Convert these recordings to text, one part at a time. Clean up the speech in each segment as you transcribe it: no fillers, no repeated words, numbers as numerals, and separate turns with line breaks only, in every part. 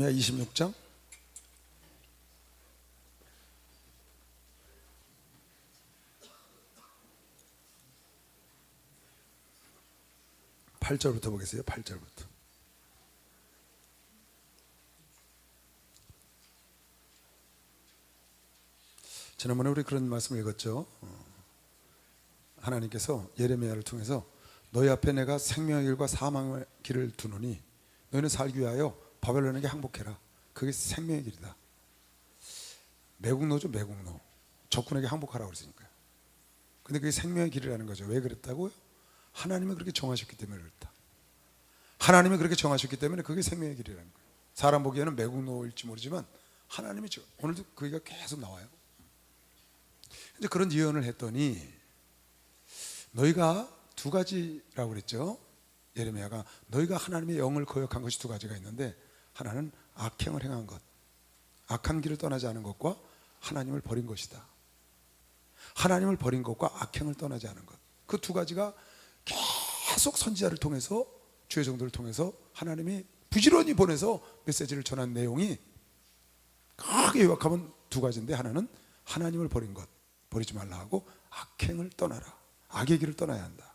예레미야 26장 8절부터 보겠어요. 8절부터. 지난번에 우리 그런 말씀을 읽었죠. 하나님께서 예레미야를 통해서 너희 앞에 내가 생명의 길과 사망의 길을 두노니 너희는 살기 위하여 바벨론에게 항복해라. 그게 생명의 길이다. 매국노죠. 매국노. 적군에게 항복하라고 그랬으니까요. 근데 그게 생명의 길이라는 거죠. 왜 그랬다고요? 하나님이 그렇게 정하셨기 때문에 그렇다. 하나님이 그렇게 정하셨기 때문에 그게 생명의 길이라는 거예요. 사람 보기에는 매국노일지 모르지만 하나님이 오늘도 그게 계속 나와요. 이제 그런 예언을 했더니 너희가 두 가지라고 그랬죠. 예레미야가 너희가 하나님의 영을 거역한 것이 두 가지가 있는데, 하나는 악행을 행한 것, 악한 길을 떠나지 않은 것과 하나님을 버린 것이다. 하나님을 버린 것과 악행을 떠나지 않은 것, 그 두 가지가 계속 선지자를 통해서, 주의 종들을 통해서 하나님이 부지런히 보내서 메시지를 전한 내용이 크게 요약하면 두 가지인데, 하나는 하나님을 버린 것, 버리지 말라 하고, 악행을 떠나라, 악의 길을 떠나야 한다.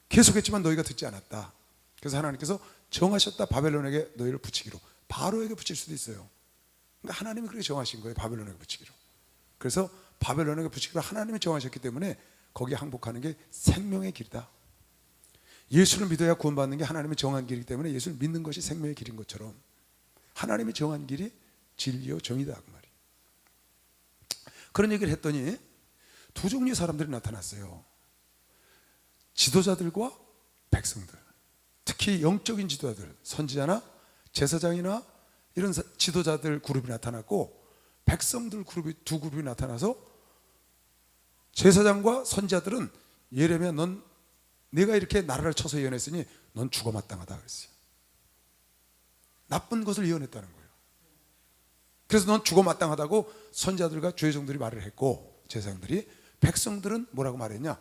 계속했지만 너희가 듣지 않았다. 그래서 하나님께서 정하셨다. 바벨론에게 너희를 붙이기로. 바로에게 붙일 수도 있어요. 그러니까 하나님이 그렇게 정하신 거예요. 바벨론에게 붙이기로. 그래서 바벨론에게 붙이기로 하나님이 정하셨기 때문에 거기에 항복하는 게 생명의 길이다. 예수를 믿어야 구원받는 게 하나님이 정한 길이기 때문에 예수를 믿는 것이 생명의 길인 것처럼 하나님이 정한 길이 진리요 정의다, 그 말이. 그런 얘기를 했더니 두 종류의 사람들이 나타났어요. 지도자들과 백성들, 특히 영적인 지도자들, 선지자나 제사장이나 이런 지도자들 그룹이 나타났고, 백성들 그룹이 두 그룹이 나타나서 제사장과 선지자들은 예레미야, 넌 내가 이렇게 나라를 쳐서 예언했으니 넌 죽어 마땅하다 그랬어요. 나쁜 것을 예언했다는 거예요. 그래서 넌 죽어 마땅하다고 선지자들과 주의 종들이 말을 했고, 제사장들이, 백성들은 뭐라고 말했냐?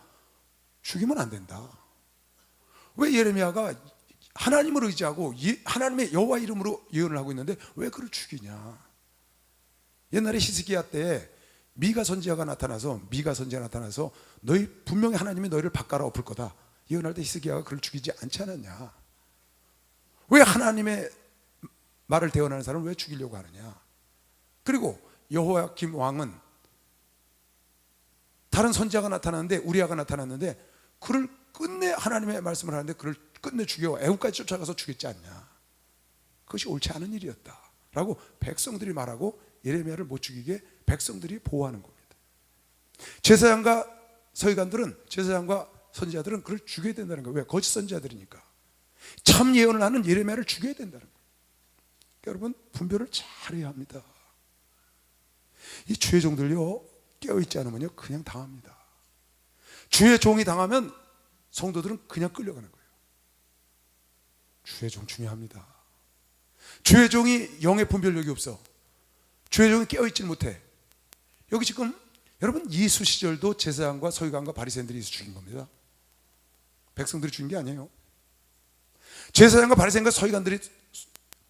죽이면 안 된다. 왜 예레미야가 하나님을 의지하고 하나님의 여호와 이름으로 예언을 하고 있는데 왜 그를 죽이냐? 옛날에 히스기야 때 미가 선지자가 나타나서 너희 분명히 하나님이 너희를 밭갈아 엎을 거다 예언할 때 히스기야가 그를 죽이지 않지 않았냐? 왜 하나님의 말을 대언하는 사람을 왜 죽이려고 하느냐? 그리고 여호야김 왕은 다른 선지자가 나타났는데, 우리아가 나타났는데 그를 끝내 하나님의 말씀을 하는데 그를 끝내 죽여 애국까지 쫓아가서 죽였지 않냐? 그것이 옳지 않은 일이었다 라고 백성들이 말하고, 예레미야를 못 죽이게 백성들이 보호하는 겁니다. 제사장과 서기관들은, 제사장과 선지자들은 그를 죽여야 된다는 거예요. 왜? 거짓 선지자들이니까. 참 예언을 하는 예레미야를 죽여야 된다는 거예요. 그러니까 여러분, 분별을 잘해야 합니다. 이 주의 종들요, 깨어있지 않으면요 그냥 당합니다. 주의 종이 당하면 성도들은 그냥 끌려가는 거예요. 주의 종 중요합니다. 주의 종이 영의 분별력이 없어. 주의 종이 깨어있지 못해. 여기 지금 여러분, 예수 시절도 제사장과 서기관과 바리새인들이 죽인 겁니다. 백성들이 죽인 게 아니에요. 제사장과 바리새인과 서기관들이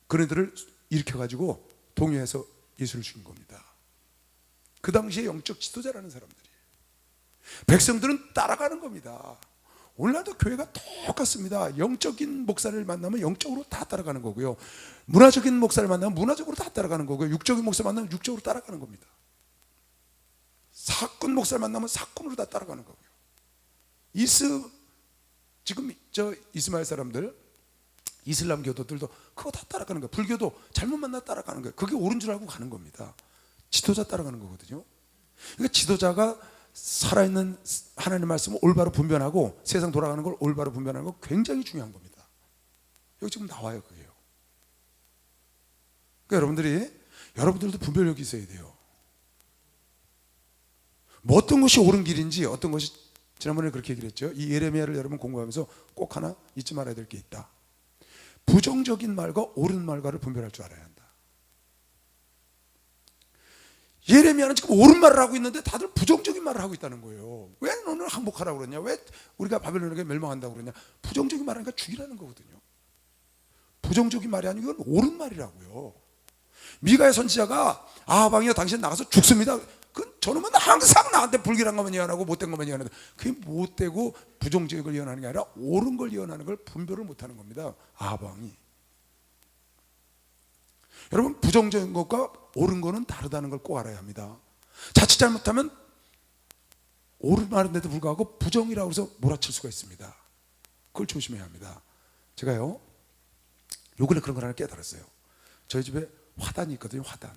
그네들을 일으켜가지고 동요해서 예수를 죽인 겁니다. 그 당시에 영적 지도자라는 사람들이. 백성들은 따라가는 겁니다. 오늘날도 교회가 똑같습니다. 영적인 목사를 만나면 영적으로 다 따라가는 거고요, 문화적인 목사를 만나면 문화적으로 다 따라가는 거고요, 육적인 목사를 만나면 육적으로 따라가는 겁니다. 사꾼 목사를 만나면 사꾼으로 다 따라가는 거고요. 지금 이스마엘 사람들, 이슬람 교도들도 그거 다 따라가는 거예요. 불교도 잘못 만나 따라가는 거예요. 그게 옳은 줄 알고 가는 겁니다. 지도자 따라가는 거거든요. 그러니까 지도자가 살아있는 하나님의 말씀을 올바로 분별하고 세상 돌아가는 걸 올바로 분별하는 거 굉장히 중요한 겁니다. 여기 지금 나와요, 그게요. 그러니까 여러분들도 분별력이 있어야 돼요. 뭐 어떤 것이 옳은 길인지, 어떤 것이, 지난번에 그렇게 얘기를 했죠. 이 예레미야를 여러분 공부하면서 꼭 하나 잊지 말아야 될 게 있다. 부정적인 말과 옳은 말과를 분별할 줄 알아야 한다. 예레미야는 지금 옳은 말을 하고 있는데 다들 부정적인 말을 하고 있다는 거예요. 왜 너는 항복하라고 그러냐? 왜 우리가 바벨론에게 멸망한다고 그러냐? 부정적인 말을 하니까 죽이라는 거거든요. 부정적인 말이 아니고 이건 옳은 말이라고요. 미가의 선지자가 아하방이여 당신 나가서 죽습니다. 그 저놈은 항상 나한테 불길한 것만 예언하고 못된 것만 예언하는데, 그게 못되고 부정적인 걸 예언하는 게 아니라 옳은 걸 예언하는 걸 분별을 못하는 겁니다. 아하방이. 여러분, 부정적인 것과 옳은 거는 다르다는 걸 꼭 알아야 합니다. 자칫 잘못하면 옳은 말인데도 불구하고 부정이라고 해서 몰아칠 수가 있습니다. 그걸 조심해야 합니다. 제가요, 요 근래 그런 걸 하나 깨달았어요. 저희 집에 화단이 있거든요. 화단.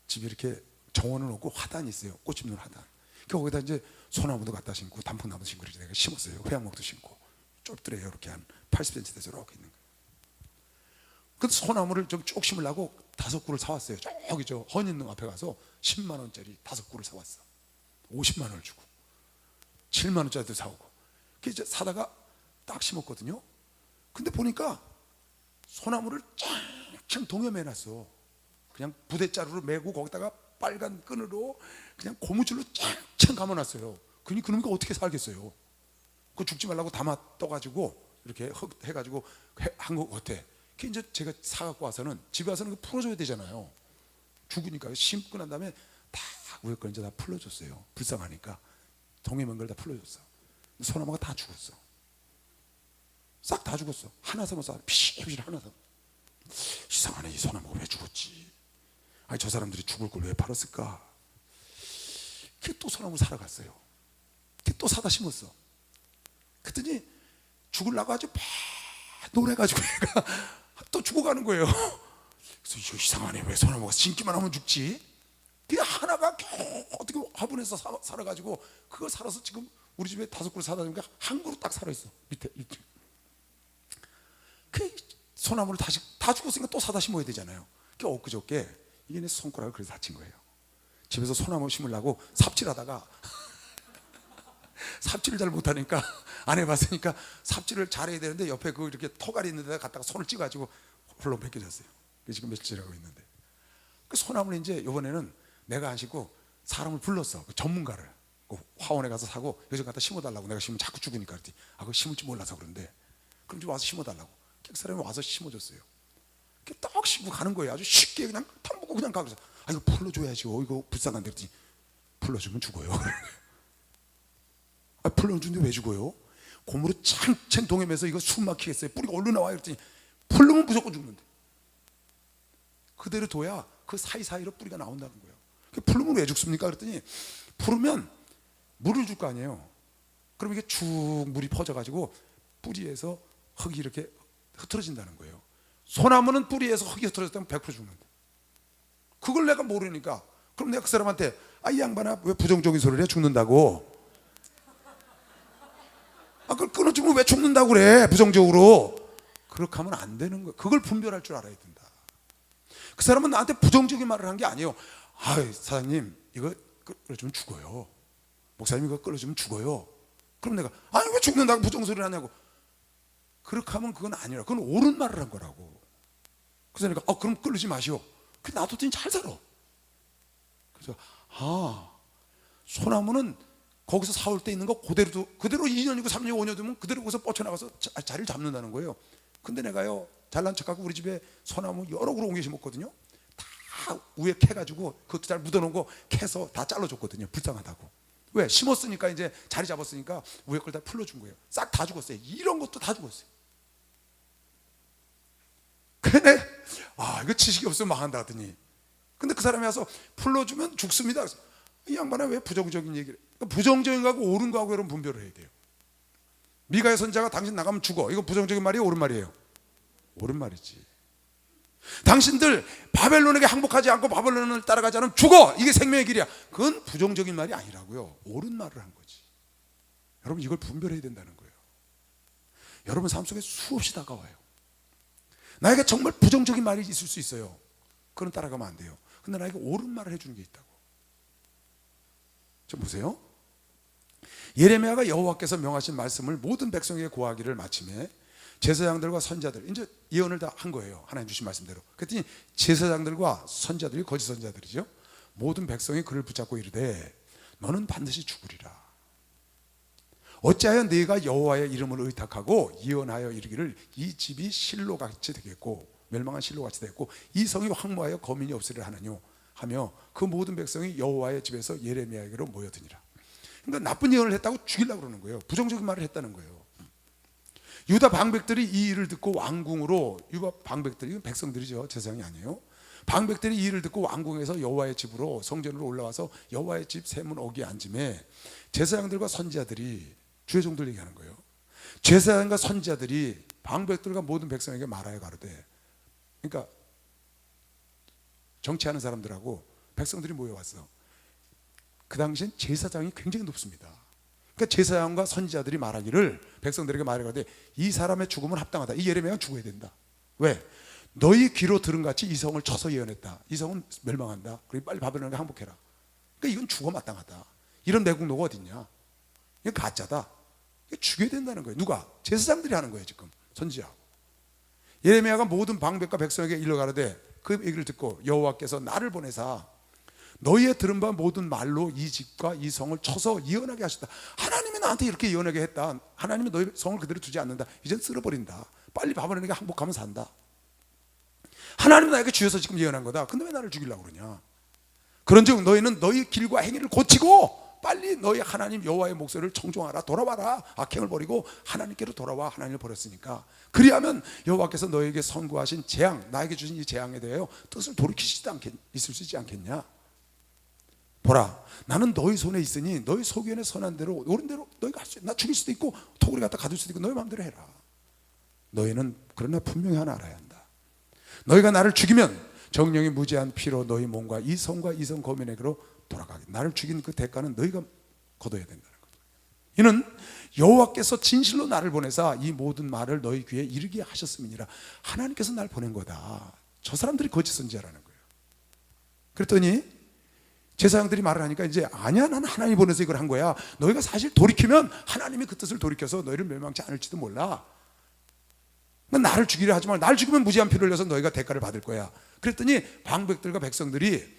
집에 이렇게 정원을 놓고 화단이 있어요. 꽃 핀 화단. 거기다 이제 소나무도 갖다 심고 단풍나무도 심고 이렇게 내가 심었어요. 회양목도 심고. 좁더래요. 이렇게 한 80cm 돼서 이렇게 있는 거예요. 그 소나무를 좀 쭉 심으려고 5그루를 사왔어요. 저기 저 헌인릉 앞에 가서 10만 원짜리 5그루를 사왔어. 50만 원을 주고 7만 원짜리도 사오고. 그 이제 사다가 딱 심었거든요. 근데 보니까 소나무를 쫙쫙 동여매놨어. 그냥 부대자루로 매고 거기다가 빨간 끈으로 그냥 고무줄로 쫙쫙 감아놨어요. 그러니까 어떻게 살겠어요? 그 죽지 말라고 담아 떠가지고 이렇게 해가지고 한 거 같아. 그 이제 제가 사갖고 와서는 집에 와서는 풀어줘야 되잖아요. 죽으니까 심고 난 다음에 다 위에 걸 이제 다 풀어줬어요. 불쌍하니까 동해맨 걸 다 풀어줬어. 소나무가 다 죽었어. 싹 다 죽었어. 하나 삼아 피실피실 하나 삼아. 이상하네, 이 소나무가 왜 죽었지? 아니, 저 사람들이 죽을 걸 왜 팔았을까? 그게 또 소나무 사러 갔어요. 그게 또 사다 심었어. 그랬더니 죽으려고 아주 막 노래가지고 얘가 또 죽어가는 거예요. 그래서 이거 이상하네, 왜 소나무가 심기만 하면 죽지? 그게 하나가 어떻게 화분에서 살아가지고 그거 살아서 지금 우리 집에 5그루 사다 주니까 한 그루 딱 살아있어. 밑에. 그 소나무를 다시 다 죽었으니까 또 사다 심어야 되잖아요. 그 엊그저께 이게 내 손가락을 그래서 다친 거예요. 집에서 소나무 심으려고 삽질하다가 삽질을 잘 못하니까 안 해봤으니까 삽질을 잘해야 되는데 옆에 그 이렇게 토갈이 있는 데다 갖다가 손을 찍어가지고 홀로 벗겨졌어요. 지금 며칠째 하고 있는데, 그 소나무를 이제 이번에는 내가 안 심고 사람을 불렀어. 그 전문가를. 그 화원에 가서 사고 여기서 갖다 심어달라고. 내가 심으면 자꾸 죽으니까 그랬더니 그거 심을 줄 몰라서 그런데 그럼 좀 와서 심어달라고. 그 사람이 와서 심어줬어요. 딱 심고 가는 거예요. 아주 쉽게 그냥 탕 먹고 그냥 가고. 이거 풀러줘야죠. 이거 불쌍한데. 그랬더니 풀러주면 죽어요. 풀러주는데 왜 죽어요? 고무로 창창 동여매서 이거 숨 막히겠어요. 뿌리가 얼른 나와요. 그랬더니 풀르면 무조건 죽는데. 그대로 둬야 그 사이사이로 뿌리가 나온다는 거예요. 풀르면 왜 죽습니까? 그랬더니 풀으면 물을 줄 거 아니에요. 그럼 이게 쭉 물이 퍼져가지고 뿌리에서 흙이 이렇게 흐트러진다는 거예요. 소나무는 뿌리에서 흙이 흐트러졌다면 100% 죽는데, 그걸 내가 모르니까 그럼 내가 그 사람한테 이 양반아 왜 부정적인 소리를 해? 죽는다고. 그걸 끊어주면 왜 죽는다고 그래? 부정적으로. 그렇게 하면 안 되는 거예요. 그걸 분별할 줄 알아야 된다. 그 사람은 나한테 부정적인 말을 한 게 아니에요. 사장님 이거 끌어주면 죽어요. 목사님 이거 끌어주면 죽어요. 그럼 내가 왜 죽는다고 부정소리를 하냐고. 그렇게 하면 그건 아니라, 그건 옳은 말을 한 거라고. 그래서 내가 그럼 끌지 마시오. 그 놔뒀더니 잘 살아. 그래서 소나무는 거기서 사올 때 있는 거 그대로 2년이고 3년 5년 되면 그대로 거기서 뻗쳐나가서 자리를 잡는다는 거예요. 근데 내가요 잘난 척하고 우리 집에 소나무 여러 그루 옮겨 심었거든요. 다 위에 캐가지고 그것도 잘 묻어놓은 거 캐서 다 잘라줬거든요. 불쌍하다고. 왜? 심었으니까 이제 자리 잡았으니까 위에 걸 다 풀러준 거예요. 싹 다 죽었어요. 이런 것도 다 죽었어요. 그래, 이거 지식이 없으면 망한다 하더니, 근데 그 사람이 와서 풀러주면 죽습니다. 그래서 이 양반아 왜 부정적인 얘기를. 그러니까 부정적인 거하고 옳은 거하고 여러분 분별을 해야 돼요. 미가의 선자가 당신 나가면 죽어. 이거 부정적인 말이에요, 옳은 말이에요? 옳은 말이지. 당신들 바벨론에게 항복하지 않고 바벨론을 따라가지 않으면 죽어. 이게 생명의 길이야. 그건 부정적인 말이 아니라고요. 옳은 말을 한 거지. 여러분 이걸 분별해야 된다는 거예요. 여러분 삶 속에 수없이 다가와요. 나에게 정말 부정적인 말이 있을 수 있어요. 그건 따라가면 안 돼요. 근데 나에게 옳은 말을 해주는 게 있다고. 좀 보세요. 예레미야가 여호와께서 명하신 말씀을 모든 백성에게 고하기를 마침에 제사장들과 선자들, 이제 예언을 다 한 거예요. 하나님 주신 말씀대로. 그랬더니 제사장들과 선자들이 거짓 선자들이죠. 모든 백성이 그를 붙잡고 이르되 너는 반드시 죽으리라. 어찌하여 네가 여호와의 이름을 의탁하고 예언하여 이르기를 이 집이 실로같이 되겠고 멸망한 실로같이 되겠고 이 성이 황무하여 거민이 없으리라 하느뇨 하며 그 모든 백성이 여호와의 집에서 예레미야에게로 모여드니라. 그러니까 나쁜 예언을 했다고 죽이려고 그러는 거예요. 부정적인 말을 했다는 거예요. 유다 방백들이 이 일을 듣고 왕궁으로, 유다 방백들이 백성들이죠, 제사장이 아니에요. 방백들이 이 일을 듣고 왕궁에서 여호와의 집으로 성전으로 올라와서 여호와의 집 세문 어귀에 앉음에 제사장들과 선지자들이, 주의 종들 얘기하는 거예요. 제사장과 선지자들이 방백들과 모든 백성에게 말하여 가로되, 그러니까 정치하는 사람들하고 백성들이 모여왔어. 그 당시엔 제사장이 굉장히 높습니다. 그러니까 제사장과 선지자들이 말하기를, 백성들에게 말하기를, 이 사람의 죽음은 합당하다. 이 예레미야가 죽어야 된다. 왜? 너희 귀로 들은 같이 이 성을 쳐서 예언했다. 이 성은 멸망한다. 그리고 빨리 바벨론에 항복해라. 그러니까 이건 죽어 마땅하다. 이런 내국노가 어딨냐? 이건 가짜다. 이거 죽여야 된다는 거예요. 누가? 제사장들이 하는 거예요. 지금 선지자. 예레미야가 모든 방백과 백성에게 일러가로되, 그 얘기를 듣고 여호와께서 나를 보내사 너희의 들은 바 모든 말로 이 집과 이 성을 쳐서 예언하게 하셨다. 하나님이 나한테 이렇게 예언하게 했다. 하나님이 너희 성을 그대로 두지 않는다. 이젠 쓸어버린다. 빨리 바벨론에게 항복하면 산다. 하나님이 나에게 주셔서 지금 예언한 거다. 근데 왜 나를 죽이려고 그러냐? 그런즉 너희는 너희 길과 행위를 고치고 빨리 너희 하나님 여호와의 목소리를 청종하라. 돌아와라. 악행을 버리고 하나님께로 돌아와. 하나님을 버렸으니까. 그리하면 여호와께서 너희에게 선고하신 재앙, 나에게 주신 이 재앙에 대하여 뜻을 돌이키시지 있을 수 있지 않겠냐? 보라, 나는 너희 손에 있으니 너희 소견에 선한 대로 옳은 대로 너희가 할 수 있다. 나 죽일 수도 있고 토굴에 갖다 가둘 수도 있고 너희 마음대로 해라. 너희는 그러나 분명히 하나 알아야 한다. 너희가 나를 죽이면 정령이 무지한 피로 너희 몸과 이 성과 이 성 거민에게로 돌아가게. 나를 죽인 그 대가는 너희가 거둬야 된다는 거죠. 이는 여호와께서 진실로 나를 보내사 이 모든 말을 너희 귀에 이르게 하셨음이니라. 하나님께서 날 보낸 거다. 저 사람들이 거짓 선지자라는 거예요. 그랬더니 제사장들이 말을 하니까 이제 아니야, 나는 하나님이 보내서 이걸 한 거야. 너희가 사실 돌이키면 하나님이 그 뜻을 돌이켜서 너희를 멸망치 않을지도 몰라. 나를 죽이려 하지 말고, 나를 죽이면 무지한 피를 흘려서 너희가 대가를 받을 거야. 그랬더니 방백들과 백성들이,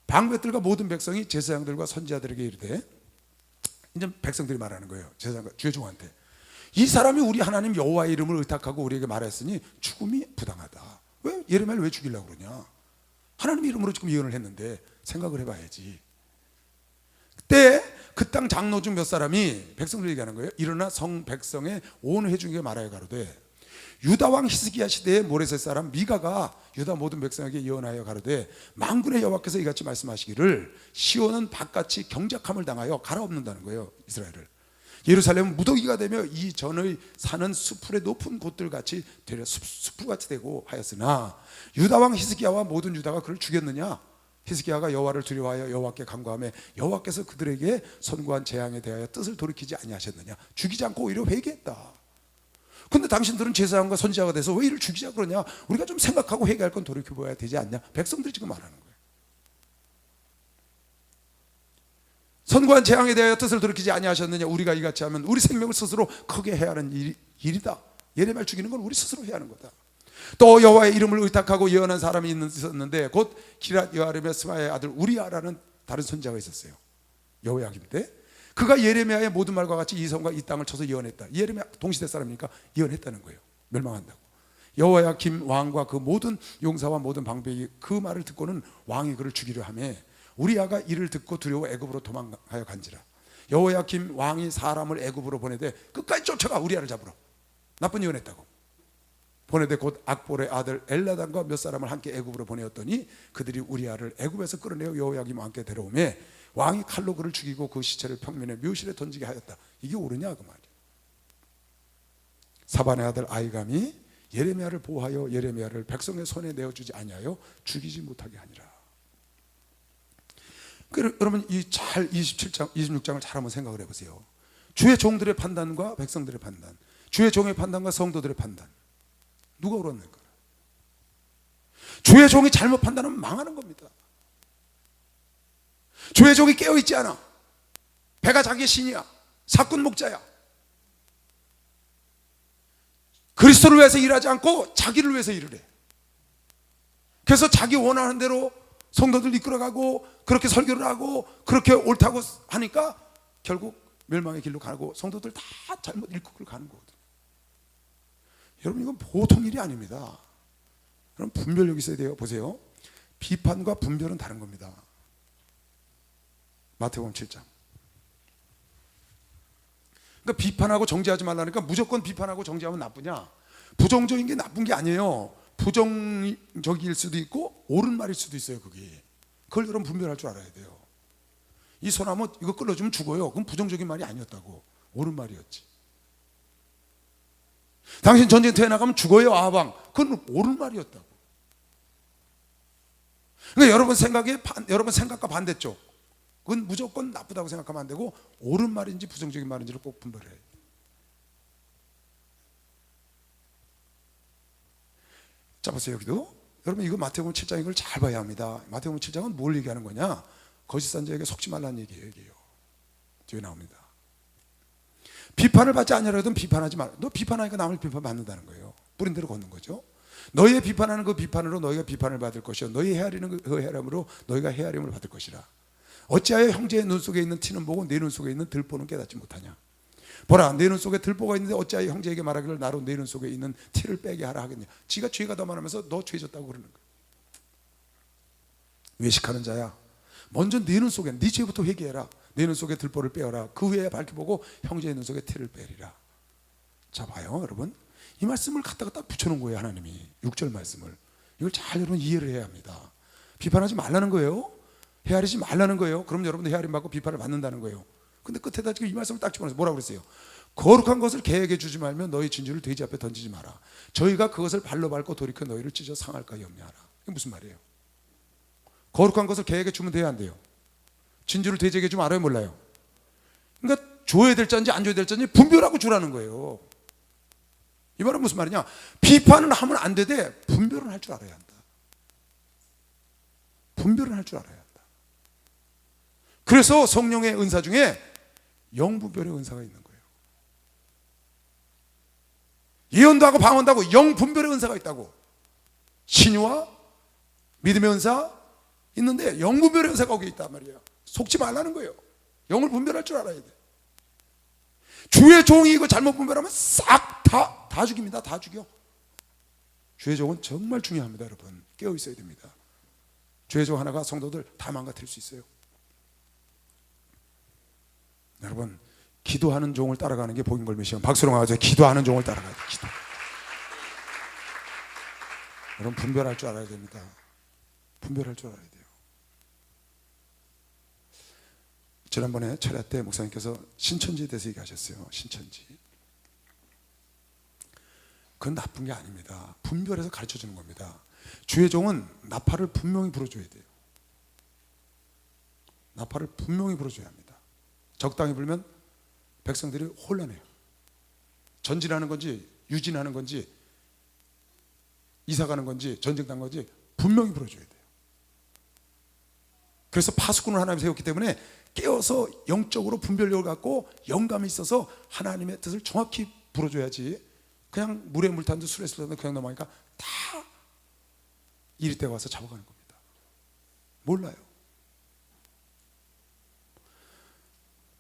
방백들과 모든 백성이 제사장들과 선지자들에게 이르되, 이제 백성들이 말하는 거예요. 제사장과 주의 종한테, 이 사람이 우리 하나님 여호와의 이름을 의탁하고 우리에게 말했으니 죽음이 부당하다. 왜 예레미야를 왜 죽이려고 그러냐? 하나님 이름으로 지금 예언을 했는데 생각을 해봐야지. 그때 그 땅 장로 중 몇 사람이 백성들 얘기하는 거예요. 일어나 성 백성의 온 회중에게 말하여 가로되, 유다 왕 히스기야 시대의 모레셋 사람 미가가 유다 모든 백성에게 예언하여 가로되, 만군의 여호와께서 이같이 말씀하시기를 시온은 바깥이 경작함을 당하여 갈아엎는다는 거예요. 이스라엘을. 예루살렘은 무더기가 되며 이 전의 사는 수풀의 높은 곳들 같이 되려 수풀같이 되고 하였으나 유다 왕 히스기야와 모든 유다가 그를 죽였느냐? 히스기야가 여호와를 두려워하여 여호와께 간구하며 여호와께서 그들에게 선고한 재앙에 대하여 뜻을 돌이키지 아니하셨느냐? 죽이지 않고 오히려 회개했다. 근데 당신들은 제사장과 선지자가 돼서 왜 이를 죽이자 그러냐? 우리가 좀 생각하고 회개할 건 돌이켜봐야 되지 않냐? 백성들이 지금 말하는 거예요. 선고한 재앙에 대하여 뜻을 돌이키지 아니하셨느냐? 우리가 이같이 하면 우리 생명을 스스로 크게 해야 하는 일이다. 예레미야를 죽이는 건 우리 스스로 해야 하는 거다. 또 여호와의 이름을 의탁하고 예언한 사람이 있었는데 곧 기랏 여아림의 스마의 아들 우리아라는 다른 선지자가 있었어요. 여호야김 때 그가 예레미야의 모든 말과 같이 이 성과 이 땅을 쳐서 예언했다. 예레미야 동시대 사람이니까 예언했다는 거예요. 멸망한다고. 여호야김 왕과 그 모든 용사와 모든 방백이 그 말을 듣고는 왕이 그를 죽이려 하며 우리아가 이를 듣고 두려워 애굽으로 도망하여 간지라. 여호야김 왕이 사람을 애굽으로 보내되 끝까지 쫓아가 우리아를 잡으러. 나쁜 예언했다고. 보내되 곧 악볼의 아들 엘라단과 몇 사람을 함께 애굽으로 보내었더니 그들이 우리아를 애굽에서 끌어내어 여호야김 왕께 데려오매 왕이 칼로 그를 죽이고 그 시체를 평면에 묘실에 던지게 하였다. 이게 옳으냐 그 말이야. 사반의 아들 아이감이 예레미야를 보호하여 예레미야를 백성의 손에 내어주지 아니하여 죽이지 못하게 하니라. 여러분 이 잘 27장 26장을 잘 한번 생각을 해보세요. 주의 종들의 판단과 백성들의 판단, 주의 종의 판단과 성도들의 판단, 누가 옳았는가? 주의 종이 잘못 판단하면 망하는 겁니다. 주의 종이 깨어있지 않아. 배가 자기의 신이야. 사꾼 목자야. 그리스도를 위해서 일하지 않고 자기를 위해서 일을 해. 그래서 자기 원하는 대로 성도들 이끌어가고 그렇게 설교를 하고 그렇게 옳다고 하니까 결국 멸망의 길로 가고 성도들 다 잘못 일꾼을 가는 거거든요. 여러분 이건 보통 일이 아닙니다. 그럼 분별력이 있어야 돼요. 보세요. 비판과 분별은 다른 겁니다. 마태복음 7장. 그러니까 비판하고 정죄하지 말라니까 무조건 비판하고 정죄하면 나쁘냐? 부정적인 게 나쁜 게 아니에요. 부정적일 수도 있고 옳은 말일 수도 있어요. 그게. 그걸 여러분 분별할 줄 알아야 돼요. 이 소나무 이거 끌어주면 죽어요. 그건 부정적인 말이 아니었다고. 옳은 말이었지. 당신 전쟁터에 나가면 죽어요. 아방. 그건 옳은 말이었다고. 그러니까 여러분 생각과 반대쪽. 그건 무조건 나쁘다고 생각하면 안 되고 옳은 말인지 부정적인 말인지를 꼭 분별해야 해요. 자 보세요. 여기도 여러분 이거 마태복음 7장 이걸 잘 봐야 합니다. 마태복음 7장은 뭘 얘기하는 거냐? 거짓 선지자에게 속지 말라는 얘기예요. 뒤에 나옵니다. 비판을 받지 아니하려거든 비판하지 말라. 너 비판하니까 남을 비판받는다는 거예요. 뿌린 대로 걷는 거죠. 너희의 비판하는 그 비판으로 너희가 비판을 받을 것이요 너희 헤아리는 그 헤아림으로 너희가 헤아림을 받을 것이라. 어찌하여 형제의 눈 속에 있는 티는 보고 내 눈 속에 있는 들보는 깨닫지 못하냐. 보라 내 눈 속에 들보가 있는데 어찌하여 형제에게 말하기를 나로 내 눈 속에 있는 티를 빼게 하라 하겠냐. 지가 죄가 더 많으면서 너 죄졌다고 그러는 거야. 외식하는 자야 먼저 내 눈 속에 네 죄부터 회개해라. 내 눈 속에 들보를 빼어라. 그 후에 밝혀보고 형제의 눈 속에 티를 빼리라. 자 봐요 여러분. 이 말씀을 갖다가 딱 붙여놓은 거예요. 하나님이 6절 말씀을. 이걸 잘 여러분 이해를 해야 합니다. 비판하지 말라는 거예요. 헤아리지 말라는 거예요. 그럼 여러분도 헤아림 받고 비판을 받는다는 거예요. 근데 끝에다 지금 이 말씀을 딱 집어넣어서 뭐라고 그랬어요? 거룩한 것을 계획해 주지 말며 너희 진주를 돼지 앞에 던지지 마라. 저희가 그것을 발로 밟고 돌이켜 너희를 찢어 상할까 염려하라. 이게 무슨 말이에요? 거룩한 것을 계획해 주면 돼야 안 돼요? 진주를 돼지에게 주면 알아요 몰라요? 그러니까 줘야 될 자인지 안 줘야 될 자인지 분별하고 주라는 거예요. 이 말은 무슨 말이냐? 비판은 하면 안 되되 분별은 할 줄 알아야 한다. 분별은 할 줄 알아야 한다. 그래서 성령의 은사 중에 영분별의 은사가 있는 거예요. 예언도 하고 방언도 하고 영분별의 은사가 있다고. 신유와 믿음의 은사 있는데 영분별의 은사가 거기 있단 말이에요. 속지 말라는 거예요. 영을 분별할 줄 알아야 돼. 주의 종이 이거 잘못 분별하면 싹 다 죽입니다. 다 죽여. 주의 종은 정말 중요합니다. 여러분 깨어 있어야 됩니다. 주의 종 하나가 성도들 다 망가뜨릴 수 있어요. 여러분 기도하는 종을 따라가는 게 복인 걸음의 시험. 박수로 나가서 기도하는 종을 따라가야 돼. 기도. 여러분 분별할 줄 알아야 됩니다. 분별할 줄 알아야 돼요. 지난번에 철야 때 목사님께서 신천지에 대해서 얘기하셨어요. 신천지. 그건 나쁜 게 아닙니다. 분별해서 가르쳐주는 겁니다. 주의 종은 나팔을 분명히 불어줘야 돼요. 나팔을 분명히 불어줘야 합니다. 적당히 불면 백성들이 혼란해요. 전진하는 건지 유진하는 건지 이사가는 건지 전쟁단 건지 분명히 불어줘야 돼요. 그래서 파수꾼을 하나님 세웠기 때문에 깨어서 영적으로 분별력을 갖고 영감이 있어서 하나님의 뜻을 정확히 불어줘야지 그냥 물에 물 탄 듯 술에 술 탄 듯 그냥 넘어가니까 다 이리 때가 와서 잡아가는 겁니다. 몰라요.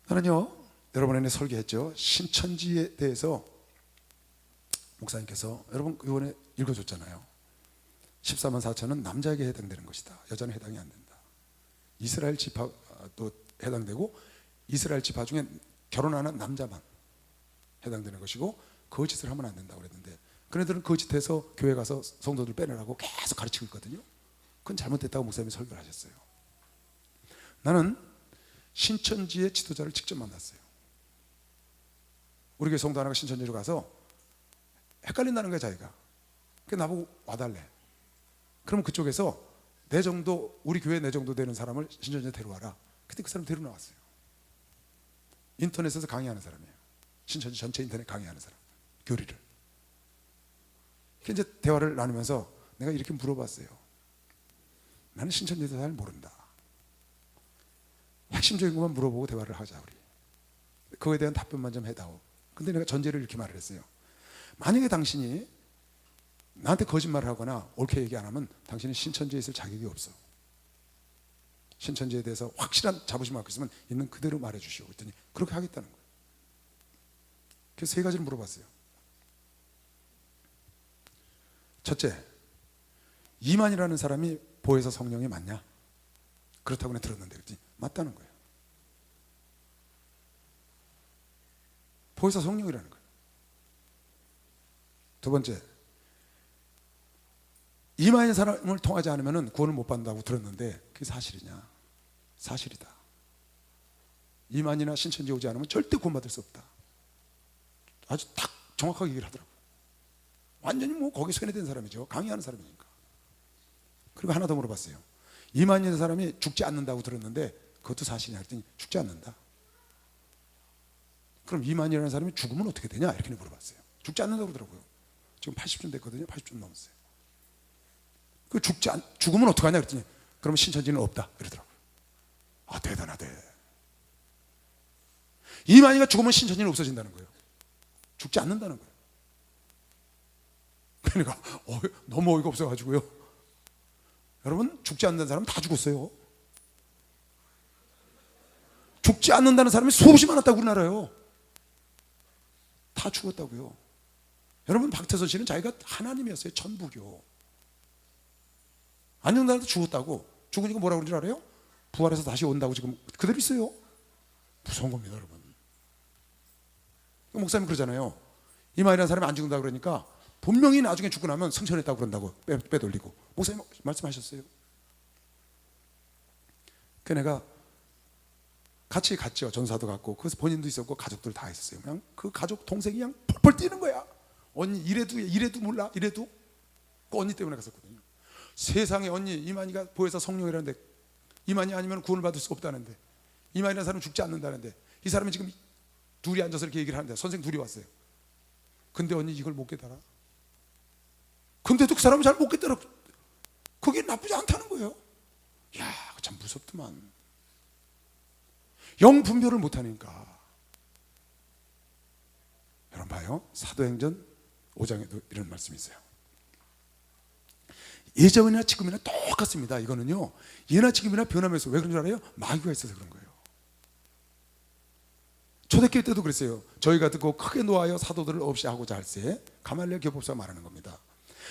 나는요 여러분에게 설계했죠. 신천지에 대해서 목사님께서 여러분 이번에 읽어줬잖아요. 14만 4천은 남자에게 해당되는 것이다. 여자는 해당이 안 된다. 이스라엘 지파도 해당되고 이스라엘 지파 중에 결혼하는 남자만 해당되는 것이고 거짓을 하면 안 된다고 그랬는데 그네들은 거짓해서 교회 가서 성도들 빼내라고 계속 가르치고 있거든요. 그건 잘못됐다고 목사님이 설교를 하셨어요. 나는 신천지의 지도자를 직접 만났어요. 우리 교회 성도 하나가 신천지로 가서 헷갈린다는 거야 자기가. 그래서 나보고 와달래. 그러면 그쪽에서 내 정도 우리 교회 내 정도 되는 사람을 신천지에 데려와라. 그때 그 사람 데려나왔어요. 인터넷에서 강의하는 사람이에요. 신천지 전체 인터넷 강의하는 사람. 교리를. 이제 대화를 나누면서 내가 이렇게 물어봤어요. 나는 신천지에 대해서 잘 모른다. 핵심적인 것만 물어보고 대화를 하자 우리. 그거에 대한 답변만 좀 해다오. 근데 내가 전제를 이렇게 말을 했어요. 만약에 당신이 나한테 거짓말을 하거나 옳게 얘기 안 하면 당신은 신천지에 있을 자격이 없어. 신천지에 대해서 확실한 자부심 갖고 있으면 있는 그대로 말해 주시오. 그랬더니 그렇게 하겠다는 거예요. 그래서 세 가지를 물어봤어요. 첫째, 이만이라는 사람이 보혜사 성령이 맞냐? 그렇다고 들었는데 그랬더니 맞다는 거예요. 보혜사 성령이라는 거예요. 두 번째, 이만희 사람을 통하지 않으면 구원을 못 받는다고 들었는데 그게 사실이냐? 사실이다. 이만희나 신천지 오지 않으면 절대 구원받을 수 없다. 아주 딱 정확하게 얘기를 하더라고요. 완전히 뭐 거기 세뇌된 사람이죠. 강의하는 사람이니까. 그리고 하나 더 물어봤어요. 이만희 사람이 죽지 않는다고 들었는데 그것도 사실이냐 했더니 죽지 않는다. 그럼 이만희라는 사람이 죽으면 어떻게 되냐? 이렇게 물어봤어요. 죽지 않는다고 그러더라고요. 지금 80쯤 됐거든요. 80쯤 넘었어요. 그 죽으면 어떡하냐 그랬더니 그러면 신천지는 없다 그러더라고요. 아, 대단하대. 이만희가 죽으면 신천지는 없어진다는 거예요. 죽지 않는다는 거예요. 그러니까 너무 어이가 없어가지고요. 여러분, 죽지 않는 사람은 다 죽었어요. 죽지 않는다는 사람이 수없이 많았다고 우리나라요. 다 죽었다고요. 여러분, 박태선 씨는 자기가 하나님이었어요. 천부교. 안녕나라도 죽었다고. 죽으니까 뭐라고 그러는 줄 알아요? 부활해서 다시 온다고 지금 그대로 있어요. 무서운 겁니다, 여러분. 목사님 그러잖아요. 이만희라는 사람이 안 죽는다 그러니까 분명히 나중에 죽고 나면 승천했다고 그런다고 빼돌리고. 목사님 말씀하셨어요. 그 내가 같이 갔죠. 전사도 갔고 그래서 본인도 있었고 가족들 다 있었어요. 그냥 그 가족 동생이 그냥 펄펄 뛰는 거야. 언니 이래도 몰라. 이래도 그 언니 때문에 갔었거든요. 세상에 언니 이만희가 보혜사 성령이라는데 이만희 아니면 구원을 받을 수 없다는데 이만희라는 사람은 죽지 않는다는데 이 사람이 지금 둘이 앉아서 이렇게 얘기를 하는데 선생 둘이 왔어요. 근데 언니 이걸 못 깨달아. 근데도 그 사람은 잘 못 깨달아. 그게 나쁘지 않다는 거예요. 이야, 참 무섭더만. 영 분별을 못하니까. 여러분 봐요. 사도행전 5장에도 이런 말씀이 있어요. 예전이나 지금이나 똑같습니다. 이거는요, 예나 지금이나 변하면서. 왜 그런 줄 알아요? 마귀가 있어서 그런 거예요. 초대교회 때도 그랬어요. 저희가 듣고 크게 노하여 사도들을 없이 하고자 할세. 가말레엘 교법사 말하는 겁니다.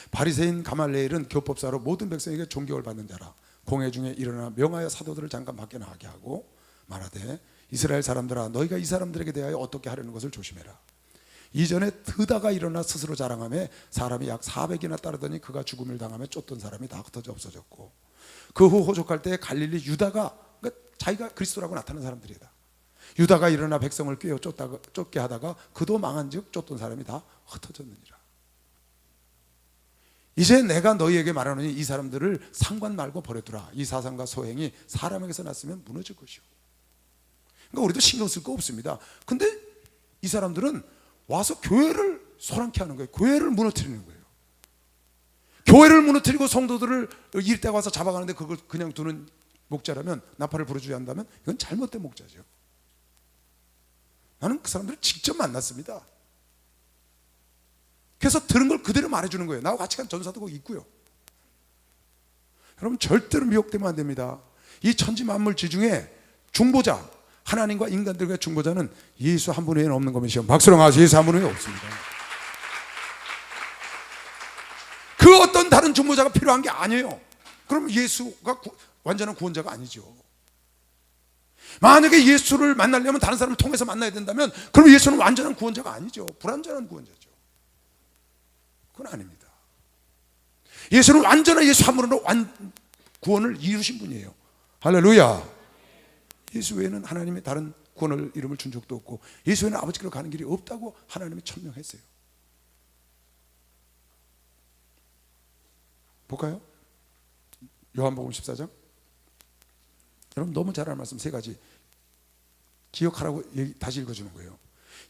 바리새인 가말레엘은 교법사로 모든 백성에게 존경을 받는 자라. 공회 중에 일어나 명하여 사도들을 잠깐 밖에 나가게 하고 말하되 이스라엘 사람들아, 너희가 이 사람들에게 대하여 어떻게 하려는 것을 조심해라. 이전에 드다가 일어나 스스로 자랑하며 사람이 약 400이나 따르더니 그가 죽음을 당하며 쫓던 사람이 다 흩어져 없어졌고, 그 후 호족할 때 갈릴리 유다가, 그러니까 자기가 그리스도라고 나타난 사람들이다. 유다가 일어나 백성을 꿰어 쫓게 하다가 그도 망한즉 쫓던 사람이 다 흩어졌느니라. 이제 내가 너희에게 말하노니 이 사람들을 상관 말고 버려두라. 이 사상과 소행이 사람에게서 났으면 무너질 것이오. 그러니까 우리도 신경 쓸 거 없습니다. 근데 이 사람들은 와서 교회를 소란케 하는 거예요. 교회를 무너뜨리는 거예요. 교회를 무너뜨리고 성도들을 일대가 와서 잡아가는데 그걸 그냥 두는 목자라면, 나팔을 부르주지 한다면 이건 잘못된 목자죠. 나는 그 사람들을 직접 만났습니다. 그래서 들은 걸 그대로 말해주는 거예요. 나와 같이 간 전사도 거기 있고요. 여러분, 절대로 미혹되면 안 됩니다. 이 천지 만물 지중에 중보자, 하나님과 인간들과의 중보자는 예수 한 분 외에는 없는 것이요. 박수로 나와서 예수 한 분 외에 없습니다. 그 어떤 다른 중보자가 필요한 게 아니에요. 그럼 예수가 완전한 구원자가 아니죠. 만약에 예수를 만나려면 다른 사람을 통해서 만나야 된다면 그럼 예수는 완전한 구원자가 아니죠. 불완전한 구원자죠. 그건 아닙니다. 예수는 완전한 예수 한 분으로 구원을 이루신 분이에요. 할렐루야. 예수 외에는 하나님의 다른 구원을 이름을 준 적도 없고 예수 외에는 아버지께로 가는 길이 없다고 하나님이 천명했어요. 볼까요? 요한복음 14장. 여러분 너무 잘 아는 말씀 세 가지 기억하라고 다시 읽어주는 거예요.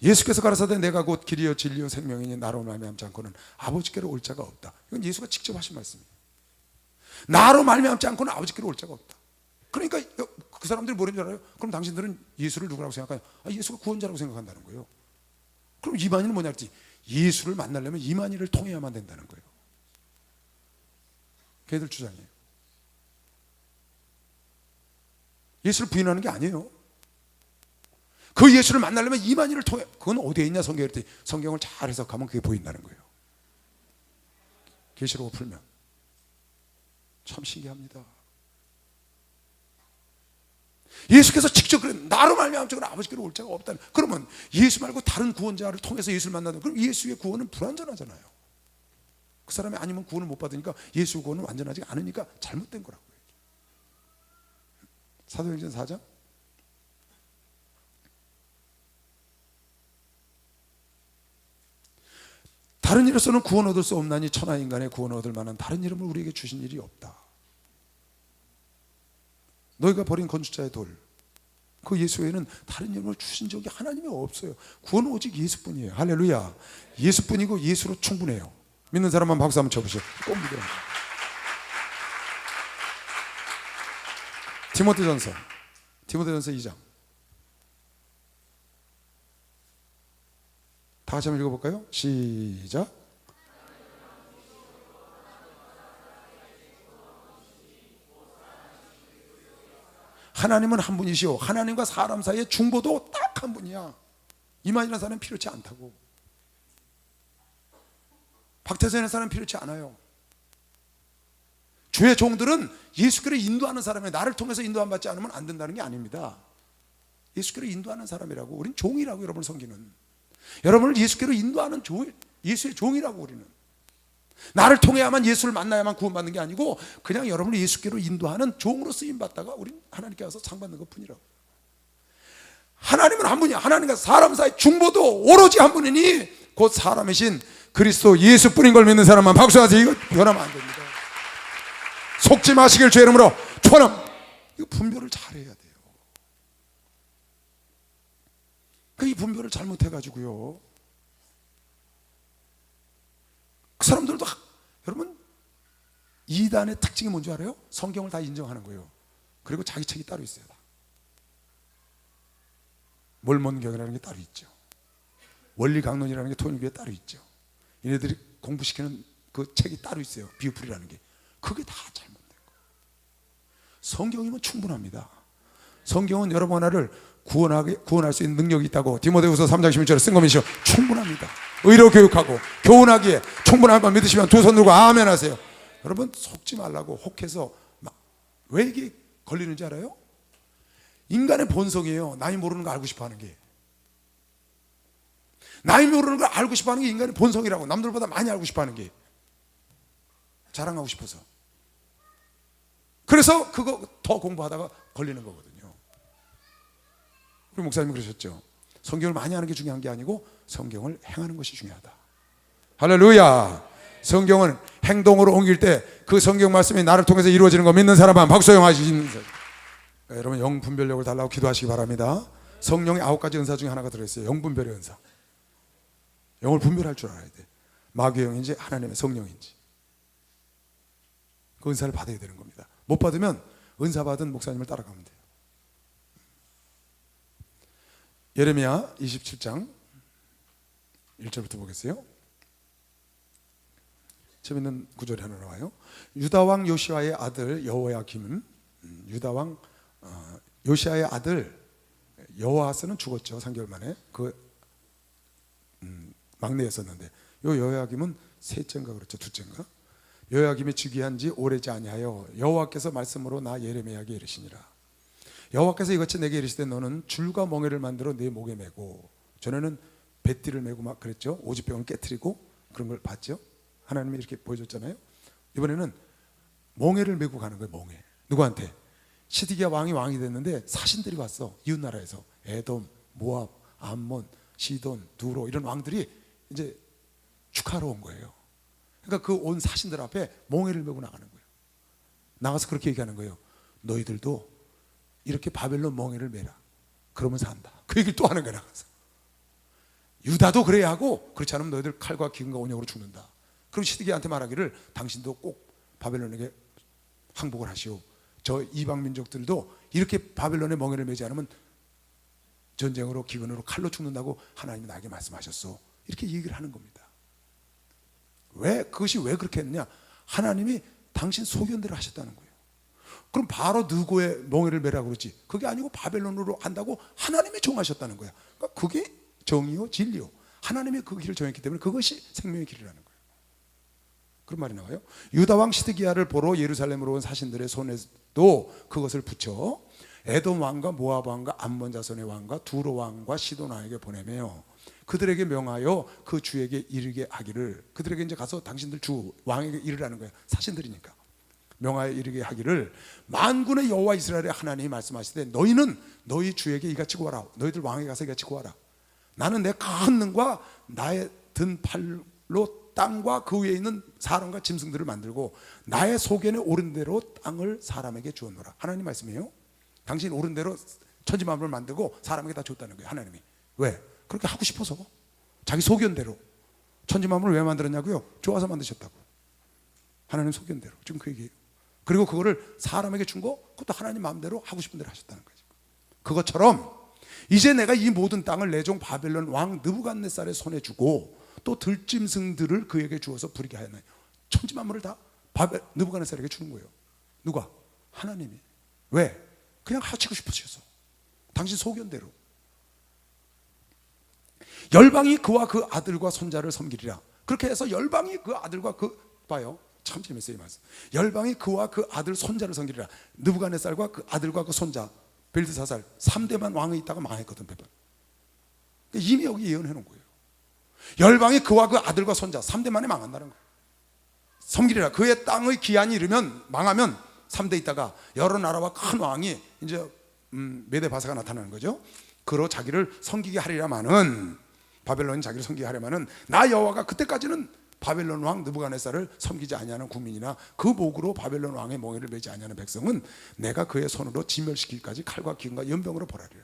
예수께서 가라사대 내가 곧 길이요 진리요 생명이니 나로 말미암지 않고는 아버지께로 올 자가 없다. 이건 예수가 직접 하신 말씀이에요. 나로 말미암지 않고는 아버지께로 올 자가 없다. 그러니까 그 사람들이 뭐라는 줄 알아요? 그럼 당신들은 예수를 누구라고 생각하냐? 예수가 구원자라고 생각한다는 거예요. 그럼 이만희는 뭐냐 했지? 예수를 만나려면 이만희를 통해야만 된다는 거예요. 걔들 주장이에요. 예수를 부인하는 게 아니에요. 그 예수를 만나려면 이만희를 통해, 그건 어디에 있냐 성경에 있더니 성경을 잘 해석하면 그게 보인다는 거예요. 계시록을 풀면 참 신기합니다. 예수께서 직접 그래, 나로 말미암아 아버지께로 올 자가 없다는. 그러면 예수 말고 다른 구원자를 통해서 예수를 만나는, 그럼 예수의 구원은 불완전하잖아요. 그 사람이 아니면 구원을 못 받으니까 예수 구원은 완전하지 않으니까 잘못된 거라고요. 사도행전 4장 다른 이로서는 구원 얻을 수 없나니 천하 인간의 구원 얻을 만한 다른 이름을 우리에게 주신 일이 없다. 너희가 버린 건축자의 돌, 그 예수 외에는 다른 이름을 주신 적이 하나님이 없어요. 구원은 오직 예수뿐이에요. 할렐루야. 예수뿐이고 예수로 충분해요. 믿는 사람만 박수 한번 쳐보시오. 꼭 믿어요. 디모데전서 2장 다 같이 한번 읽어볼까요? 시작. 하나님은 한 분이시오. 하나님과 사람 사이의 중보도 딱 한 분이야. 이만이라는 사람은 필요치 않다고. 박태선이라는 사람은 필요치 않아요. 주의 종들은 예수께로 인도하는 사람이에요. 나를 통해서 인도함 받지 않으면 안 된다는 게 아닙니다. 예수께로 인도하는 사람이라고. 우린 종이라고. 여러분을 섬기는, 여러분을 예수께로 인도하는 예수의 종이라고. 우리는 나를 통해야만 예수를 만나야만 구원받는 게 아니고 그냥 여러분을 예수께로 인도하는 종으로 쓰임받다가 우린 하나님께 와서 상 받는 것 뿐이라고. 하나님은 한 분이야. 하나님과 사람 사이 중보도 오로지 한 분이니 곧 사람이신 그리스도 예수뿐인 걸 믿는 사람만 박수하세요. 이거 변하면 안 됩니다. 속지 마시길 주의 이름으로 초남. 이거 분별을 잘해야 돼요. 이 분별을 잘못해가지고요, 그 사람들도 여러분 이단의 특징이 뭔지 알아요? 성경을 다 인정하는 거예요. 그리고 자기 책이 따로 있어요. 몰몬경이라는 게 따로 있죠. 원리강론이라는 게 통일교에 따로 있죠. 얘네들이 공부시키는 그 책이 따로 있어요. 비유풀이라는 게. 그게 다 잘못된 거예요. 성경이면 충분합니다. 성경은 여러분 하나를 구원할 수 있는 능력이 있다고 디모데후서 3장 16절에 쓴 거면서 충분합니다. 의로 교육하고 교훈하기에 충분한 걸 믿으시면 두 손 들고 아멘 하세요. 여러분 속지 말라고 혹해서 왜 이게 걸리는지 알아요? 인간의 본성이에요. 나이 모르는 거 알고 싶어 하는 게. 나이 모르는 걸 알고 싶어 하는 게 인간의 본성이라고. 남들보다 많이 알고 싶어 하는 게. 자랑하고 싶어서. 그래서 그거 더 공부하다가 걸리는 거거든요. 우리 목사님이 그러셨죠. 성경을 많이 하는 게 중요한 게 아니고 성경을 행하는 것이 중요하다. 할렐루야. 성경은 행동으로 옮길 때 그 성경 말씀이 나를 통해서 이루어지는 거 믿는 사람만 박수영 하시는 사람. 여러분 영 분별력을 달라고 기도하시기 바랍니다. 성령의 9가지 은사 중에 하나가 들어있어요. 영 분별의 은사. 영을 분별할 줄 알아야 돼. 마귀의 영인지 하나님의 성령인지. 그 은사를 받아야 되는 겁니다. 못 받으면 은사 받은 목사님을 따라가면 돼요. 예레미야 27장 1절부터 보겠어요. 재밌는 구절이 하나 나와요. 유다왕 요시아의 아들 여호야김은 유다왕 요시아의 아들 여호아스는 죽었죠. 3개월 만에. 그 막내였었는데 요 여호야김은 셋째인가 그렇죠. 둘째인가. 여호야김이 즉위한 지 오래지 아니하여 여호와께서 말씀으로 나 예레미야에게 이르시니라. 여호와께서 이같이 내게 이르시되 너는 줄과 멍에를 만들어 내 목에 메고. 전에는 배띠를 메고 막 그랬죠. 오지병을 깨트리고 그런 걸 봤죠. 하나님이 이렇게 보여줬잖아요. 이번에는 멍에를 메고 가는 거예요. 멍에. 누구한테? 시드기야 왕이 됐는데 사신들이 왔어. 이웃나라에서 에돔, 모압, 암몬, 시돈, 두로 이런 왕들이 이제 축하하러 온 거예요. 그러니까 그 온 사신들 앞에 멍에를 메고 나가는 거예요. 나가서 그렇게 얘기하는 거예요. 너희들도 이렇게 바벨론 멍에를 메라. 그러면 산다. 그 얘기를 또 하는 거야. 나가서. 유다도 그래야 하고 그렇지 않으면 너희들 칼과 기근과 온역으로 죽는다. 그리고 시드기야한테 말하기를 당신도 꼭 바벨론에게 항복을 하시오. 저 이방 민족들도 이렇게 바벨론의 멍에를 메지 않으면 전쟁으로 기근으로 칼로 죽는다고 하나님이 나에게 말씀하셨어. 이렇게 얘기를 하는 겁니다. 그것이 왜 그렇게 했느냐? 하나님이 당신 소견대로 하셨다는 거예요. 그럼 바로 느고의 멍에를 매라고 그러지. 그게 아니고 바벨론으로 한다고 하나님이 정하셨다는 거야. 그러니까 그게 정의요 진리요. 하나님이 그 길을 정했기 때문에 그것이 생명의 길이라는 거예요. 그런 말이 나와요. 유다 왕 시드기야를 보러 예루살렘으로 온 사신들의 손에도 그것을 붙여 에돔 왕과 모압 왕과 암몬 자손의 왕과 두로 왕과 시돈 왕에게 보내며 그들에게 명하여 그 주에게 이르게 하기를, 그들에게 이제 가서 당신들 주 왕에게 이르라는 거예요. 사신들이니까 명하여 이르게 하기를, 만군의 여호와 이스라엘의 하나님이 말씀하시되 너희는 너희 주에게 이같이 구하라. 너희들 왕에게 가서 이같이 구하라. 나는 내 큰 능과 나의 든 팔로 땅과 그 위에 있는 사람과 짐승들을 만들고 나의 소견에 오른 대로 땅을 사람에게 주었노라. 하나님 말씀이에요. 당신 오른 대로 천지만물을 만들고 사람에게 다 줬다는 거예요. 하나님이. 왜? 그렇게 하고 싶어서. 자기 소견대로. 천지만물을 왜 만들었냐고요? 좋아서 만드셨다고. 하나님 소견대로. 지금 그 얘기예요. 그리고 그거를 사람에게 준 거, 그것도 하나님 마음대로 하고 싶은 대로 하셨다는 거죠. 그것처럼 이제 내가 이 모든 땅을 내 종 바벨론 왕 느부갓네살의 손에 주고 또 들짐승들을 그에게 주어서 부리게 하였나니, 천지만물을 다 느부갓네살에게 주는 거예요. 누가? 하나님이. 왜? 그냥 하시고 싶으셔서. 당신 소견대로. 열방이 그와 그 아들과 손자를 섬기리라. 그렇게 해서 열방이 그 아들과 봐요. 참 재밌어요 이 말씀. 열방이 그와 그 아들 손자를 섬기리라. 느부갓네살과 그 아들과 그 손자 벨드사살 3대만 왕이 있다가 망했거든. 이미 여기 예언해 놓은 거예요. 열방이 그와 그 아들과 손자 3대만에 망한다는 거예요. 섬기리라. 그의 땅의 기한이 이르면, 망하면 3대 있다가 여러 나라와 큰 왕이 이제 메데 바사가 나타나는 거죠. 그로 자기를 섬기게 하리라마는, 바벨론이 자기를 섬기게 하려면은 나 여호와가 그때까지는 바벨론 왕 느부갓네살을 섬기지 아니하는 국민이나 그 목으로 바벨론 왕의 멍에를 매지 아니하는 백성은 내가 그의 손으로 진멸시킬까지 칼과 기근과 연병으로 벌하리라.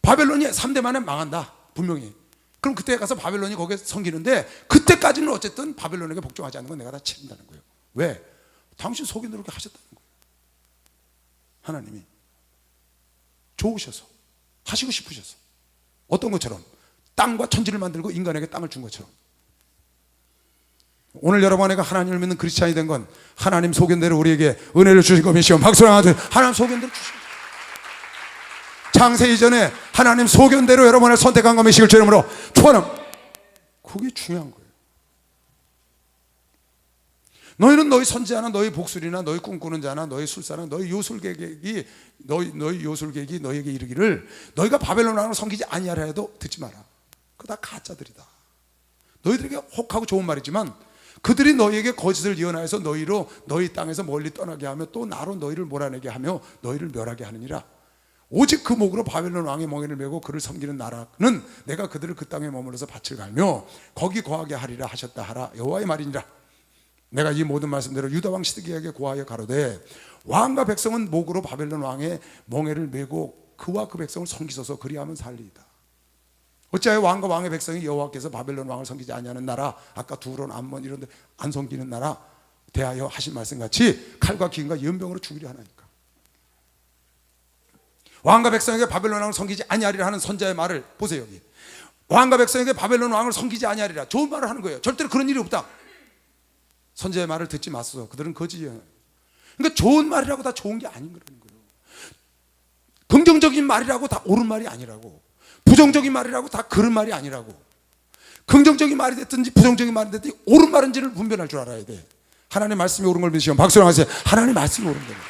바벨론이 3대 만에 망한다 분명히. 그럼 그때 가서 바벨론이 거기에 섬기는데 그때까지는 어쨌든 바벨론에게 복종하지 않는 건 내가 다 치른다는 거예요. 왜? 당신 소견대로 그렇게 하셨다는 거예요. 하나님이 좋으셔서, 하시고 싶으셔서. 어떤 것처럼? 땅과 천지를 만들고 인간에게 땅을 준 것처럼. 오늘 여러분에게 하나님을 믿는 크리스찬이 된 건 하나님 소견대로 우리에게 은혜를 주신 것이시오. 박수를 하나 주세요. 하나님 소견대로 주신 거예요. 창세 이전에 하나님 소견대로 여러분을 선택한 것이시길 주 이름으로 축원합니다. 그게 중요한 거예요. 너희는 너희 선지자나 너희 복술이나 너희 꿈꾸는 자나 너희 술사나 너희 요술객이 너희 요술객이 너희에게 이르기를 너희가 바벨론 왕을 섬기지 아니하라 해도 듣지 마라. 그거 다 가짜들이다. 너희들에게 혹하고 좋은 말이지만 그들이 너희에게 거짓을 예언하여서 너희로 너희 땅에서 멀리 떠나게 하며 또 나로 너희를 몰아내게 하며 너희를 멸하게 하느니라. 오직 그 목으로 바벨론 왕의 멍에를 메고 그를 섬기는 나라는 내가 그들을 그 땅에 머물러서 밭을 갈며 거기 거하게 하리라 하셨다 하라 여호와의 말이니라. 내가 이 모든 말씀대로 유다 왕 시드기야에게 고하여 가로되 왕과 백성은 목으로 바벨론 왕의 멍에를 메고 그와 그 백성을 섬기소서 그리하면 살리이다. 어찌하여 왕과 왕의 백성이 여호와께서 바벨론 왕을 섬기지 아니하는 나라, 아까 두론 암몬 이런 데 안 섬기는 나라 대하여 하신 말씀같이 칼과 기근과 연병으로 죽이려 하나니까. 왕과 백성에게 바벨론 왕을 섬기지 아니하리라 하는 선자의 말을 보세요. 여기 왕과 백성에게 바벨론 왕을 섬기지 아니하리라, 좋은 말을 하는 거예요. 절대로 그런 일이 없다. 선자의 말을 듣지 마소서. 그들은 거짓이에요. 그러니까 좋은 말이라고 다 좋은 게 아닌 거라는 거예요. 긍정적인 말이라고 다 옳은 말이 아니라고, 부정적인 말이라고 다 그런 말이 아니라고. 긍정적인 말이 됐든지 부정적인 말이 됐든지 옳은 말인지를 분별할 줄 알아야 돼. 하나님의 말씀이 옳은 걸 믿으시면 박수를 하세요. 하나님의 말씀이 옳은 거예요.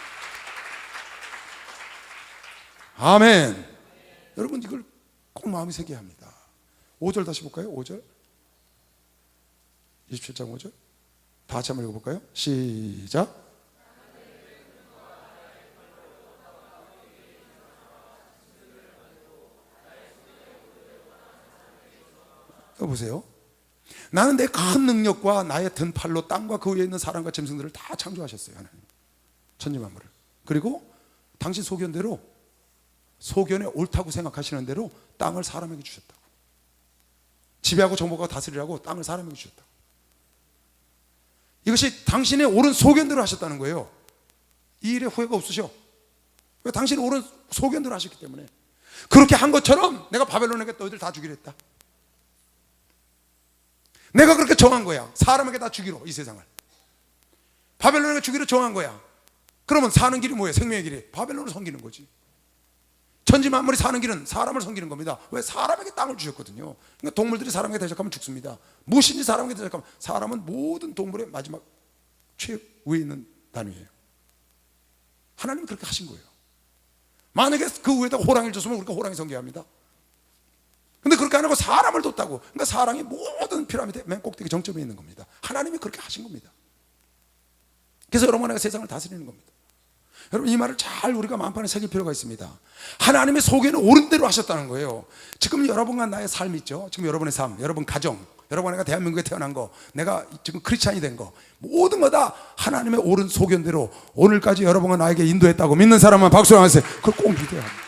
아멘. 여러분 이걸 꼭 마음에 새겨야 합니다. 5절 다시 볼까요? 5절 27장 5절 다 같이 한번 읽어볼까요? 시작. 보세요. 나는 내 큰 능력과 나의 든 팔로 땅과 그 위에 있는 사람과 짐승들을 다 창조하셨어요. 하나님 천지만물을. 그리고 당신 소견대로, 소견에 옳다고 생각하시는 대로 땅을 사람에게 주셨다고. 지배하고 정복하고 다스리라고 땅을 사람에게 주셨다고. 이것이 당신의 옳은 소견대로 하셨다는 거예요. 이 일에 후회가 없으셔. 왜? 당신의 옳은 소견대로 하셨기 때문에. 그렇게 한 것처럼 내가 바벨론에게 너희들 다 주기로 했다. 내가 그렇게 정한 거야. 사람에게 다 주기로, 이 세상을 바벨론에게 주기로 정한 거야. 그러면 사는 길이 뭐예요? 생명의 길이 바벨론을 섬기는 거지. 천지만물이 사는 길은 사람을 섬기는 겁니다. 왜? 사람에게 땅을 주셨거든요. 그러니까 동물들이 사람에게 대적하면 죽습니다. 무엇인지 사람에게 대적하면, 사람은 모든 동물의 마지막 최위에 있는 단위예요. 하나님이 그렇게 하신 거예요. 만약에 그 위에다가 호랑이를 줬으면 우리가 호랑이 섬겨야 합니다. 근데 그렇게 안 하고 사람을 뒀다고. 그러니까 사랑이 모든 피라미드 맨 꼭대기 정점에 있는 겁니다. 하나님이 그렇게 하신 겁니다. 그래서 여러분, 내가 세상을 다스리는 겁니다. 여러분, 이 말을 잘 우리가 만판에 새길 필요가 있습니다. 하나님의 소개는 옳은 대로 하셨다는 거예요. 지금 여러분과 나의 삶 있죠. 지금 여러분의 삶, 여러분 가정, 여러분 내가 대한민국에 태어난 거, 내가 지금 크리스찬이 된 거, 모든 거 다 하나님의 옳은 소견대로 오늘까지 여러분과 나에게 인도했다고 믿는 사람만 박수를 하세요. 그걸 꼭 믿어야 합니다.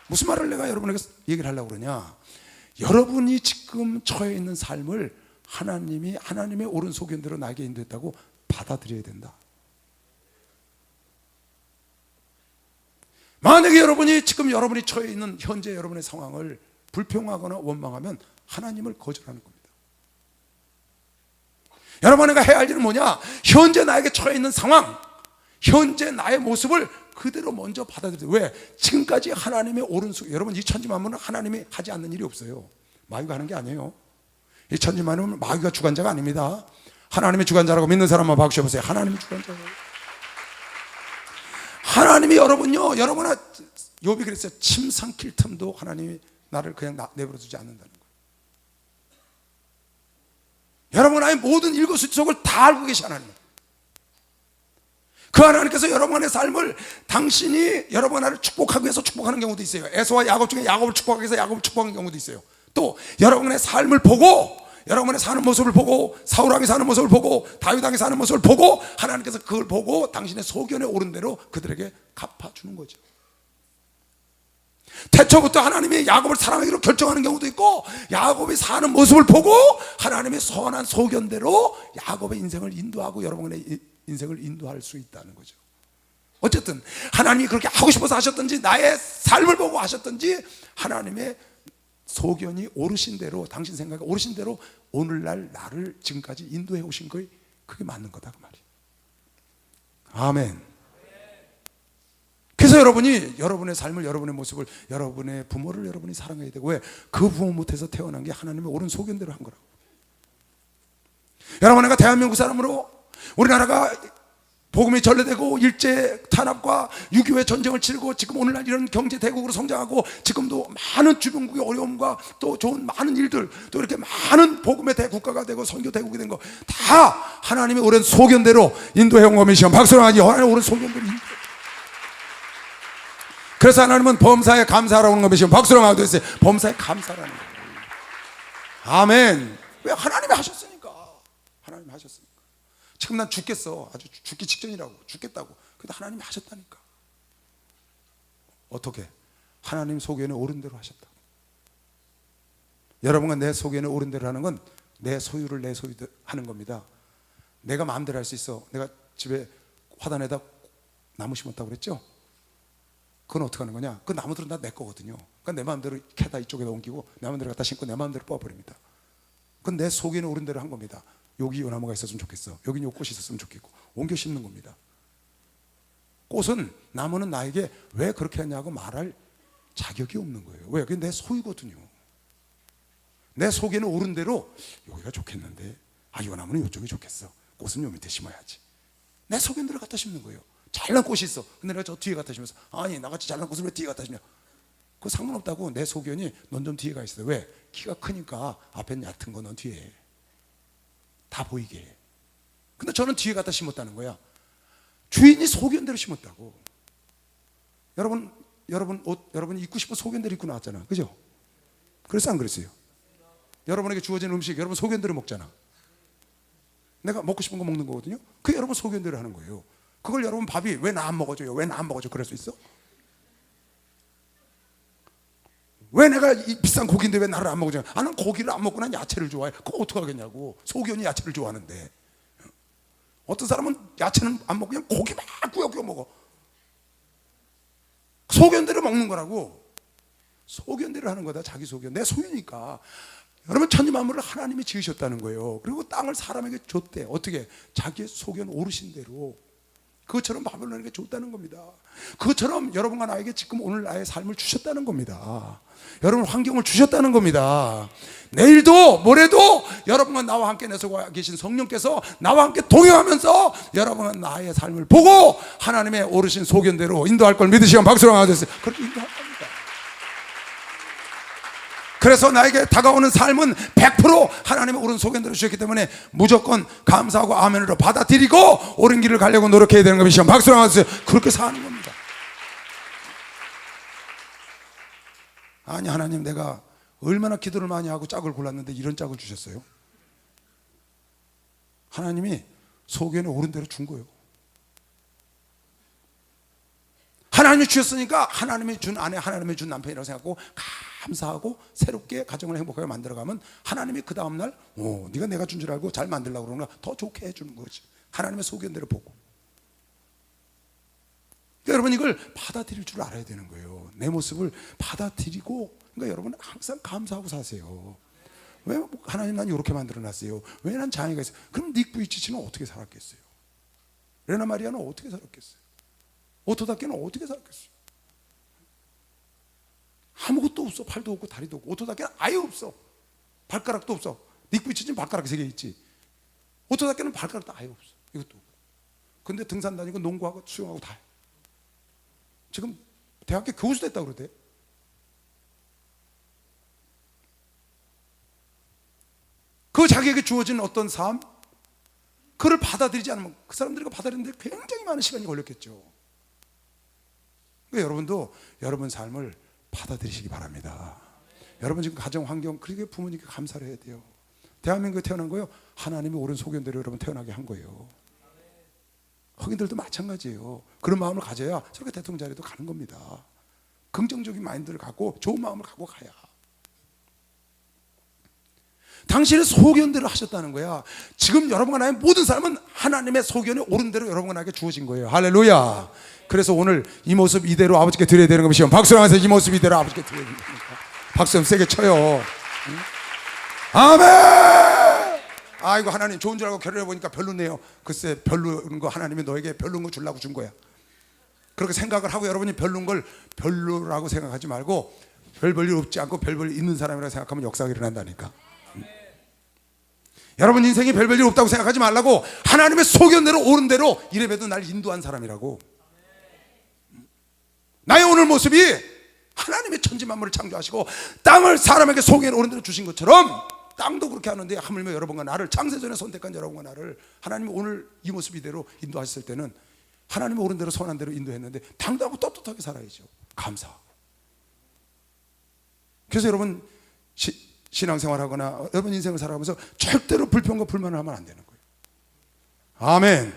무슨 말을 내가 여러분에게 얘기를 하려고 그러냐? 여러분이 지금 처해 있는 삶을 하나님이 하나님의 옳은 소견대로 나에게 인도했다고 받아들여야 된다. 만약에 여러분이 지금 여러분이 처해 있는 현재 여러분의 상황을 불평하거나 원망하면 하나님을 거절하는 겁니다. 여러분, 내가 해야 할 일은 뭐냐? 현재 나에게 처해 있는 상황, 현재 나의 모습을 그대로 먼저 받아들여요. 왜? 지금까지 하나님의 옳은 소, 여러분, 이 천지만물은 하나님이 하지 않는 일이 없어요. 마귀가 하는 게 아니에요. 이 천지만물은 마귀가 주관자가 아닙니다. 하나님의 주관자라고 믿는 사람만 박수 해보세요. 하나님이 주관자예요. 하나님이 여러분요, 여러분아, 욥이 그랬어요. 침 삼킬 틈도 하나님이 나를 그냥 내버려 두지 않는다는 거예요. 여러분, 나의 모든 일거수일투족을 다 알고 계시 하나님. 그 하나님께서 여러분의 삶을, 당신이 여러분 나를 축복하기 위해서 축복하는 경우도 있어요. 에서와 야곱 중에 야곱을 축복하기 위해서 야곱을 축복하는 경우도 있어요. 또 여러분의 삶을 보고, 여러분의 사는 모습을 보고, 사울왕이 사는 모습을 보고, 다윗왕이 사는 모습을 보고, 하나님께서 그걸 보고 당신의 소견에 오른 대로 그들에게 갚아주는 거죠. 태초부터 하나님이 야곱을 사랑하기로 결정하는 경우도 있고, 야곱이 사는 모습을 보고 하나님의 선한 소견대로 야곱의 인생을 인도하고 여러분의 인생을 인도할 수 있다는 거죠. 어쨌든 하나님이 그렇게 하고 싶어서 하셨든지, 나의 삶을 보고 하셨든지, 하나님의 소견이 오르신 대로, 당신 생각이 오르신 대로 오늘날 나를 지금까지 인도해 오신 거예요. 그게 맞는 거다, 그 말이에요. 아멘. 그래서 여러분이 여러분의 삶을, 여러분의 모습을, 여러분의 부모를 여러분이 사랑해야 되고, 왜? 그 부모 못해서 태어난 게 하나님의 옳은 소견대로 한 거라고. 여러분, 내가 대한민국 사람으로 우리나라가 복음이 전래되고 일제 탄압과 6.25의 전쟁을 치르고 지금 오늘날 이런 경제 대국으로 성장하고, 지금도 많은 주변국의 어려움과 또 좋은 많은 일들, 또 이렇게 많은 복음의 대국가가 되고 선교 대국이 된 거 다 하나님의 옳은 소견대로 인도해 온 것이시오. 박수로 하지. 하나님의 옳은 소견대로 인도. 그래서 하나님은 범사에 감사하라는 것이시오. 박수로 하도록 범사에 감사라는 거예요. 아멘. 왜? 하나님이 하셨으니까. 하나님이 하셨으니까. 지금 난 죽겠어. 아주 죽기 직전이라고. 죽겠다고. 근데 하나님이 하셨다니까. 어떻게? 하나님 소견에 옳은 대로 하셨다. 여러분과 내 소견에 옳은 대로 하는 건 내 소유를 내 소유대로 하는 겁니다. 내가 마음대로 할 수 있어. 내가 집에 화단에다 나무 심었다고 그랬죠? 그건 어떻게 하는 거냐? 그 나무들은 다 내 거거든요. 그러니까 내 마음대로 캐다 이쪽에다 옮기고, 내 마음대로 갖다 심고 내 마음대로 뽑아버립니다. 그건 내 소견에 옳은 대로 한 겁니다. 여기 요 나무가 있었으면 좋겠어. 여기 요 꽃이 있었으면 좋겠고, 옮겨 심는 겁니다. 꽃은, 나무는 나에게 왜 그렇게 했냐고 말할 자격이 없는 거예요. 왜? 그게 내 소유거든요. 내 소견에 옳은 대로 여기가 좋겠는데, 아, 이 나무는 이쪽이 좋겠어. 꽃은 요 밑에 심어야지. 내 소견대로 갖다 심는 거예요. 잘난 꽃이 있어. 근데 내가 저 뒤에 갖다 심어서, 아니, 나같이 잘난 꽃을 왜 뒤에 갖다 심냐? 그거 상관없다고. 내 소견이 넌 좀 뒤에 가 있어. 왜? 키가 크니까 앞엔 얕은 거 넌 뒤에 다 보이게 해. 근데 저는 뒤에 갖다 심었다는 거야. 주인이 소견대로 심었다고. 여러분 옷, 여러분이 입고 싶은 소견대로 입고 나왔잖아. 그죠? 그래서 안 그랬어요? 여러분에게 주어진 음식 여러분 소견대로 먹잖아. 내가 먹고 싶은 거 먹는 거거든요. 그게 여러분 소견대로 하는 거예요. 그걸 여러분 밥이 왜 나 안 먹어줘요? 왜 나 안 먹어줘? 그럴 수 있어? 왜 내가 이 비싼 고기인데 왜 나를 안 먹어줘? 아, 난 고기를 안 먹고 난 야채를 좋아해. 그거 어떡하겠냐고. 소견이 야채를 좋아하는데. 어떤 사람은 야채는 안 먹고 그냥 고기 막 구워구워 먹어. 소견대로 먹는 거라고. 소견대로 하는 거다. 자기 소견. 내 소유니까. 여러분, 천지만물을 하나님이 지으셨다는 거예요. 그리고 땅을 사람에게 줬대. 어떻게? 자기의 소견 오르신 대로. 그것처럼 바벨론에게 줬다는 겁니다. 그것처럼 여러분과 나에게 지금 오늘 나의 삶을 주셨다는 겁니다. 여러분 환경을 주셨다는 겁니다. 내일도 모레도 여러분과 나와 함께 내서 계신 성령께서 나와 함께 동행하면서 여러분과 나의 삶을 보고 하나님의 오르신 소견대로 인도할 걸 믿으시면 박수로 나와주세요. 그렇게 인도할 겁니다. 그래서 나에게 다가오는 삶은 100% 하나님의 옳은 소견대로 주셨기 때문에 무조건 감사하고 아멘으로 받아들이고 옳은 길을 가려고 노력해야 되는 겁니다. 박수로 나와주세요. 그렇게 사는 겁니다. 아니, 하나님, 내가 얼마나 기도를 많이 하고 짝을 골랐는데 이런 짝을 주셨어요? 하나님이 소견에 옳은 대로 준 거예요. 하나님이 주셨으니까 하나님이 준 아내, 하나님이 준 남편이라고 생각하고 감사하고 새롭게 가정을 행복하게 만들어가면 하나님이 그 다음날 네가 내가 준 줄 알고 잘 만들려고 그러는가 더 좋게 해주는 거지. 하나님의 소견대로 보고. 그러니까 여러분, 이걸 받아들일 줄 알아야 되는 거예요. 내 모습을 받아들이고. 그러니까 여러분 항상 감사하고 사세요. 왜 하나님 난 이렇게 만들어놨어요? 왜 난 장애가 있어요? 그럼 닉 부이치치는 어떻게 살았겠어요? 레나 마리아는 어떻게 살았겠어요? 오토다케는 어떻게 살았겠어요? 아무것도 없어. 팔도 없고 다리도 없고. 오토다케는 아예 없어. 발가락도 없어. 닉 부이치치는 발가락이 3개 있지. 오토다케는 발가락도 아예 없어. 이것도 없고. 근데 등산 다니고 농구하고 수영하고 다 해. 지금 대학교 교수 됐다고 그러대. 그 자기에게 주어진 어떤 삶, 그를 받아들이지 않으면 그 사람들이 받아들이는데 굉장히 많은 시간이 걸렸겠죠. 그러니까 여러분도 여러분 삶을 받아들이시기 바랍니다. 여러분 지금 가정 환경, 그렇게 부모님께 감사를 해야 돼요. 대한민국에 태어난 거요, 하나님이 옳은 소견대로 여러분 태어나게 한 거예요. 흑인들도 마찬가지예요. 그런 마음을 가져야 저렇게 대통령 자리도 가는 겁니다. 긍정적인 마인드를 갖고 좋은 마음을 갖고 가야. 당신의 소견대로 하셨다는 거야. 지금 여러분과 나의 모든 삶은 하나님의 소견에 옳은 대로 여러분과 나에게 주어진 거예요. 할렐루야. 그래서 오늘 이 모습 이대로 아버지께 드려야 되는 것이요. 박수를 하면서 이 모습 이대로 아버지께 드려야 됩니다. 박수 좀 세게 쳐요. 응? 아멘. 아이고, 하나님 좋은 줄 알고 결혼해보니까 별로네요. 글쎄, 별로인 거 하나님이 너에게 별로인 거 주려고 준 거야. 그렇게 생각을 하고 여러분이 별로인 걸 별로라고 생각하지 말고 별 볼 일 없지 않고 별 볼 일 있는 사람이라고 생각하면 역사가 일어난다니까. 여러분 인생이 별 볼 일 없다고 생각하지 말라고. 하나님의 소견대로 옳은 대로 이래봬도 날 인도한 사람이라고. 나의 오늘 모습이 하나님의 천지만물을 창조하시고 땅을 사람에게 소견에 옳은 대로 주신 것처럼 땅도 그렇게 하는데 하물며 여러분과 나를, 창세전에 선택한 여러분과 나를 하나님이 오늘 이 모습 이대로 인도하셨을 때는 하나님의 옳은 대로 선한 대로 인도했는데 당당하고 떳떳하게 살아야죠. 감사하고. 그래서 여러분 신앙생활하거나 여러분 인생을 살아가면서 절대로 불평과 불만을 하면 안 되는 거예요. 아멘.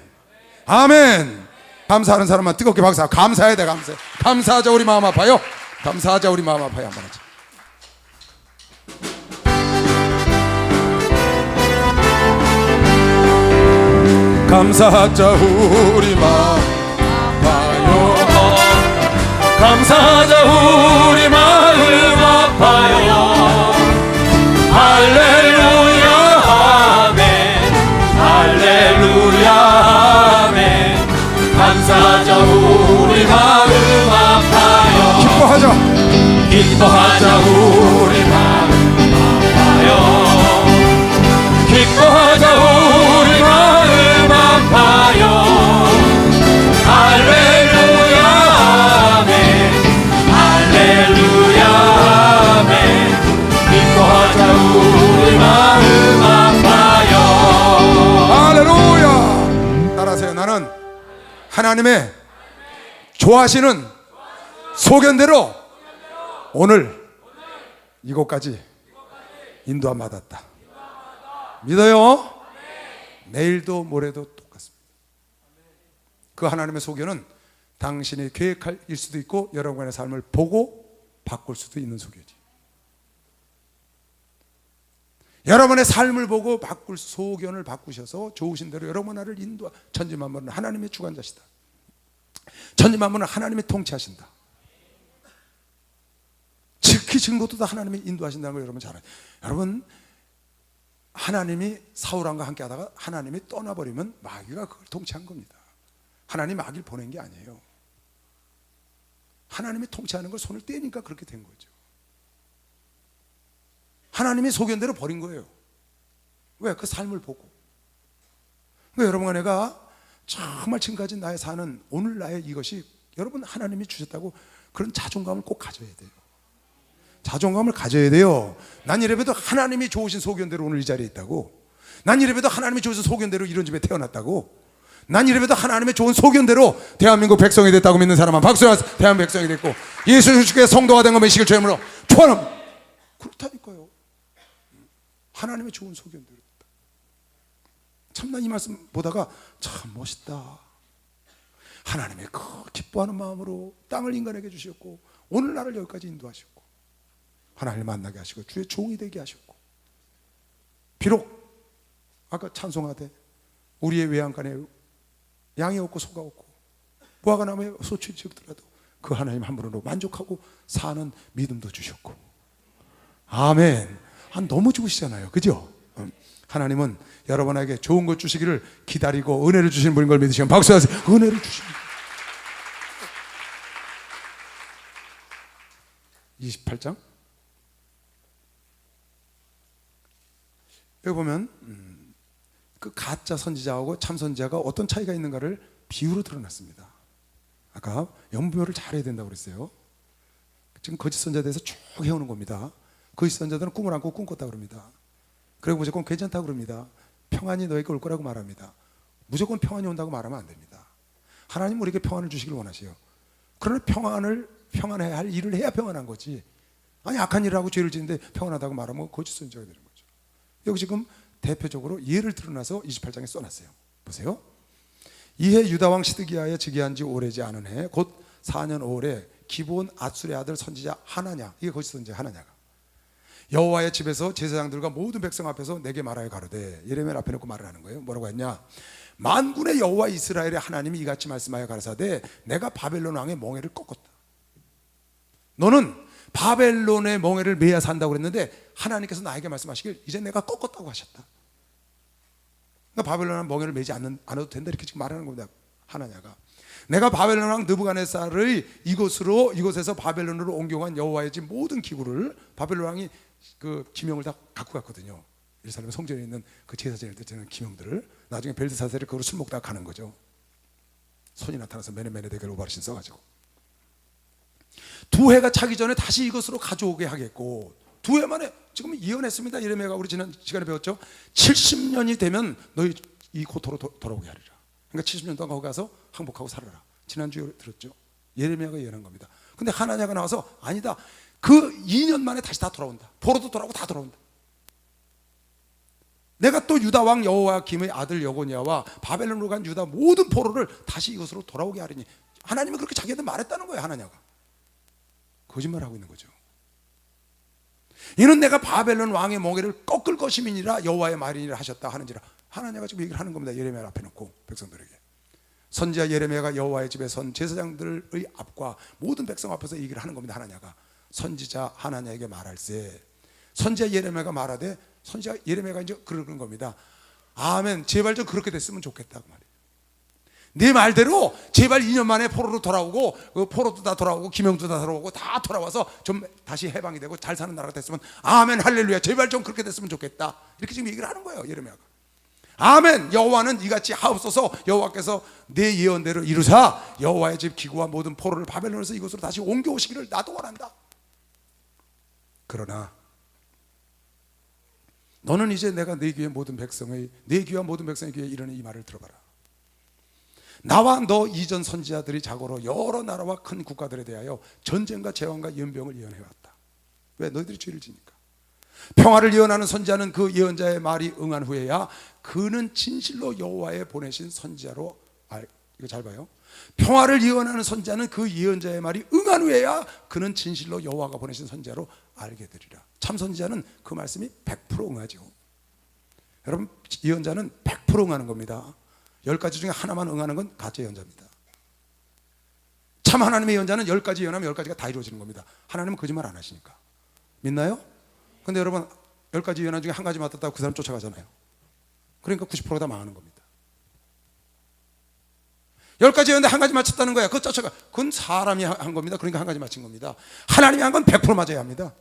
아멘. 감사하는 사람만 뜨겁게 박수하고 감사해야 돼. 감사하자. 우리 마음 아파요. 감사하자. 우리 마음 아파요. 한번 하자. 감사하자. 우리 마음 아파요. 감사하자. 우리 마음 아파요. 할렐루야 아멘. 할렐루야 아멘. 감사하자. 우리 마음 아파요. 기뻐하자. 우리 마음 아파요. 기뻐하자. 우리 마음 아파요. 할렐루야 아멘. 할렐루야 아멘. 기뻐하자. 우리 마음 아파요. 할렐루야. 따라하세요. 나는 하나님의 좋아하시는 소견대로 오늘 이곳까지 인도함 받았다. 믿어요? 내일도 모레도 똑같습니다. 그 하나님의 소견은 당신의 계획할 일 수도 있고 여러분의 삶을 보고 바꿀 수도 있는 소견이지. 여러분의 삶을 보고 바꿀 소견을 바꾸셔서 좋으신 대로 여러분 나를 인도하. 천지만물은 하나님의 주관자시다. 천지만물은 하나님이 통치하신다. 즉 시키신 것도 다 하나님이 인도하신다는 걸 여러분 잘 알아요. 여러분, 하나님이 사울왕과 함께 하다가 하나님이 떠나버리면 마귀가 그걸 통치한 겁니다. 하나님이 마귀를 보낸 게 아니에요. 하나님이 통치하는 걸 손을 떼니까 그렇게 된 거죠. 하나님이 소견대로 버린 거예요. 왜? 그 삶을 보고. 그러니까 여러분과 내가 정말 지금까지 나의 사는 오늘 나의 이것이 여러분 하나님이 주셨다고 그런 자존감을 꼭 가져야 돼요. 자존감을 가져야 돼요. 난 이래봬도 하나님이 좋으신 소견대로 오늘 이 자리에 있다고. 난 이래봬도 하나님이 좋으신 소견대로 이런 집에 태어났다고. 난 이래봬도 하나님의 좋은 소견대로 대한민국 백성이 됐다고 믿는 사람은 박수를 하세요. 대한민국 백성이 됐고 예수 그리스도의 성도가 된 것 메시기를 죄물로 초하람. 그렇다니까요. 하나님의 좋은 소견대로 됐다. 참나 이 말씀 보다가 참 멋있다. 하나님의 그 기뻐하는 마음으로 땅을 인간에게 주셨고 오늘날을 여기까지 인도하셨고 하나님을 만나게 하시고 주의 종이 되게 하셨고 비록 아까 찬송하되 우리의 외양간에 양이 없고 소가 없고 무화과 나무에 소출이 적더라도 그 하나님 한 분으로 만족하고 사는 믿음도 주셨고 아멘. 너무 좋으시잖아요. 그죠? 하나님은 여러분에게 좋은 것 주시기를 기다리고 은혜를 주시는 분인 걸 믿으시면 박수하세요. 은혜를 주십니다. 28장 여기 보면 그 가짜 선지자하고 참 선지자가 어떤 차이가 있는가를 비유로 드러났습니다. 아까 연부요를 잘해야 된다고 그랬어요. 지금 거짓 선지자에 대해서 쭉 해오는 겁니다. 거짓 선지자들은 꿈을 안고 꿈꿨다 그럽니다. 그리고 무조건 괜찮다고 그럽니다. 평안이 너에게 올 거라고 말합니다. 무조건 평안이 온다고 말하면 안 됩니다. 하나님은 우리에게 평안을 주시길 원하세요. 그러나 평안해야 할 일을 해야 평안한 거지. 아니 악한 일을 하고 죄를 짓는데 평안하다고 말하면 거짓 선지자가 되는 거죠. 여기 지금 대표적으로 예를 들어놔서 28장에 써놨어요. 보세요. 이해 유다왕 시드기야에 즉위한 지 오래지 않은 해 곧 4년 5월에 기브온 아술의 아들 선지자 하나냐, 이게 거짓 선지자 하나냐가 여호와의 집에서 제사장들과 모든 백성 앞에서 내게 말하여 가로되, 예레미야 앞에 놓고 말을 하는 거예요. 뭐라고 했냐? 만군의 여호와 이스라엘의 하나님이 이같이 말씀하여 가라사대 내가 바벨론 왕의 멍에를 꺾었다. 너는 바벨론의 멍에를 매야 산다고 그랬는데 하나님께서 나에게 말씀하시길 이제 내가 꺾었다고 하셨다. 그러니까 바벨론 멍에를 매지 않아도 된다 이렇게 지금 말하는 겁니다. 하나냐가 내가 바벨론 왕 느부갓네살의 이곳에서 바벨론으로 옮겨간 여호와의 집 모든 기구를 바벨론 왕이 그 기명을 다 갖고 갔거든요. 예루살렘 성전에 있는 그 제사장일 때 쓰는 기명들을 나중에 벨드사살이 그걸 술 먹다가 가는 거죠. 손이 나타나서 메네데겔 오바르신 써가지고 2해가 차기 전에 다시 이것으로 가져오게 하겠고 2해 만에 지금 예언했습니다. 예레미야가 우리 지난 시간에 배웠죠. 70년이 되면 너희 이 고토로 돌아오게 하리라. 그러니까 70년 동안 거기 가서 항복하고 살아라. 지난주에 들었죠. 예레미야가 예언한 겁니다. 근데 하나냐가 나와서 아니다. 그 2년 만에 다시 다 돌아온다. 포로도 돌아오고 다 돌아온다. 내가 또 유다 왕 여호야김의 아들 여고니아와 바벨론으로 간 유다 모든 포로를 다시 이것으로 돌아오게 하리니, 하나님은 그렇게 자기한테 말했다는 거예요. 하나냐가 거짓말하고 있는 거죠. 이는 내가 바벨론 왕의 멍에를 꺾을 것임이니라 여호와의 말이니라 하셨다 하는지라. 하나냐가 지금 얘기를 하는 겁니다. 예레미야 앞에 놓고 백성들에게. 선지자 예레미야가 여호와의 집에 선 제사장들의 앞과 모든 백성 앞에서 얘기를 하는 겁니다. 하나냐가 선지자 하나냐에게 말할세, 선지자 예레미야가 말하되 선지자 예레미야가 이제 그러는 겁니다. 아멘. 제발 좀 그렇게 됐으면 좋겠다고 말이에요. 네 말대로 제발 2년 만에 포로로 돌아오고 포로도 다 돌아오고 기명도 다 돌아오고 다 돌아와서 좀 다시 해방이 되고 잘 사는 나라가 됐으면 아멘 할렐루야 제발 좀 그렇게 됐으면 좋겠다 이렇게 지금 얘기를 하는 거예요. 예레미야가 아멘. 여호와는 이같이 하옵소서. 여호와께서 내 예언대로 이루사 여호와의 집 기구와 모든 포로를 바벨론에서 이곳으로 다시 옮겨오시기를 나도 원한다. 그러나 너는 이제 내가 내 귀와 모든 백성의 귀에 이르는 이 말을 들어봐라. 나와 너 이전 선지자들이 자고로 여러 나라와 큰 국가들에 대하여 전쟁과 재앙과 연병을 예언해왔다. 왜? 너희들이 죄를 지니까. 평화를 예언하는 선지자는 그 예언자의 말이 응한 후에야 그는 진실로 여호와의 보내신 선지자로 이거 잘 봐요. 평화를 예언하는 선지자는 그 예언자의 말이 응한 후에야 그는 진실로 여호와가 보내신 선지자로 알게 되리라. 참 선지자는 그 말씀이 100% 응하죠. 여러분 예언자는 100% 응하는 겁니다. 10가지 중에 하나만 응하는 건 가짜 예언자입니다. 참 하나님의 예언자는 10가지 예언하면 10가지가 다 이루어지는 겁니다. 하나님은 거짓말 안 하시니까. 믿나요? 근데 여러분 10가지 예언 중에 한 가지 맞았다고 그 사람 쫓아가잖아요. 그러니까 90%가 다 망하는 겁니다. 10가지 예언인데 한 가지 맞췄다는 거야. 그거 쫓아가. 그건 사람이 한 겁니다. 그러니까 한 가지 맞힌 겁니다. 하나님이 한 건 100% 맞아야 합니다.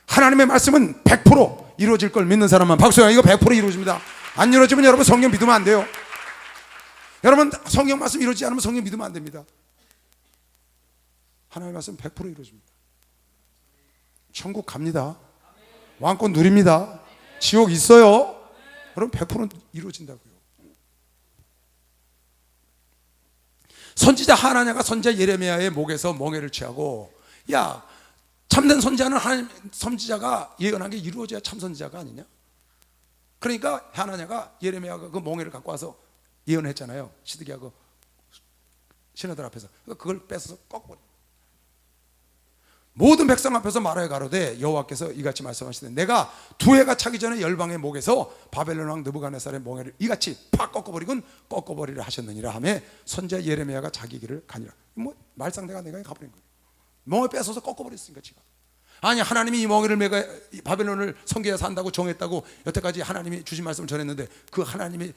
하나님의 말씀은 100% 이루어질 걸 믿는 사람만 박수야. 이거 100% 이루어집니다. 안 이루어지면 여러분 성경 믿으면 안 돼요. 여러분 성경 말씀 이루어지지 않으면 성경 믿으면 안 됩니다. 하나님의 말씀 100% 이루어집니다. 천국 갑니다. 왕권 누립니다. 지옥 있어요. 그럼 100% 이루어진다고요. 선지자 하나냐가 선지자 예레미야의 목에서 멍에를 취하고, 야, 참된 선지자는 하나님 선지자가 예언한 게 이루어져야 참 선지자가 아니냐? 그러니까 하나냐가 예레미야가 그 멍에를 갖고 와서 예언했잖아요. 시드기야 그 신하들 앞에서. 그걸 뺏어서 꺾고 모든 백성 앞에서 말하여 가로되 여호와께서 이같이 말씀하시되 내가 두 해가 차기 전에 열방의 목에서 바벨론 왕 느부갓네살의 멍에를 이같이 팍 꺾어버리곤 꺾어버리라 하셨느니라 하며 선지자 예레미야가 자기 길을 가니라. 뭐 말상대가 내가 가버린 거예요. 멍에 뺏어서 꺾어버렸으니까 지가. 아니 하나님이 이 멍에를 내가 바벨론을 성계에 산다고 정했다고 여태까지 하나님이 주신 말씀을 전했는데 그 하나님이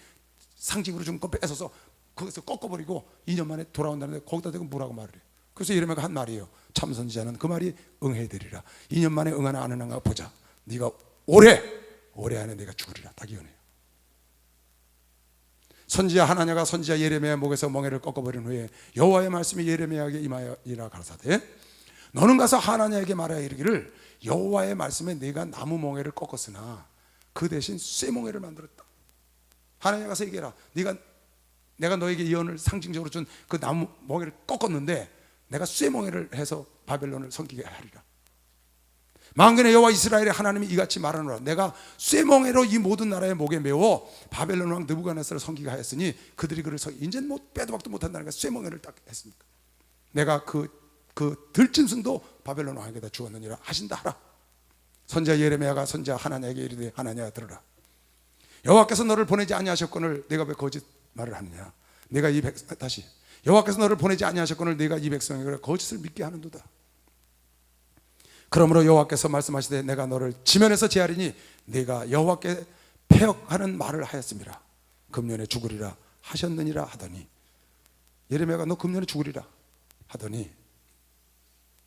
상징으로 준 거 뺏어서 거기서 꺾어버리고 2년 만에 돌아온다는데 거기다 대고 뭐라고 말을 해요. 그래서 예레미야가 한 말이에요. 참 선지자는 그 말이 응해되리라. 2년 만에 응하나 안 응하나 보자. 네가 올해 안에 내가 죽으리라. 딱 이거네요. 선지자 하나냐가 선지자 예레미야 목에서 멍에를 꺾어버린 후에 여호와의 말씀이 예레미야에게 임하여이라 가라사대 너는 가서 하나냐에게 말하여 이르기를 여호와의 말씀에 네가 나무 멍에를 꺾었으나 그 대신 쇠 멍에를 만들었다. 하나냐 가서 얘기해라. 내가 너에게 예언을 상징적으로 준 그 나무 멍에를 꺾었는데 내가 쇠 멍에를 해서 바벨론을 섬기게 하리라. 만군의 여호와 이스라엘의 하나님이 이같이 말하노라. 내가 쇠 멍에로 이 모든 나라의 목에 메워 바벨론 왕 느부갓네살을 섬기게 하였으니 그들이 그를 이제는 뭐 빼도 박도 못한다니까 쇠 멍에를 딱 했으니까 내가 그 들짐승도 바벨론 왕에게다 주었느니라 하신다 하라. 선지자 예레미야가 선지자 하나냐에게 이르되 하나냐 들으라. 여호와께서 너를 보내지 아니하셨거늘 내가 왜 거짓 말을 하느냐. 내가 다시 여호와께서 너를 보내지 아니하셨거늘 내가 이 백성에게 거짓을 믿게 하는도다. 그러므로 여호와께서 말씀하시되 내가 너를 지면에서 제하리니 내가 여호와께 패역하는 말을 하였습니다. 금년에 죽으리라 하셨느니라 하더니 예레미야가 너 금년에 죽으리라 하더니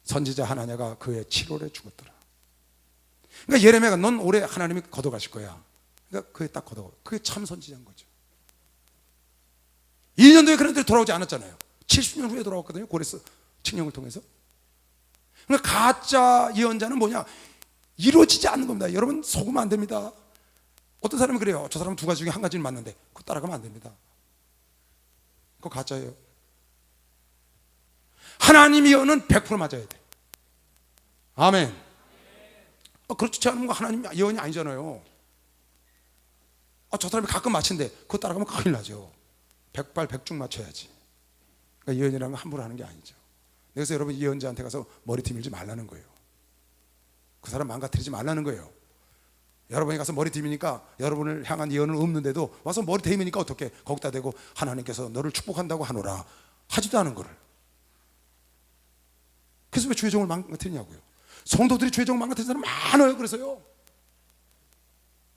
선지자 하나냐가 그의 7월에 죽었더라. 그러니까 예레미야가 넌 올해 하나님이 걷어가실 거야. 그러니까 그게 딱 걷어가. 그게 참 선지자인 거죠. 2년도에 그런 데로 돌아오지 않았잖아요. 70년 후에 돌아왔거든요. 고레스 칙령을 통해서. 그러니까 가짜 예언자는 뭐냐? 이루어지지 않는 겁니다. 여러분 속으면 안 됩니다. 어떤 사람이 그래요. 저 사람은 두 가지 중에 한 가지는 맞는데 그거 따라가면 안 됩니다. 그거 가짜예요. 하나님 예언은 100% 맞아야 돼. 아멘. 그렇지 않으면 하나님 예언이 아니잖아요. 저 사람이 가끔 맞힌대. 그거 따라가면 큰일 나죠. 백발백중 맞춰야지. 그러니까 예언이라는 건 함부로 하는 게 아니죠. 그래서 여러분 예언자한테 가서 머리띠 밀지 말라는 거예요. 그 사람 망가뜨리지 말라는 거예요. 여러분이 가서 머리띠 미니까 여러분을 향한 예언은 없는데도 와서 머리 대미니까 어떻게 거기다 대고 하나님께서 너를 축복한다고 하노라 하지도 않은 거를. 그래서 왜 주의 종을 망가뜨리냐고요. 성도들이 주의 종을 망가뜨리는 사람 많아요.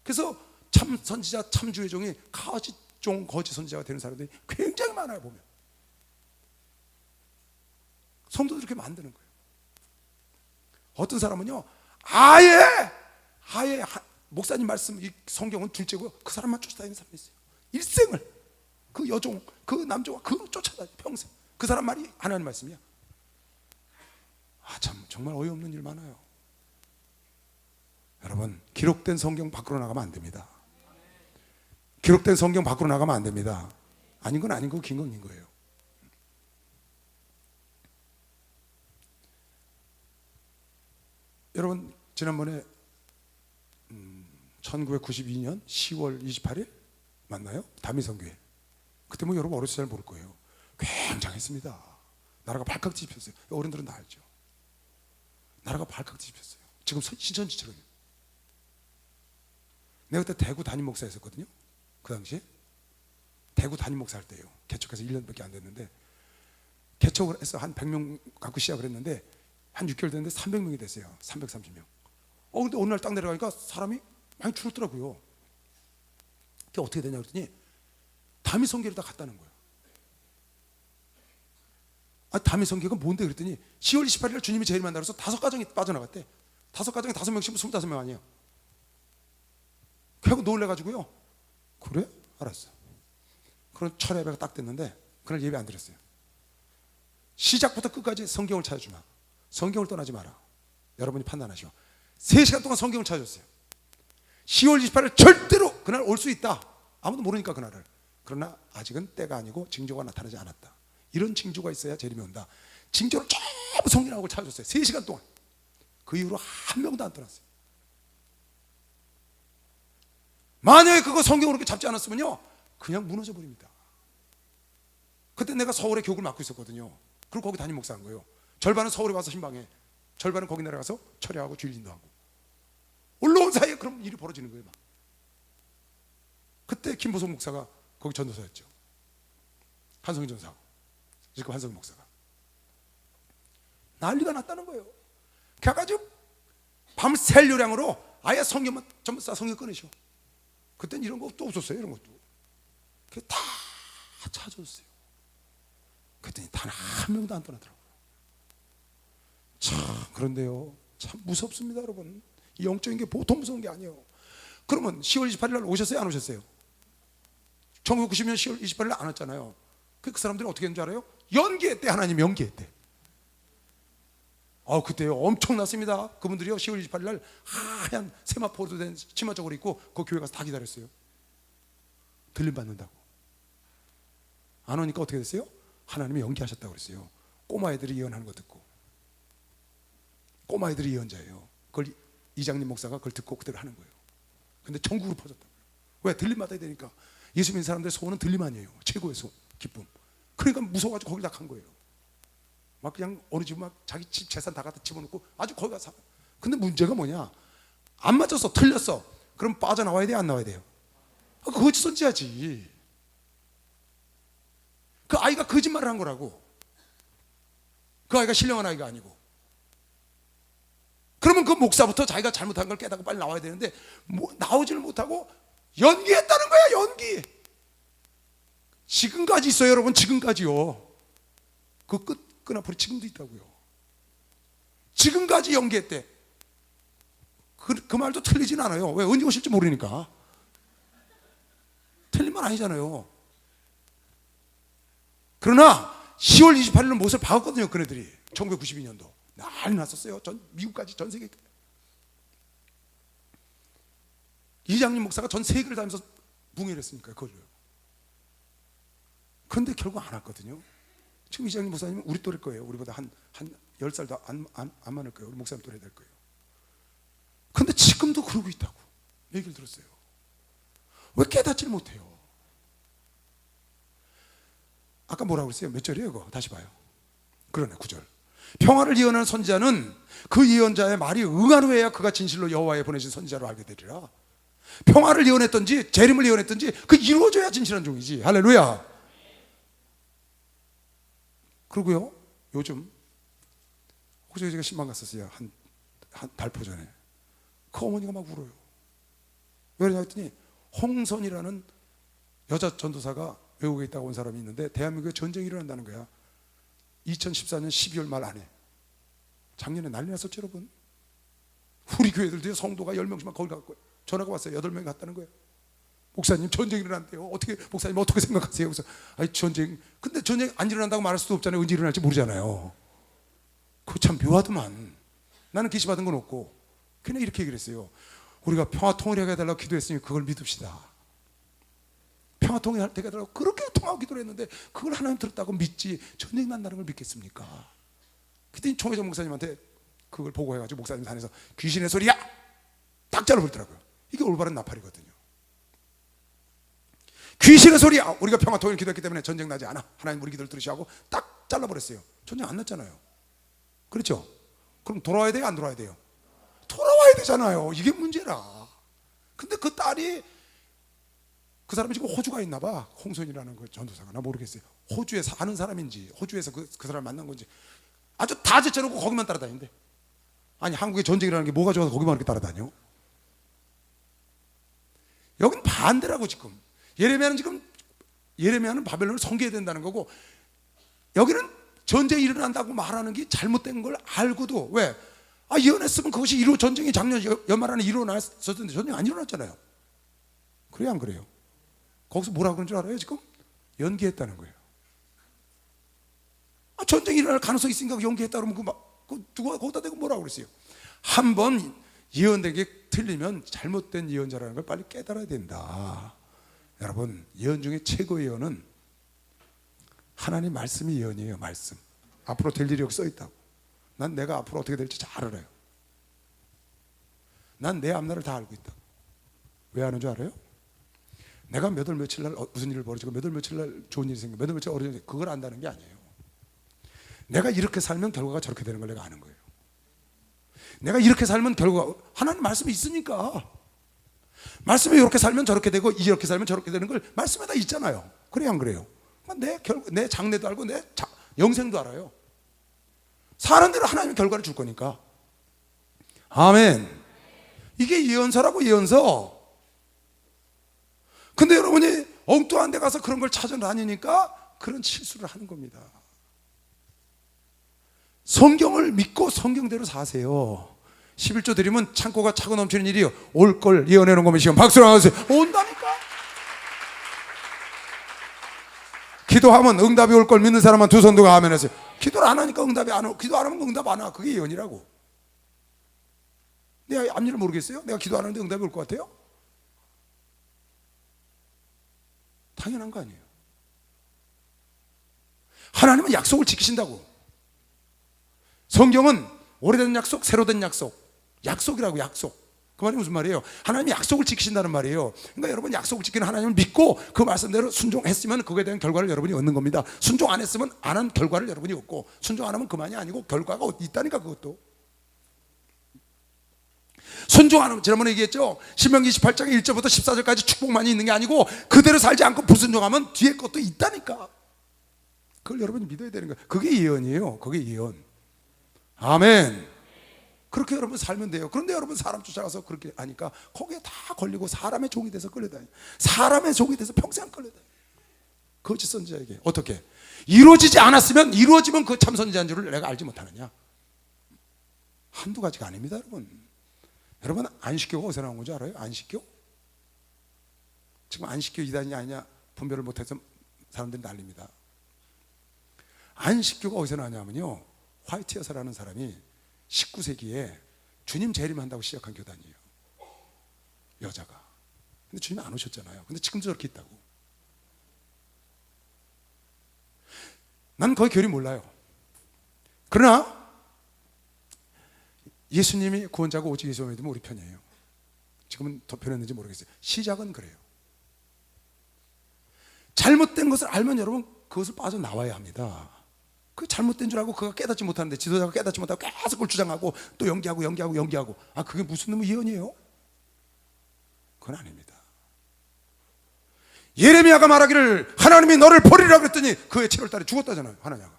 그래서 참 선지자 참 주의 종이 거짓 선지자가 되는 사람들이 굉장히 많아요. 보면 성도들이 그렇게 만드는 거예요. 어떤 사람은요 아예 목사님 말씀 이 성경은 둘째고요 그 사람만 쫓아다니는 사람이 있어요. 일생을 그 여종 그 남종과 그거 쫓아다니 평생 그 사람 말이 하나님 말씀이야. 참 정말 어이없는 일 많아요. 여러분 기록된 성경 밖으로 나가면 안 됩니다. 기록된 성경 밖으로 나가면 안 됩니다. 아닌 건 아닌 거고 긴 건 긴 거예요. 여러분 지난번에 1992년 10월 28일 맞나요? 다미성교회. 그때 뭐 여러분 어렸을 때 잘 모를 거예요. 굉장했습니다. 나라가 발칵 뒤집혔어요. 어른들은 다 알죠. 나라가 발칵 뒤집혔어요. 지금 신천지처럼요. 내가 그때 대구 담임 목사였었거든요. 그 당시에 대구 담임 목사 할 때예요. 개척해서 1년밖에 안 됐는데 개척을 해서 한 100명 갖고 시작을 했는데 한 6개월 됐는데 300명이 됐어요. 330명. 근데 어느 날 딱 내려가니까 사람이 많이 줄었더라고요. 그게 어떻게 되냐 그랬더니 다미 성계를 다 갔다는 거예요. 다미 성계가 뭔데 그랬더니 10월 28일 주님이 제일 만나러 서 5가정이 빠져나갔대. 5가정에 5명씩 25명 아니에요. 그래서 놀래가지고요. 그래? 알았어. 그런 철야 예배가 딱 됐는데 그날 예배 안 드렸어요. 시작부터 끝까지 성경을 찾아주마. 성경을 떠나지 마라. 여러분이 판단하시오. 3시간 동안 성경을 찾아줬어요. 10월 28일 절대로 그날 올 수 있다. 아무도 모르니까 그날을. 그러나 아직은 때가 아니고 징조가 나타나지 않았다. 이런 징조가 있어야 재림이 온다. 징조를 전부 성경하고 찾아줬어요. 3시간 동안. 그 이후로 한 명도 안 떠났어요. 만약에 그거 성경으로 이렇게 잡지 않았으면요 그냥 무너져 버립니다. 그때 내가 서울에 교육을 맡고 있었거든요. 그리고 거기 담임 목사한 거예요. 절반은 서울에 와서 신방해, 절반은 거기 내려가서 철야하고 주일 인도하고. 올라온 사이에 그럼 일이 벌어지는 거예요. 막. 그때 김보성 목사가 거기 전도사였죠. 한성희 전사하고 지금 한성희 목사가 난리가 났다는 거예요. 그래가지고 밤새 요량으로 아예 성경만 전부 다 성경 꺼내셔. 그땐 이런 것도 없었어요. 이런 것도 다 찾아줬어요. 그랬더니 단 한 명도 안 떠나더라고요. 참 그런데요 참 무섭습니다 여러분. 이 영적인 게 보통 무서운 게 아니에요. 그러면 10월 28일 날 오셨어요? 안 오셨어요? 1990년 10월 28일 날 안 왔잖아요. 그 사람들이 어떻게 했는지 알아요? 연기했대. 하나님 연기했대. 그때 엄청났습니다. 그분들이요 10월 28일 날 하얀 세마포로 된 치마 저고리 입고 그 교회 가서 다 기다렸어요. 들림 받는다고. 안 오니까 어떻게 됐어요? 하나님이 연기하셨다고 그랬어요. 꼬마 애들이 예언하는 거 듣고. 꼬마 애들이 예언자예요. 그걸 이장님 목사가 그걸 듣고 그대로 하는 거예요. 근데 전국으로 퍼졌다고요. 왜? 들림 받아야 되니까. 예수 믿는 사람들의 소원은 들림 아니에요. 최고의 소원, 기쁨. 그러니까 무서워가지고 거기 다 간 거예요. 막 그냥 어느 집 막 자기 집 재산 다 갖다 집어넣고 아주 거기 가서. 근데 문제가 뭐냐? 안 맞았어, 틀렸어. 그럼 빠져나와야 돼요, 안 나와야 돼요? 거짓 선지하지. 그 아이가 거짓말을 한 거라고. 그 아이가 신령한 아이가 아니고. 그러면 그 목사부터 자기가 잘못한 걸 깨닫고 빨리 나와야 되는데 나오지를 못하고 연기했다는 거야. 연기. 지금까지 있어요 여러분. 지금까지요. 그 끈앞으로 지금도 있다고요. 지금까지 연기했대. 그 말도 틀리진 않아요. 왜? 언제 오실지 모르니까. 틀린 말 아니잖아요. 그러나 10월 28일은 못을 박았거든요. 그네들이 1992년도 난리 났었어요. 미국까지 전 세계. 이장님 목사가 전 세계를 다니면서 붕해를 했으니까 그걸로요. 그런데 결국 안 왔거든요. 지금 이장님 목사님은 우리 또래일 거예요. 우리보다 한 10살도 안 많을 거예요. 우리 목사님 또래 될 거예요. 그런데 지금도 그러고 있다고 얘기를 들었어요. 왜 깨닫지를 못해요? 아까 뭐라고 그랬어요? 몇 절이에요 그거? 다시 봐요. 그러네 9절. 평화를 예언하는 선지자는 그 예언자의 말이 응한 후에야 그가 진실로 여호와의 보내신 선지자로 알게 되리라. 평화를 예언했든지 재림을 예언했든지 그 이루어져야 진실한 종이지. 할렐루야. 그리고요 요즘 혹시 제가 신방 갔었어요. 한 달포 전에. 그 어머니가 막 울어요. 왜 그러냐 했더니 홍선이라는 여자 전도사가 외국에 있다가 온 사람이 있는데 대한민국에 전쟁이 일어난다는 거야. 2014년 12월 말 안에. 작년에 난리 났었죠 여러분. 우리 교회들도 성도가 10명씩만 거기 갔고 전화가 왔어요. 8명이 갔다는 거예요. 목사님 전쟁이 일어난대요. 어떻게 목사님 어떻게 생각하세요? 그래서 전쟁. 근데 전쟁 안 일어난다고 말할 수도 없잖아요. 언제 일어날지 모르잖아요. 그거 참 묘하더만. 나는 계시받은 건 없고 그냥 이렇게 얘기를 했어요. 우리가 평화 통일하게 해달라고 기도했으니 그걸 믿읍시다. 평화 통일할 때가 되라고 그렇게 통하고 기도를 했는데 그걸 하나님 들었다고 믿지 전쟁 난다는 걸 믿겠습니까? 그때 총회장 목사님한테 그걸 보고해가지고 목사님 산에서 귀신의 소리야! 딱 잘라버리더라고요. 이게 올바른 나팔이거든요. 귀신의 소리야! 우리가 평화 통일 기도했기 때문에 전쟁 나지 않아. 하나님 우리 기도를 들으시고 딱 잘라버렸어요. 전쟁 안 났잖아요. 그렇죠? 그럼 돌아와야 돼요? 안 돌아와야 돼요? 돌아와야 되잖아요. 이게 문제라. 근데 그 딸이 그 사람이 지금 호주가 있나 봐. 홍선이라는 그 전도사가. 나 모르겠어요. 호주에 사는 사람인지 호주에서 그 사람 만난 건지 아주 다 제쳐놓고 거기만 따라다닌대. 아니 한국에 전쟁이라는 게 뭐가 좋아서 거기만 이렇게 따라다녀? 여긴 반대라고. 지금 예레미야는 바벨론을 섬겨야 된다는 거고, 여기는 전쟁이 일어난다고 말하는 게 잘못된 걸 알고도, 왜? 예언했으면 그것이 전쟁이 작년 연말 안에 일어났었는데 전쟁 안 일어났잖아요. 그래요, 안 그래요? 거기서 뭐라고 그러는 줄 알아요? 지금 연기했다는 거예요. 전쟁이 일어날 가능성이 있으니까 연기했다 그러면 누가 거기다 대고 뭐라고 그랬어요? 한번 예언된 게 틀리면 잘못된 예언자라는 걸 빨리 깨달아야 된다. 여러분, 예언 중에 최고의 예언은 하나님 말씀이 예언이에요. 말씀. 앞으로 될 일이 여기 써 있다고. 난 내가 앞으로 어떻게 될지 잘 알아요. 난 내 앞날을 다 알고 있다. 왜 아는 줄 알아요? 내가 몇 월 며칠 날 무슨 일을 벌이고 몇 월 며칠 날 좋은 일이 생겨, 몇 월 며칠 어려운 일이, 그걸 안다는 게 아니에요. 내가 이렇게 살면 결과가 저렇게 되는 걸 내가 아는 거예요. 내가 이렇게 살면 결과가, 하나님 말씀이 있으니까. 말씀이 이렇게 살면 저렇게 되고 이렇게 살면 저렇게 되는 걸 말씀에 다 있잖아요. 그래요, 안 그래요? 내 장래도 알고 내 영생도 알아요. 사는 대로 하나님이 결과를 줄 거니까. 아멘. 이게 예언서라고, 예언서. 근데 여러분이 엉뚱한 데 가서 그런 걸 찾아다니니까 그런 실수를 하는 겁니다. 성경을 믿고 성경대로 사세요. 11조 드리면 창고가 차고 넘치는 일이요, 올 걸 예언해 놓은 거면, 시간 박수로 하세요. 온다니까. 기도하면 응답이 올 걸 믿는 사람은 두 손 들고 아멘 하세요. 기도를 안 하니까 응답이 안 와. 기도 안 하면 응답 안 와. 그게 예언이라고. 내가 앞일을 모르겠어요? 내가 기도 안 하는데 응답이 올 것 같아요? 당연한 거 아니에요. 하나님은 약속을 지키신다고. 성경은 오래된 약속, 새로 된 약속, 약속이라고. 약속. 그 말이 무슨 말이에요? 하나님이 약속을 지키신다는 말이에요. 그러니까 여러분, 약속을 지키는 하나님을 믿고 그 말씀대로 순종했으면 그거에 대한 결과를 여러분이 얻는 겁니다. 순종 안 했으면 안 한 결과를 여러분이 얻고, 순종 안 하면 그만이 아니고 결과가 있다니까. 그것도 순종 안 하면, 지난번에 얘기했죠, 신명기 28장 1절부터 14절까지 축복만이 있는 게 아니고 그대로 살지 않고 불순종하면 뒤에 것도 있다니까. 그걸 여러분이 믿어야 되는 거예요. 그게 예언이에요. 그게 예언. 아멘. 그렇게 여러분 살면 돼요. 그런데 여러분 사람 쫓아가서 그렇게 하니까 거기에 다 걸리고 사람의 종이 돼서 끌려다녀. 사람의 종이 돼서 평생 끌려다녀. 거짓 선지자에게. 어떻게? 이루어지지 않았으면, 이루어지면 그 참 선지자인 줄을 내가 알지 못하느냐. 한두 가지가 아닙니다, 여러분. 여러분, 안식교가 어디서 나온 건지 알아요? 안식교? 지금 안식교 이단이 아니냐 분별을 못해서 사람들이 난립니다. 안식교가 어디서 나냐면요, 화이트 여사라는 사람이 19세기에 주님 재림한다고 시작한 교단이에요. 여자가. 근데 주님이 안 오셨잖아요. 근데 지금도 저렇게 있다고. 난 거의 결이 몰라요. 그러나 예수님이 구원자고 오직 예수님을 믿으면 우리 편이에요. 지금은 더 변했는지 모르겠어요. 시작은 그래요. 잘못된 것을 알면 여러분 그것을 빠져나와야 합니다. 그 잘못된 줄 알고 그가 깨닫지 못하는데, 지도자가 깨닫지 못하고 계속 그걸 주장하고 또 연기하고 그게 무슨 놈의 예언이에요? 그건 아닙니다. 예레미야가 말하기를 하나님이 너를 버리라 그랬더니 그해 7월 달에 죽었다잖아요. 하나냐가.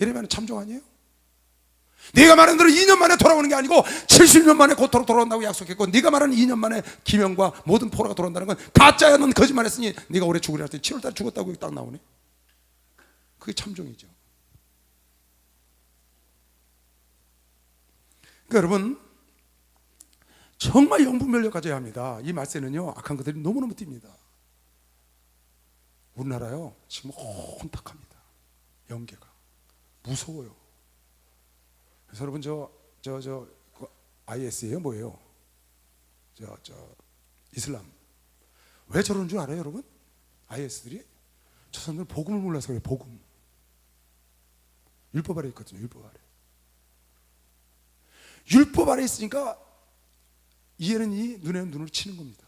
예레미야는 참종 아니에요? 네가 말한 대로 2년 만에 돌아오는 게 아니고 70년 만에 곧도록 돌아온다고 약속했고, 네가 말하는 2년 만에 기명과 모든 포로가 돌아온다는 건 가짜야. 넌 거짓말했으니 네가 올해 죽으려 했더니 7월 달에 죽었다고 딱 나오네. 그게 참종이죠. 그러니까 여러분, 정말 영분별력 가져야 합니다. 이 말세는요, 악한 것들이 너무너무 띕니다. 우리나라요 지금 혼탁합니다. 영계가 무서워요. 그래서 여러분, 그 IS예요, 뭐예요? 이슬람. 왜 저러는 줄 알아요, 여러분? IS들이 저 사람들 복음을 몰라서 그래요. 복음. 율법 아래 있거든요. 율법 아래. 율법 아래 있으니까 이에는 이, 눈에는 눈을 치는 겁니다.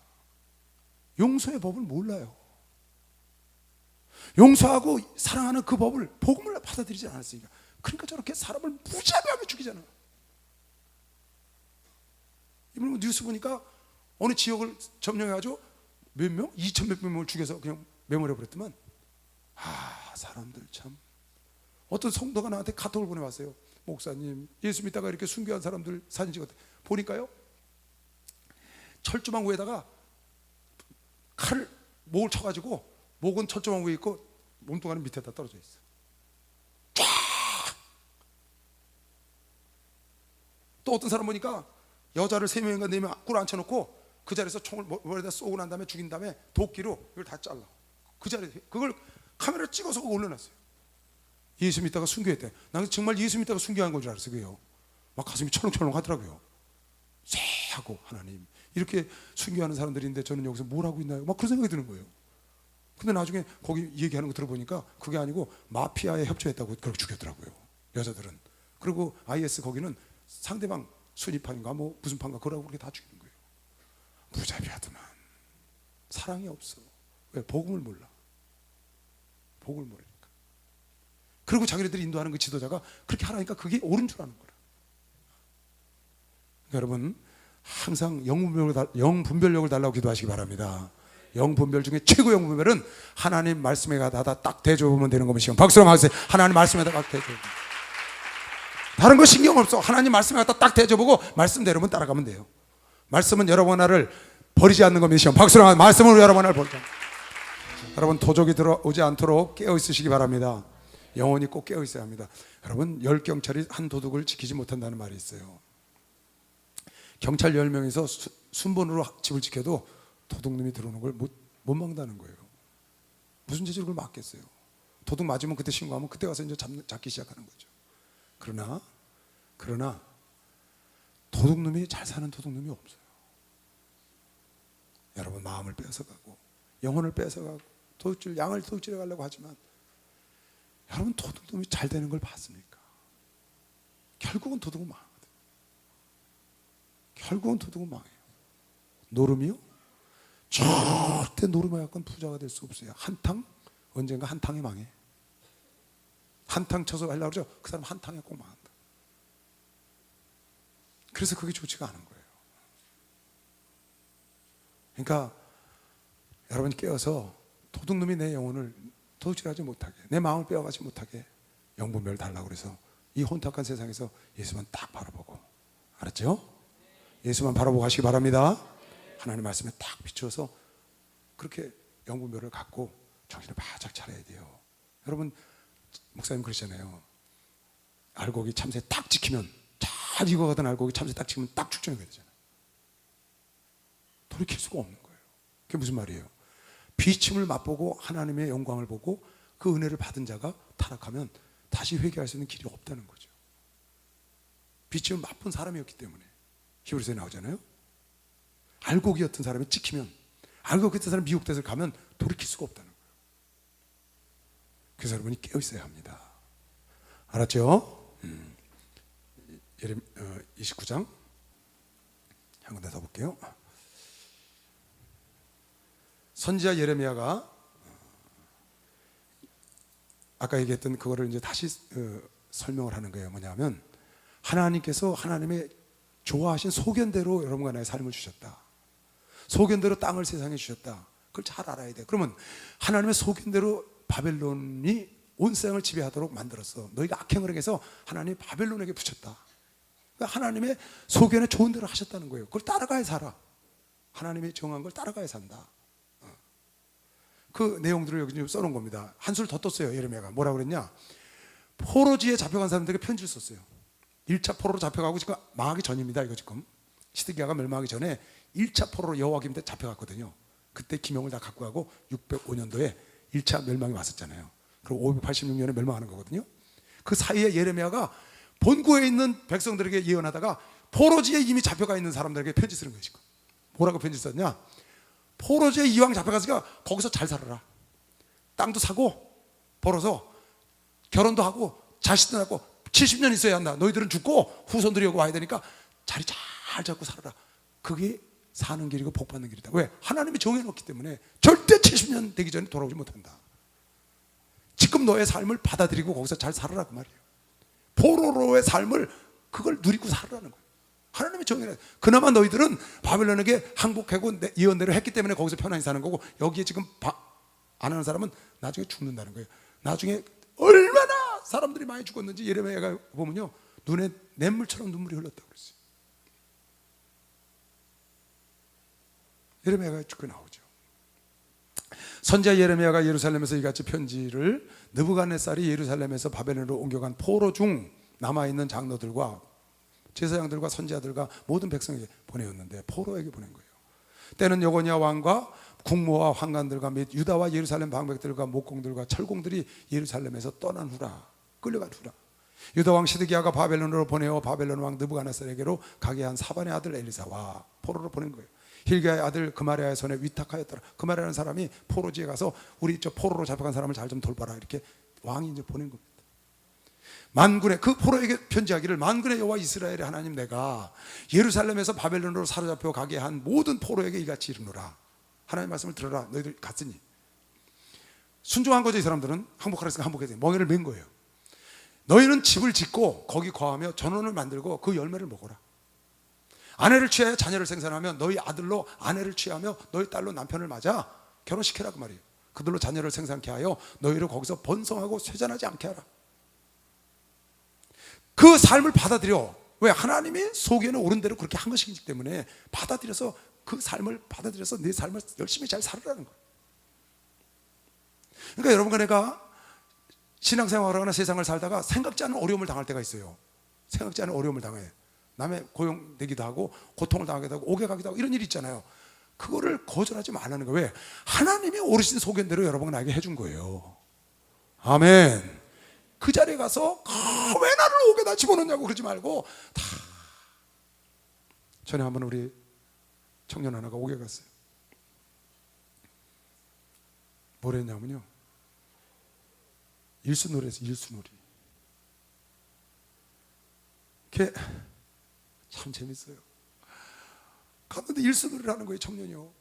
용서의 법을 몰라요. 용서하고 사랑하는 그 법을, 복음을 받아들이지 않았으니까. 그러니까 저렇게 사람을 무자비하게 죽이잖아. 이번 뉴스 보니까 어느 지역을 점령해가지고 몇 명? 2,000몇 명을 죽여서 그냥 메모리 버렸더만. 사람들 참 어떤 성도가 나한테 카톡을 보내왔어요. 목사님, 예수 믿다가 이렇게 순교한 사람들 사진 찍었대. 보니까요, 철조망 위에다가 칼을 목을 쳐가지고 목은 철조망 위에 있고 몸뚱아리는 밑에다 떨어져 있어. 쫙! 또 어떤 사람 보니까 여자를 3명인가 4명 꿇어 앉혀놓고 그 자리에서 총을 머리에다 쏘고 난 다음에 죽인 다음에 도끼로 이걸 다 잘라. 그 자리에 그걸 카메라 찍어서 올려놨어요. 예수 믿다가 순교했대. 나는 정말 예수 믿다가 순교한 건 줄 알았어요. 그게요. 막 가슴이 철렁철렁 하더라고요. 쎄하고 하나님 이렇게 순교하는 사람들인데 저는 여기서 뭘 하고 있나요? 막 그런 생각이 드는 거예요. 근데 나중에 거기 얘기하는 거 들어보니까 그게 아니고 마피아에 협조했다고 그렇게 죽였더라고요. 여자들은. 그리고 IS 거기는 상대방 순위파인가 뭐 무슨 파인가 그러고 그렇게 다 죽이는 거예요. 무자비하더만. 사랑이 없어. 왜? 복음을 몰라. 복음을 모르니까. 그리고 자기네들이 인도하는 그 지도자가 그렇게 하라니까 그게 옳은 줄 아는 거라. 그러니까 여러분 항상 영분별력을 달라고 기도하시기 바랍니다. 영분별 중에 최고 영분별은 하나님 말씀에 가다 딱 대줘보면 되는 것이요. 박수로 하세요. 하나님 말씀에다 딱 대줘보면. 다른 거 신경 없어. 하나님 말씀에 갖다 딱 대줘보고 말씀대로만 따라가면 돼요. 말씀은 여러분 하나를 버리지 않는 겁니다. 박수로 하세요. 말씀은 여러분 하나를 버리지 않는. 여러분 도적이 들어오지 않도록 깨어 있으시기 바랍니다. 영혼이 꼭 깨어 있어야 합니다. 여러분 10경찰이 한 도둑을 지키지 못한다는 말이 있어요. 경찰 10명에서 순번으로 집을 지켜도 도둑놈이 들어오는 걸 못 막는다는 거예요. 무슨 죄로 그걸 막겠어요? 도둑 맞으면 그때 신고하면 그때 가서 이제 잡기 시작하는 거죠. 그러나 도둑놈이 잘 사는 도둑놈이 없어요. 여러분 마음을 뺏어가고 영혼을 뺏어가고 양을 도둑질해 가려고 하지만 여러분 도둑놈이 잘 되는 걸 봤습니까? 결국은 도둑은 망하거든요. 결국은 도둑은 망해요. 노름이요? 절대 노름에 약간 부자가 될 수 없어요. 언젠가 한탕에 망해. 한탕 쳐서 하려고 그러죠. 그 사람 한탕에 꼭 망한다. 그래서 그게 좋지가 않은 거예요. 그러니까 여러분 깨어서 도둑놈이 내 영혼을 도둑질하지 못하게, 내 마음을 빼앗지 못하게 영분별을 달라고 그래서 이 혼탁한 세상에서 예수만 딱 바라보고, 알았죠? 예수만 바라보고 하시기 바랍니다. 하나님 말씀에 딱 비추어서 그렇게 영분별을 갖고 정신을 바짝 차려야 돼요. 여러분 목사님 그러시잖아요. 알곡이 참새 딱 지키면, 잘 익어가던 알곡이 참새 딱 지키면 딱 축전이 되잖아요. 돌이킬 수가 없는 거예요. 그게 무슨 말이에요? 비침을 맛보고 하나님의 영광을 보고 그 은혜를 받은 자가 타락하면 다시 회개할 수 있는 길이 없다는 거죠. 비침을 맛본 사람이었기 때문에. 히브리서에 나오잖아요. 알곡이었던 사람이 찍히면, 알곡이었던 사람이 미혹돼서 가면 돌이킬 수가 없다는 거예요. 그래서 여러분이 깨어 있어야 합니다. 알았죠? 29장 한 군데 더 볼게요. 선지자 예레미야가 아까 얘기했던 그거를 이제 다시 설명을 하는 거예요. 뭐냐면 하나님께서 하나님의 좋아하신 소견대로 여러분과 나의 삶을 주셨다. 소견대로 땅을 세상에 주셨다. 그걸 잘 알아야 돼. 그러면 하나님의 소견대로 바벨론이 온 세상을 지배하도록 만들었어. 너희가 악행을 해서 하나님이 바벨론에게 붙였다. 그러니까 하나님의 소견에 좋은 대로 하셨다는 거예요. 그걸 따라가야 살아. 하나님이 정한 걸 따라가야 산다. 그 내용들을 여기 좀 써놓은 겁니다. 한술 더 떴어요. 예레미야가 뭐라고 그랬냐, 포로지에 잡혀간 사람들에게 편지를 썼어요. 1차 포로로 잡혀가고 지금 망하기 전입니다. 이거 지금 시드기야가 멸망하기 전에 1차 포로로 여호와김 때 잡혀갔거든요. 그때 기명을 다 갖고 가고 605년도에 1차 멸망이 왔었잖아요. 그리고 586년에 멸망하는 거거든요. 그 사이에 예레미야가 본고에 있는 백성들에게 예언하다가 포로지에 이미 잡혀가 있는 사람들에게 편지 쓰는 거예요. 지금 뭐라고 편지 썼냐, 포로지에 이왕 잡혀가서 거기서 잘 살아라. 땅도 사고 벌어서 결혼도 하고 자식도 낳고 70년 있어야 한다. 너희들은 죽고 후손들이 여기 와야 되니까 자리 잘 잡고 살아라. 그게 사는 길이고 복 받는 길이다. 왜? 하나님이 정해놓기 때문에 절대 70년 되기 전에 돌아오지 못한다. 지금 너의 삶을 받아들이고 거기서 잘 살아라 그 말이에요. 포로로의 삶을 그걸 누리고 살아라는 거예요. 하나님이 정해놔요. 그나마 너희들은 바벨론에게 항복하고 예언대로 했기 때문에 거기서 편안히 사는 거고, 여기에 지금 안 하는 사람은 나중에 죽는다는 거예요. 나중에 얼마나 사람들이 많이 죽었는지 예레미야가 보면요, 눈에 냇물처럼 눈물이 흘렀다고 그랬어요. 예레미야가 그렇게 나오죠. 선지자 예레미야가 예루살렘에서 이같이 편지를 느부갓네살이 예루살렘에서 바벨론으로 옮겨간 포로 중 남아있는 장로들과 제사장들과 선지자들과 모든 백성에게 보내었는데, 포로에게 보낸 거예요. 때는 여고니아 왕과 국모와 환관들과 및 유다와 예루살렘 방백들과 목공들과 철공들이 예루살렘에서 떠난 후라, 끌려간 후라. 유다 왕 시드기야가 바벨론으로 보내어 바벨론 왕 느부갓네살에게로 가게 한 사반의 아들 엘리사와 포로로 보낸 거예요. 힐기야의 아들 그마리아의 손에 위탁하였더라. 그마리아라는 사람이 포로지에 가서 우리 저 포로로 잡혀간 사람을 잘 좀 돌봐라, 이렇게 왕이 이제 보낸 겁니다. 만군의, 그 포로에게 편지하기를, 만군의 여호와 이스라엘의 하나님, 내가 예루살렘에서 바벨론으로 사로잡혀 가게 한 모든 포로에게 이같이 이르노라. 하나님의 말씀을 들어라. 너희들 갔으니. 순종한 거죠. 이 사람들은 항복하라 했으니까 항복해서 멍에를 맨 거예요. 너희는 집을 짓고 거기 거하며 전원을 만들고 그 열매를 먹어라. 아내를 취하여 자녀를 생산하며 너희 아들로 아내를 취하며 너희 딸로 남편을 맞아 결혼시켜라, 그 말이에요. 그들로 자녀를 생산케 하여 너희를 거기서 번성하고 쇠잔하지 않게 하라. 그 삶을 받아들여. 왜? 하나님이 속에는 옳은 대로 그렇게 한 것이기 때문에 받아들여서, 그 삶을 받아들여서 내 삶을 열심히 잘 살으라는 거예요. 그러니까 여러분과 내가 신앙생활을 하거나 세상을 살다가 생각지 않은 어려움을 당할 때가 있어요. 생각지 않은 어려움을 당해. 남의 고용되기도 하고 고통을 당하기도 하고 오게 가기도 하고 이런 일이 있잖아요. 그거를 거절하지 말라는 거예요. 왜? 하나님이 어르신 소견대로 여러분과 나에게 해준 거예요. 아멘. 그 자리에 가서 왜 나를 옥에다 집어넣냐고 그러지 말고 다. 전에 한번 우리 청년 하나가 옥에 갔어요. 뭘 했냐면요, 일수놀이 했어요. 일수놀이. 그게 참 재밌어요. 갔는데 일수놀이를 하는 거예요. 청년이요.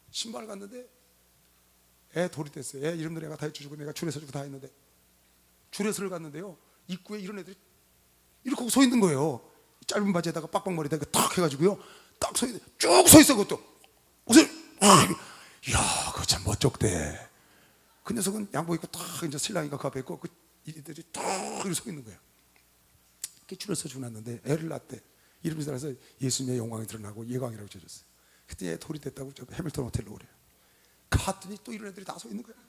신발 갔는데 애 돌이 됐어요. 애 이름도 내가 다 해주고 내가 줄에 서주고 다 했는데, 줄에 서를 갔는데요, 입구에 이런 애들이 이렇게 서 있는 거예요. 짧은 바지에다가 빡빡머리에다 탁 해가지고요, 딱 서 있는, 쭉 서 있어. 그것도 옷을, 이야, 그거 참 멋쩍대. 그 녀석은 양복 입고 딱 이제 신랑이가 그 앞에 있고, 그 이들이 딱 이렇게 서 있는 거예요. 이렇게 줄에 서주고 났는데 애를 낳대. 이름이 따라서 예수님의 영광이 드러나고 예광이라고 지어줬어요. 그때 애 돌이 됐다고 저 해밀턴 호텔로 오래요. 갔더니 또 이런 애들이 다 서 있는 거예요.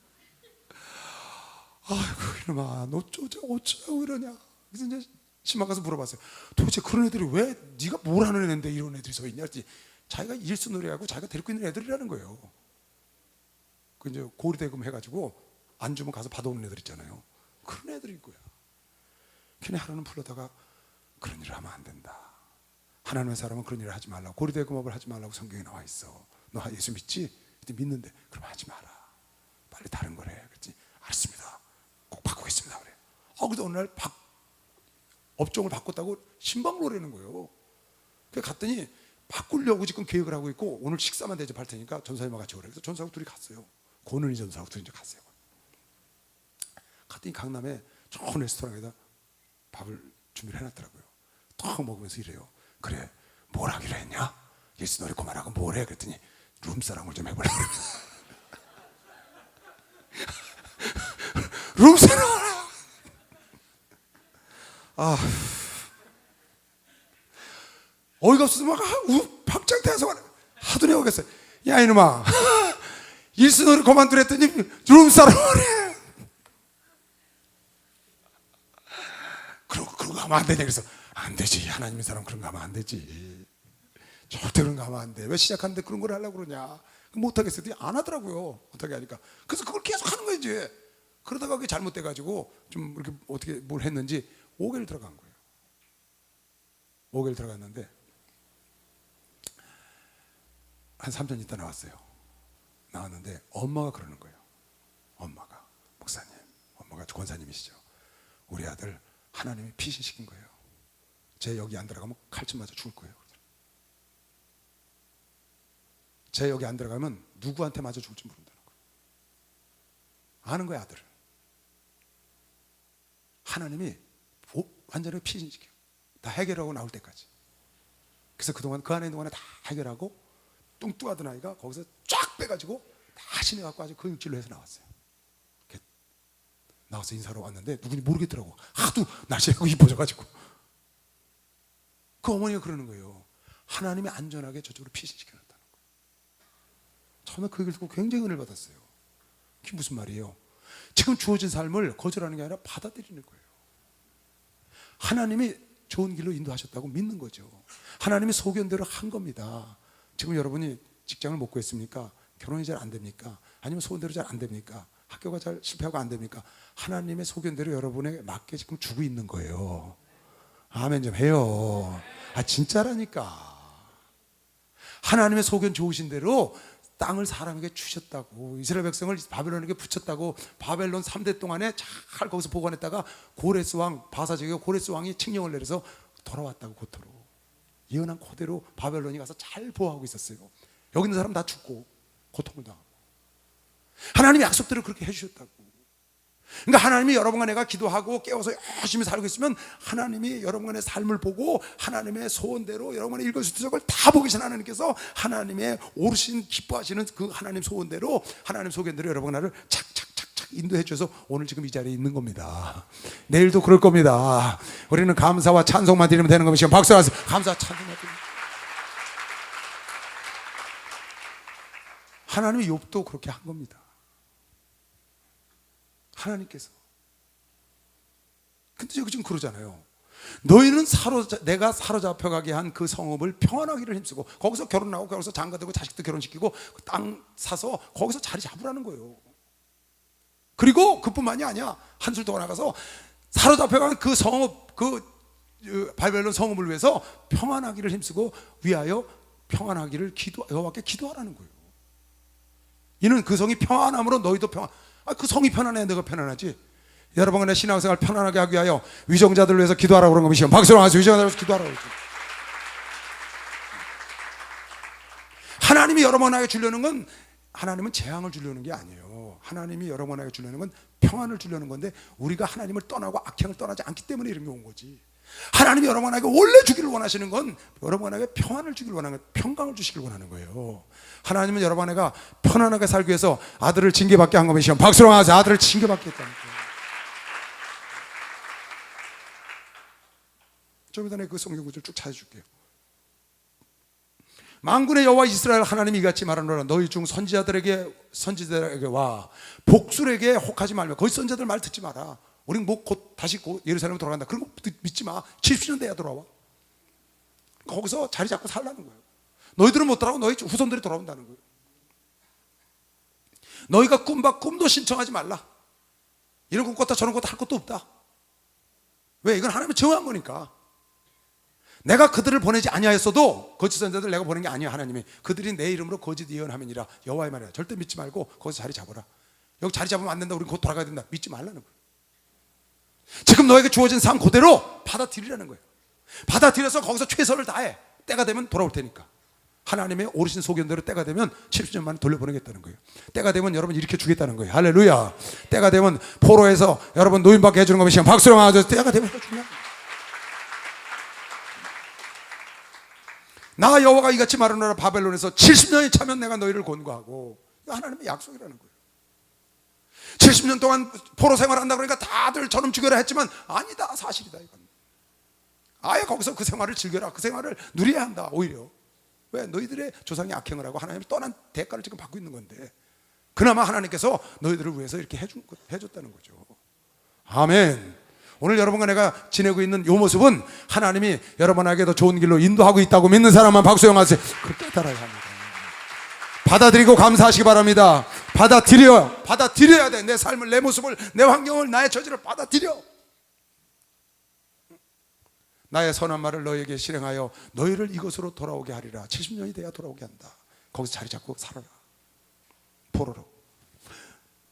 아이고 이놈아, 너 어쩌고 이러냐. 그래서 이제 신방 가서 물어봤어요. 도대체 그런 애들이 왜, 네가 뭘 하는 애인데 이런 애들이 서 있냐 했더니 자기가 일수놀이하고 자기가 데리고 있는 애들이라는 거예요. 그 이제 고리대금 해가지고 안 주면 가서 받아오는 애들 있잖아요. 그런 애들인 거야. 걔네 하루는 불러다가 그런 일을 하면 안 된다. 하나님의 사람은 그런 일을 하지 말라고, 고리대금업을 하지 말라고 성경에 나와 있어. 너 예수 믿지? 그때 믿는데 그럼 하지 마라. 빨리 다른 거래. 그랬더니 알았습니다. 꼭 바꾸겠습니다. 그래. 그래서 어느 날 업종을 바꿨다고 신방을 오라는 거예요. 그래서 갔더니 바꾸려고 지금 계획을 하고 있고 오늘 식사만 대접할 테니까 전사님과 같이 오래. 그래서 전사하고 둘이 갔어요. 고은희 전사하고 둘이 이제 갔어요. 갔더니 강남에 좋은 레스토랑에다 밥을 준비를 해놨더라고요. 딱 먹으면서 이래요. 그래, 뭘 하기로 했냐? 예수놀이 그만하고 뭘 해? 그랬더니 룸사랑을 좀 해보려고 룸사랑을 하라. 어이가 없어서 막 박장 대해서 하도 내오겠어요. 야 이놈아, 일수놀이 그만두랬더니 룸사랑을 해. 그러고 하면 안 되냐. 그래서 안 되지, 하나님의 사람 그런 거 하면 안 되지, 절대 그런 거 하면 안 돼. 왜 시작하는데 그런 걸 하려고 그러냐. 못하겠어요. 안 하더라고요. 못하게 하니까. 그래서 그걸 계속 하는 거예요 이제. 그러다가 그게 잘못돼가지고 좀 이렇게 어떻게 뭘 했는지 5개월 들어간 거예요. 5개월 들어갔는데 한 3년 있다 나왔어요. 나왔는데 엄마가 그러는 거예요. 엄마가, 목사님, 엄마가 권사님이시죠. 우리 아들 하나님이 피신시킨 거예요. 쟤 여기 안 들어가면 칼집 맞아 죽을 거예요. 쟤 여기 안 들어가면 누구한테 맞아 죽을지 모른다는 거예요. 아는 거야 아들은. 하나님이 완전히 피신시켜요. 다 해결하고 나올 때까지. 그래서 그동안 그 안에 있는 동안에 다 해결하고 뚱뚱하던 아이가 거기서 쫙 빼가지고 다 신해갖고 아주 근육질로 해서 나왔어요. 나와서 인사하러 왔는데 누군지 모르겠더라고. 하도 날씨가 이뻐져가지고. 그 어머니가 그러는 거예요. 하나님이 안전하게 저쪽으로 피신시켜놨다는 거예요. 처음에 그 얘기를 듣고 굉장히 은혜를 받았어요. 그게 무슨 말이에요? 지금 주어진 삶을 거절하는 게 아니라 받아들이는 거예요. 하나님이 좋은 길로 인도하셨다고 믿는 거죠. 하나님이 소견대로 한 겁니다. 지금 여러분이 직장을 못 구했습니까? 결혼이 잘 안 됩니까? 아니면 소원대로 잘 안 됩니까? 학교가 잘 실패하고 안 됩니까? 하나님의 소견대로 여러분에게 맞게 지금 주고 있는 거예요. 아멘 좀 해요. 진짜라니까. 하나님의 소견 좋으신 대로 땅을 사람에게 주셨다고. 이스라엘 백성을 바벨론에게 붙였다고. 바벨론 3대 동안에 잘 거기서 보관했다가 고레스 왕, 바사지가 고레스 왕이 칙령을 내려서 돌아왔다고. 고토로 예언한 그대로 바벨론이 가서 잘 보호하고 있었어요. 여기 있는 사람 다 죽고 고통을 당하고. 하나님의 약속대로 그렇게 해주셨다고. 그러니까 하나님이 여러분과 내가 기도하고 깨워서 열심히 살고 있으면 하나님이 여러분과 내 삶을 보고 하나님의 소원대로 여러분과 내 일거수일투족을 다 보고 계신 하나님께서 하나님의 오르신 기뻐하시는 그 하나님 소원대로 하나님 소견대로 여러분과 나를 착착착착 인도해 주셔서 오늘 지금 이 자리에 있는 겁니다. 내일도 그럴 겁니다. 우리는 감사와 찬송만 드리면 되는 겁니다. 지금 박수 하세요. 감사와 찬송만 드립니다. 하나님이 욥도 그렇게 한 겁니다. 하나님께서. 근데 여기 지금 그러잖아요. 너희는 내가 사로잡혀가게 한 그 성읍을 평안하기를 힘쓰고 거기서 결혼하고 거기서 장가되고 자식도 결혼시키고 땅 사서 거기서 자리 잡으라는 거예요. 그리고 그뿐만이 아니야. 한술 더 나가서 사로잡혀간 그 성읍, 그 바벨론 성읍을 위해서 평안하기를 힘쓰고 위하여 평안하기를 여호와께 기도하라는 거예요. 이는 그 성이 평안함으로 너희도 그 성이 편안해야 내가 편안하지. 여러분의 신앙생활 편안하게 하기 위하여 위정자들을 위해서 기도하라고 그런 겁니다. 박수로 하세요. 위정자들을 위해서 기도하라고 그러죠. 하나님이 여러분에게 주려는 건 하나님은 재앙을 주려는 게 아니에요. 하나님이 여러분에게 주려는 건 평안을 주려는 건데 우리가 하나님을 떠나고 악행을 떠나지 않기 때문에 이런 게 온 거지. 하나님이 여러분에게 원래 주기를 원하시는 건 여러분에게 평안을 주기를 원하는 거예요. 평강을 주시기를 원하는 거예요. 하나님은 여러분에게 편안하게 살기 위해서 아들을 징계받게 한 겁니다. 박수로 하세요. 아들을 징계받게 했다는 거예요. 좀 이따 그 성경 구절 쭉 찾아줄게요. 만군의 여호와 이스라엘 하나님이 이같이 말하노라. 너희 중 선지자들에게 와 복술에게 혹하지 말며. 거기 선지자들 말 듣지 마라. 우리는 곧 다시 예루살렘으로 돌아간다. 그런 거 믿지 마. 70년 돼야 돌아와. 거기서 자리 잡고 살라는 거예요. 너희들은 못 돌아오고 너희 후손들이 돌아온다는 거예요. 너희가 꿈도 신청하지 말라. 이런 꿈 꿨다 저런 꿨다 할 것도 없다. 왜? 이건 하나님이 정한 거니까. 내가 그들을 보내지 아니하였어도 거짓 선지자들 내가 보낸 게 아니야. 하나님이 그들이 내 이름으로 거짓 예언함이니라. 여호와의 말이야. 절대 믿지 말고 거기서 자리 잡아라. 여기 자리 잡으면 안 된다. 우리 곧 돌아가야 된다. 믿지 말라는 거예요. 지금 너에게 주어진 삶 그대로 받아들이라는 거예요. 받아들여서 거기서 최선을 다해. 때가 되면 돌아올 테니까. 하나님의 오르신 소견대로 때가 되면 70년 만에 돌려보내겠다는 거예요. 때가 되면 여러분 일으켜 주겠다는 거예요. 할렐루야. 때가 되면 포로에서 여러분 노인받게 해주는 겁니다. 박수로 맞아서 때가 되면 해주냐. 나 여호와가 이같이 말하노라. 바벨론에서 70년이 차면 내가 너희를 권고하고. 이거 하나님의 약속이라는 거예요. 70년 동안 포로 생활한다 그러니까 다들 저놈 죽여라 했지만 아니다. 사실이다. 이건 아예 거기서 그 생활을 즐겨라. 그 생활을 누려야 한다. 오히려. 왜? 너희들의 조상이 악행을 하고 하나님이 떠난 대가를 지금 받고 있는 건데 그나마 하나님께서 너희들을 위해서 이렇게 해줬다는 거죠. 아멘. 오늘 여러분과 내가 지내고 있는 이 모습은 하나님이 여러분에게 더 좋은 길로 인도하고 있다고 믿는 사람만 박수 영하세요. 그렇게 따라야 합니다. 받아들이고 감사하시기 바랍니다. 받아들여야 돼. 내 삶을, 내 모습을, 내 환경을, 나의 처지를 받아들여. 나의 선한 말을 너희에게 실행하여 너희를 이것으로 돌아오게 하리라. 70년이 돼야 돌아오게 한다. 거기서 자리 잡고 살아라. 포로로.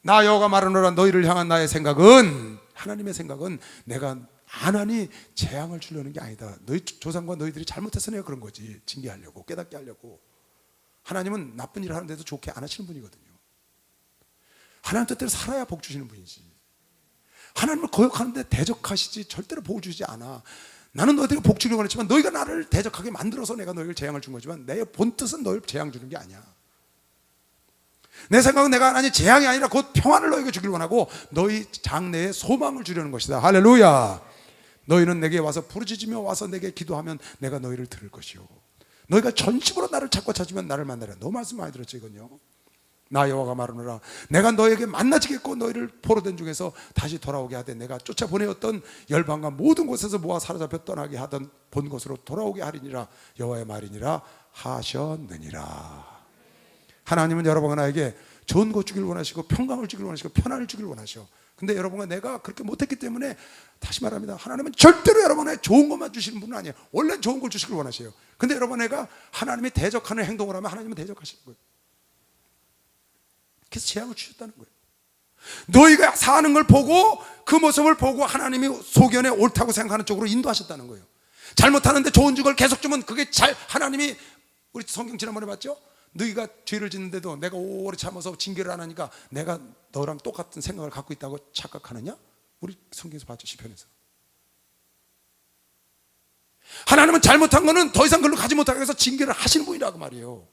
나 여호와가 말하노라. 너희를 향한 나의 생각은, 하나님의 생각은 내가 안 하니 재앙을 주려는 게 아니다. 너희 조상과 너희들이 잘못해서 내가 그런 거지. 징계하려고, 깨닫게 하려고. 하나님은 나쁜 일을 하는데도 좋게 안 하시는 분이거든요. 하나님 뜻대로 살아야 복 주시는 분이지. 하나님을 거역하는데 대적하시지 절대로 복 주지 않아. 나는 너희들에게 복 주려고 했지만 너희가 나를 대적하게 만들어서 내가 너희를 재앙을 준 거지만 내 본 뜻은 너희를 재앙 주는 게 아니야. 내 생각은 내가 하나님 재앙이 아니라 곧 평안을 너에게 주길 원하고 너희 장래에 소망을 주려는 것이다. 할렐루야. 너희는 내게 와서 부르짖으며 와서 내게 기도하면 내가 너희를 들을 것이요 너희가 전심으로 나를 찾으면 나를 만나리라. 너무 말씀 많이 들었죠 이건요. 나 여호와가 말하노라 내가 너에게 만나지겠고 너희를 포로된 중에서 다시 돌아오게 하되 내가 쫓아보내었던 열방과 모든 곳에서 모아 사로잡혀 떠나게 하던 본 곳으로 돌아오게 하리니라 여호와의 말이니라 하셨느니라. 하나님은 여러분과 나에게 좋은 것 주길 원하시고 평강을 주길 원하시고 편안을 주길 원하셔. 근데 여러분과 내가 그렇게 못했기 때문에 다시 말합니다. 하나님은 절대로 여러분에게 좋은 것만 주시는 분은 아니에요. 원래 좋은 걸 주시길 원하셔요. 근데 여러분 내가 하나님이 대적하는 행동을 하면 하나님은 대적하시는 거예요. 그래서 재앙을 주셨다는 거예요. 너희가 사는 걸 보고 그 모습을 보고 하나님이 소견에 옳다고 생각하는 쪽으로 인도하셨다는 거예요. 잘못하는데 좋은 걸 계속 주면 그게 하나님이 우리 성경 지난번에 봤죠? 너희가 죄를 짓는데도 내가 오래 참아서 징계를 안 하니까 내가 너랑 똑같은 생각을 갖고 있다고 착각하느냐? 우리 성경에서 봤죠, 시편에서. 하나님은 잘못한 거는 더 이상 그걸로 가지 못하게 해서 징계를 하시는 분이라고 말이에요.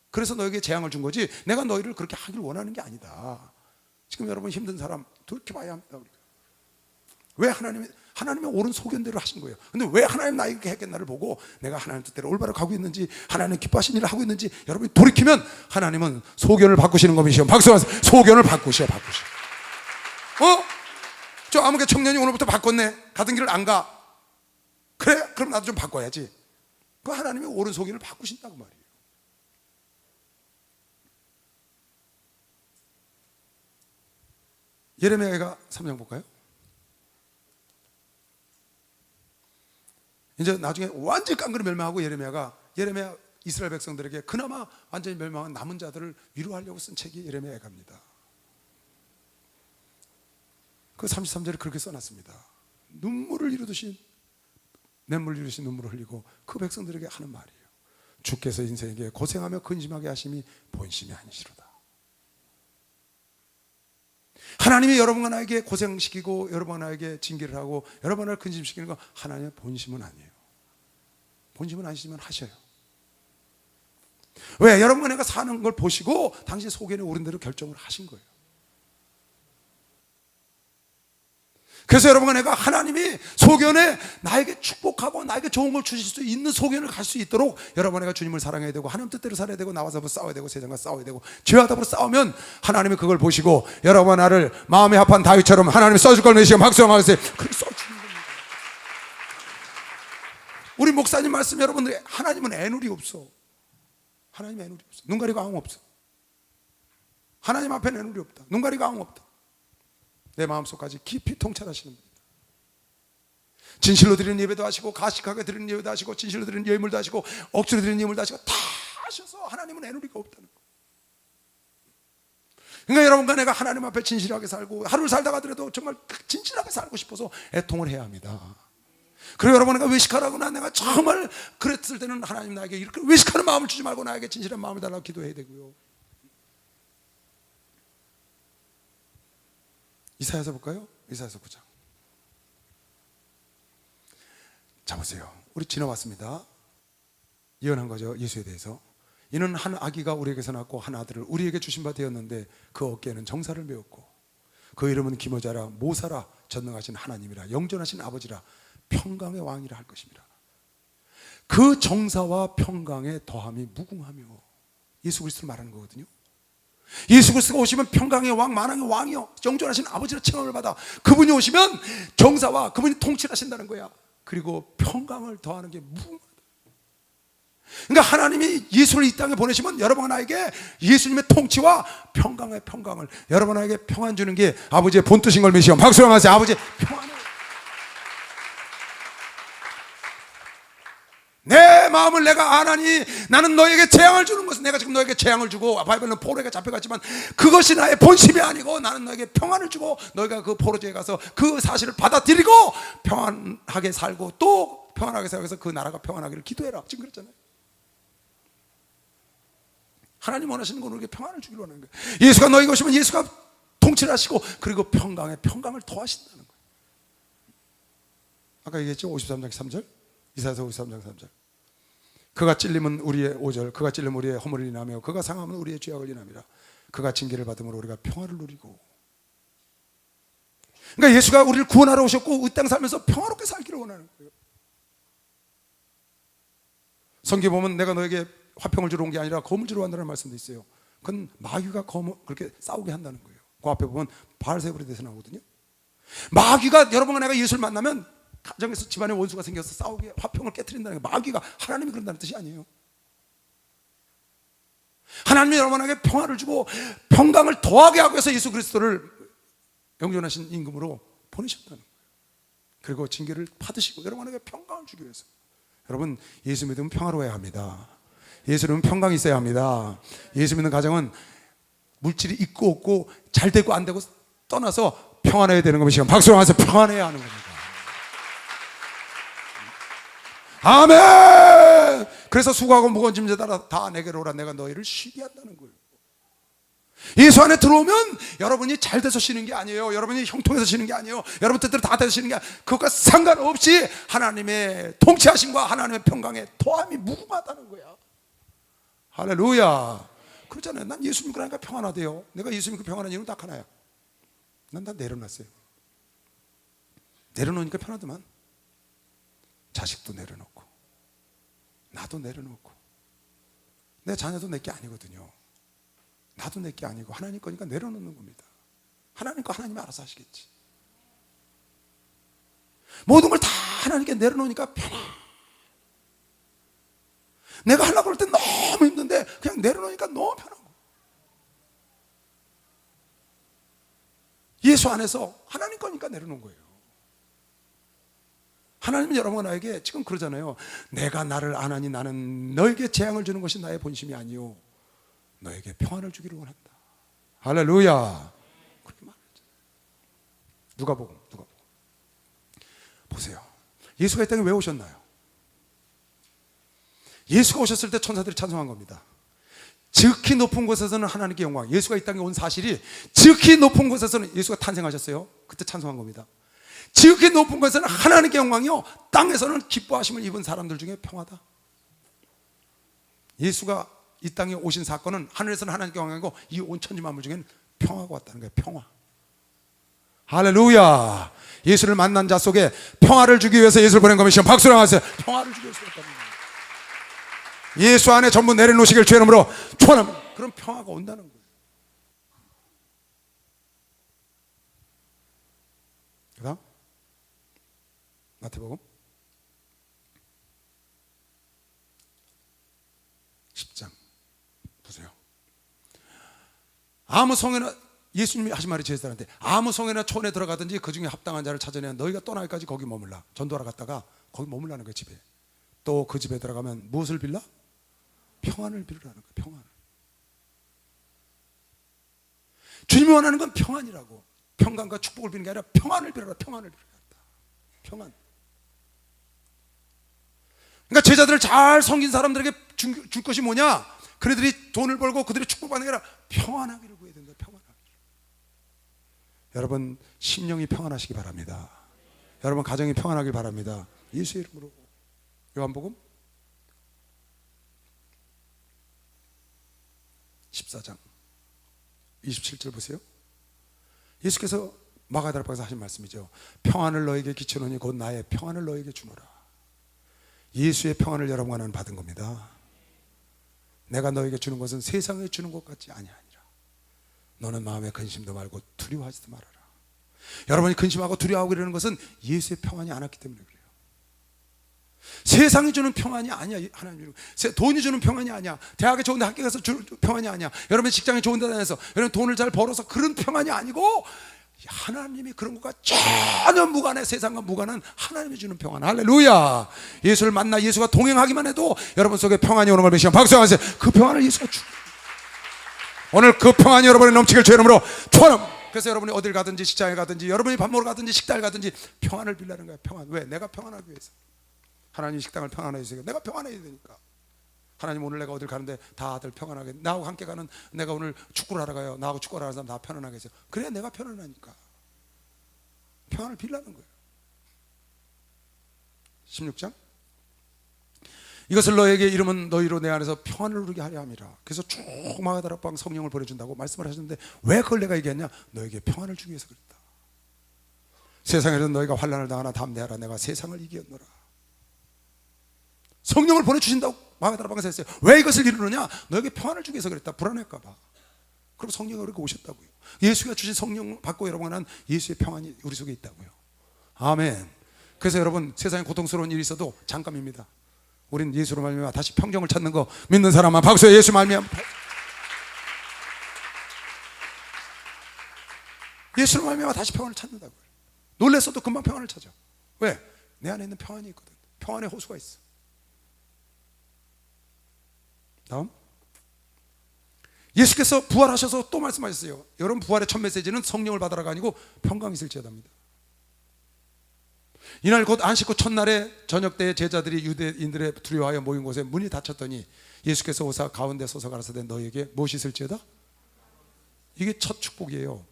그래서 너에게 재앙을 준 거지 내가 너희를 그렇게 하길 원하는 게 아니다. 지금 여러분 힘든 사람 돌이켜봐야 합니다. 우리가. 왜 하나님이 옳은 소견대로 하신 거예요. 근데 왜 하나님 나에게 했겠나를 보고 내가 하나님 뜻대로 올바로 가고 있는지 하나님 기뻐하신 일을 하고 있는지 여러분이 돌이키면 하나님은 소견을 바꾸시는 겁니다. 박수 하세요. 소견을 바꾸셔. 저 아무개 청년이 오늘부터 바꿨네. 가던 길을 안 가. 그래? 그럼 나도 좀 바꿔야지. 그 하나님이 옳은 소견을 바꾸신다고 말이에요. 예레미야가 3장 볼까요? 이제 나중에 완전히 깡그리 멸망하고 예레미야 이스라엘 백성들에게 그나마 완전히 멸망한 남은 자들을 위로하려고 쓴 책이 예레미야 애가입니다. 그 33절에 그렇게 써놨습니다. 눈물을 이루듯이 냇물 이루듯이 눈물을 흘리고 그 백성들에게 하는 말이에요. 주께서 인생에게 고생하며 근심하게 하심이 본심이 아니시로다. 하나님이 여러분과 나에게 고생시키고 여러분과 나에게 징계를 하고 여러분과 나를 근심시키는 건 하나님의 본심은 아니에요. 본심은 아니시지만 하셔요. 왜? 여러분과 내가 사는 걸 보시고 당신 소견에 오른 대로 결정을 하신 거예요. 그래서 여러분과 내가 하나님이 소견에 나에게 축복하고 나에게 좋은 걸 주실 수 있는 소견을 갈 수 있도록 여러분과 내가 주님을 사랑해야 되고 하나님 뜻대로 살아야 되고 나와서 싸워야 되고 세상과 싸워야 되고 죄와 더불어 싸우면 하나님이 그걸 보시고 여러분과 나를 마음에 합한 다윗처럼 하나님이 써줄 걸 내시면 박수하세요. 그렇게 써주는 겁니다. 우리 목사님 말씀 여러분들 하나님은 애누리 없어. 하나님 애누리 없어. 눈 가리고 아무 없어. 하나님 앞에는 애누리 없다. 눈 가리고 아무 없다. 내 마음속까지 깊이 통찰하시는 분이다. 진실로 드리는 예배도 하시고 가식하게 드리는 예배도 하시고 진실로 드리는 예물도 하시고 억지로 드리는 예물도 하시고 다 하셔서 하나님은 애누리가 없다는 거예요. 그러니까 여러분과 내가 하나님 앞에 진실하게 살고 하루를 살다가 하더라도 정말 진실하게 살고 싶어서 애통을 해야 합니다. 그리고 여러분과 외식하라거나 내가 정말 그랬을 때는 하나님 나에게 이렇게 외식하는 마음을 주지 말고 나에게 진실한 마음을 달라고 기도해야 되고요. 이사야서 볼까요? 이사야서 9장. 자 보세요. 우리 지나왔습니다. 예언한 거죠. 예수에 대해서. 이는 한 아기가 우리에게서 낳고 한 아들을 우리에게 주신 바 되었는데 그 어깨에는 정사를 메었고 그 이름은 기모자라 모사라 전능하신 하나님이라 영존하신 아버지라 평강의 왕이라 할 것입니다. 그 정사와 평강의 더함이 무궁하며 예수 그리스도를 말하는 거거든요. 예수 그리스도가 오시면 평강의 왕, 만왕의 왕이요 영존하신 아버지로 칭함을 받아 그분이 오시면 정사와 그분이 통치하신다는 거야. 그리고 평강을 더하는 게 무궁하다. 그러니까 하나님이 예수를 이 땅에 보내시면 여러분 나에게 예수님의 통치와 평강의 평강을 여러분 나에게 평안 주는 게 아버지의 본뜻인 걸 믿으시오. 박수로 하세요. 아버지의 평안을 내 마음을 내가 아나니 나는 너에게 재앙을 주는 것은 내가 지금 너에게 재앙을 주고 바이블은 포로에 잡혀갔지만 그것이 나의 본심이 아니고 나는 너에게 평안을 주고 너희가 그 포로지에 가서 그 사실을 받아들이고 평안하게 살고 또 평안하게 살아서 그 나라가 평안하기를 기도해라. 지금 그랬잖아요. 하나님 원하시는 건 우리에게 평안을 주기로 하는 거예요. 예수가 너희가 오시면 예수가 통치를 하시고 그리고 평강을 더하신다는 거예요. 아까 얘기했죠. 53장 3절 이사야서 53장 3절 그가 찔림은 우리의 5절 그가 찔림은 우리의 허물을 인하며 그가 상함은 우리의 죄악을 인함이라. 그가 징계를 받음으로 우리가 평화를 누리고. 그러니까 예수가 우리를 구원하러 오셨고 이 땅 살면서 평화롭게 살기를 원하는 거예요. 성경에 보면 내가 너에게 화평을 주러 온 게 아니라 검을 주러 왔다는 말씀도 있어요. 그건 마귀가 검을 그렇게 싸우게 한다는 거예요. 그 앞에 보면 바알세불에 대해서 나오거든요. 마귀가 여러분과 내가 예수를 만나면 가정에서 집안에 원수가 생겨서 싸우게 화평을 깨트린다는 거예요. 마귀가, 하나님이 그런다는 뜻이 아니에요. 하나님이 여러분에게 평화를 주고 평강을 더하게 하기 위해서 예수 그리스도를 영존하신 임금으로 보내셨다는 거예요. 그리고 징계를 받으시고 여러분에게 평강을 주기 위해서. 여러분, 예수 믿으면 평화로워야 합니다. 예수 믿으면 평강이 있어야 합니다. 예수 믿는 가정은 물질이 있고 없고 잘 되고 안 되고 떠나서 평안해야 되는 겁니다. 박수로 하면서 평안해야 하는 겁니다. 아멘. 그래서 수고하고 무거운 짐 져다 다 내게로 오라. 내가 너희를 쉬게 한다는 거예요. 예수 안에 들어오면 여러분이 잘 돼서 쉬는 게 아니에요. 여러분이 형통해서 쉬는 게 아니에요. 여러분 뜻대로 다 돼서 쉬는 게 아니에요. 그것과 상관없이 하나님의 통치하심과 하나님의 평강에 더함이 무궁하다는 거야. 할렐루야. 그렇잖아요. 난 예수 믿고 나니까 평안하대요. 내가 예수 믿고 평안한 이유는 딱 하나야. 난 다 내려놨어요. 내려놓으니까 편하더만. 자식도 내려놓고 나도 내려놓고 내 자녀도 내게 아니거든요. 나도 내게 아니고 하나님 거니까 내려놓는 겁니다. 하나님 거 하나님이 알아서 하시겠지. 모든 걸 다 하나님께 내려놓으니까 편해. 내가 하려고 할 때 너무 힘든데 그냥 내려놓으니까 너무 편하고. 예수 안에서 하나님 거니까 내려놓은 거예요. 하나님은 여러분 나에게 지금 그러잖아요. 내가 나를 안 하니 나는 너에게 재앙을 주는 것이 나의 본심이 아니요 너에게 평안을 주기를 원한다. 할렐루야. 그렇게 말했죠. 누가복음. 보세요. 예수가 이 땅에 왜 오셨나요? 예수가 오셨을 때 천사들이 찬송한 겁니다. 지극히 높은 곳에서는 하나님께 영광. 예수가 이 땅에 온 사실이 지극히 높은 곳에서는 예수가 탄생하셨어요. 그때 찬송한 겁니다. 지극히 높은 곳에서는 하나님께 영광이요 땅에서는 기뻐하심을 입은 사람들 중에 평화다. 예수가 이 땅에 오신 사건은 하늘에서는 하나님께 영광이고 이 온 천지 만물 중에는 평화가 왔다는 거예요. 평화. 할렐루야. 예수를 만난 자 속에 평화를 주기 위해서 예수를 보낸 겁니다. 박수를 하세요. 평화를 주기 위해서 왔다는 거예요. 예수 안에 전부 내려놓으시길 주의 이름으로 축원합니다. 그런 평화가 온다는 거예요. 그다음 마태복음 10장 보세요. 아무 성에나 예수님이 하신 말이 제자들한테 아무 성에나 촌에 들어가든지 그 중에 합당한 자를 찾아내야 너희가 떠나기까지 거기 머물라. 전도하러 갔다가 거기 머물라는 거예요. 집에. 또 그 집에 들어가면 무엇을 빌라? 평안을 빌으라는 거예요. 평안을. 주님이 원하는 건 평안이라고. 평강과 축복을 비는 게 아니라 평안을 빌어라. 평안을 빌어라. 평안. 그러니까 제자들을 잘 섬긴 사람들에게 줄 것이 뭐냐? 그들이 돈을 벌고 그들이 축복받는 게 아니라 평안하기를 구해야 된다. 평안하기를. 여러분 심령이 평안하시기 바랍니다. 여러분 가정이 평안하길 바랍니다. 예수의 이름으로. 요한복음 14장 27절 보세요. 예수께서 마가다락방에서 하신 말씀이죠. 평안을 너에게 끼치노니 곧 나의 평안을 너에게 주노라. 예수의 평안을 여러분과 나는 받은 겁니다. 내가 너에게 주는 것은 세상에 주는 것 같지 아니하니라. 너는 마음에 근심도 말고 두려워하지도 말아라. 여러분이 근심하고 두려워하고 이러는 것은 예수의 평안이 안 왔기 때문에 그래요. 세상이 주는 평안이 아니야. 하나님 돈이 주는 평안이 아니야. 대학에 좋은 데 학교 가서 주는 평안이 아니야. 여러분 직장에 좋은 데 다녀서 여러분 돈을 잘 벌어서 그런 평안이 아니고 하나님이 그런 것과 전혀 무관해. 세상과 무관한 하나님이 주는 평안. 할렐루야. 예수를 만나 예수가 동행하기만 해도 여러분 속에 평안이 오는 걸 믿으시면 박수하세요. 그 평안을 예수가 주. 오늘 그 평안이 여러분의 넘치길 주의 이름으로 축원합니다. 그래서 여러분이 어딜 가든지 직장에 가든지 여러분이 밥 먹으러 가든지 식당에 가든지 평안을 빌라는 거야. 평안. 왜? 내가 평안하기 위해서. 하나님 식당을 평안하게 해주세요. 내가 평안해야 되니까. 하나님 오늘 내가 어딜 가는데 다들 평안하게, 나하고 함께 가는, 내가 오늘 축구를 하러 가요. 나하고 축구를 하는 사람 다 편안하게 해주세요. 그래야 내가 편안하니까. 평안을 빌라는 거예요. 16장 이것을 너에게 이름은 너희로 내 안에서 평안을 누리게 하려 함이라. 그래서 쭉 마가다락방 성령을 보내준다고 말씀을 하셨는데 왜 그걸 내가 얘기했냐? 너에게 평안을 주기 위해서 그랬다. 세상에서 너희가 환난을 당하나 담대하라. 내가 세상을 이기었노라. 성령을 보내주신다고 마가다락방에서 했어요. 왜 이것을 이루느냐? 너에게 평안을 주기 위해서 그랬다. 불안할까 봐. 그럼 성령이 그렇게 오셨다고요. 예수가 주신 성령 받고 여러분은 예수의 평안이 우리 속에 있다고요. 아멘. 그래서 여러분, 세상에 고통스러운 일이 있어도 잠깐입니다. 우린 예수로 말미암아 다시 평정을 찾는 거 믿는 사람만 박수해. 예수 말미암아, 예수로 말미암아 다시 평안을 찾는다고요. 놀랬어도 금방 평안을 찾아. 왜? 내 안에 있는 평안이 있거든. 평안의 호수가 있어. 다음, 예수께서 부활하셔서 또 말씀하셨어요. 여러분, 부활의 첫 메시지는 성령을 받으라가 아니고 평강이 있을지어다입니다. 이날 곧 안식 후 첫날에 저녁 때에 제자들이 유대인들의 두려워하여 모인 곳에 문이 닫혔더니 예수께서 오사 가운데 서서 가라사대 너희에게 무엇이 있을지어다? 이게 첫 축복이에요.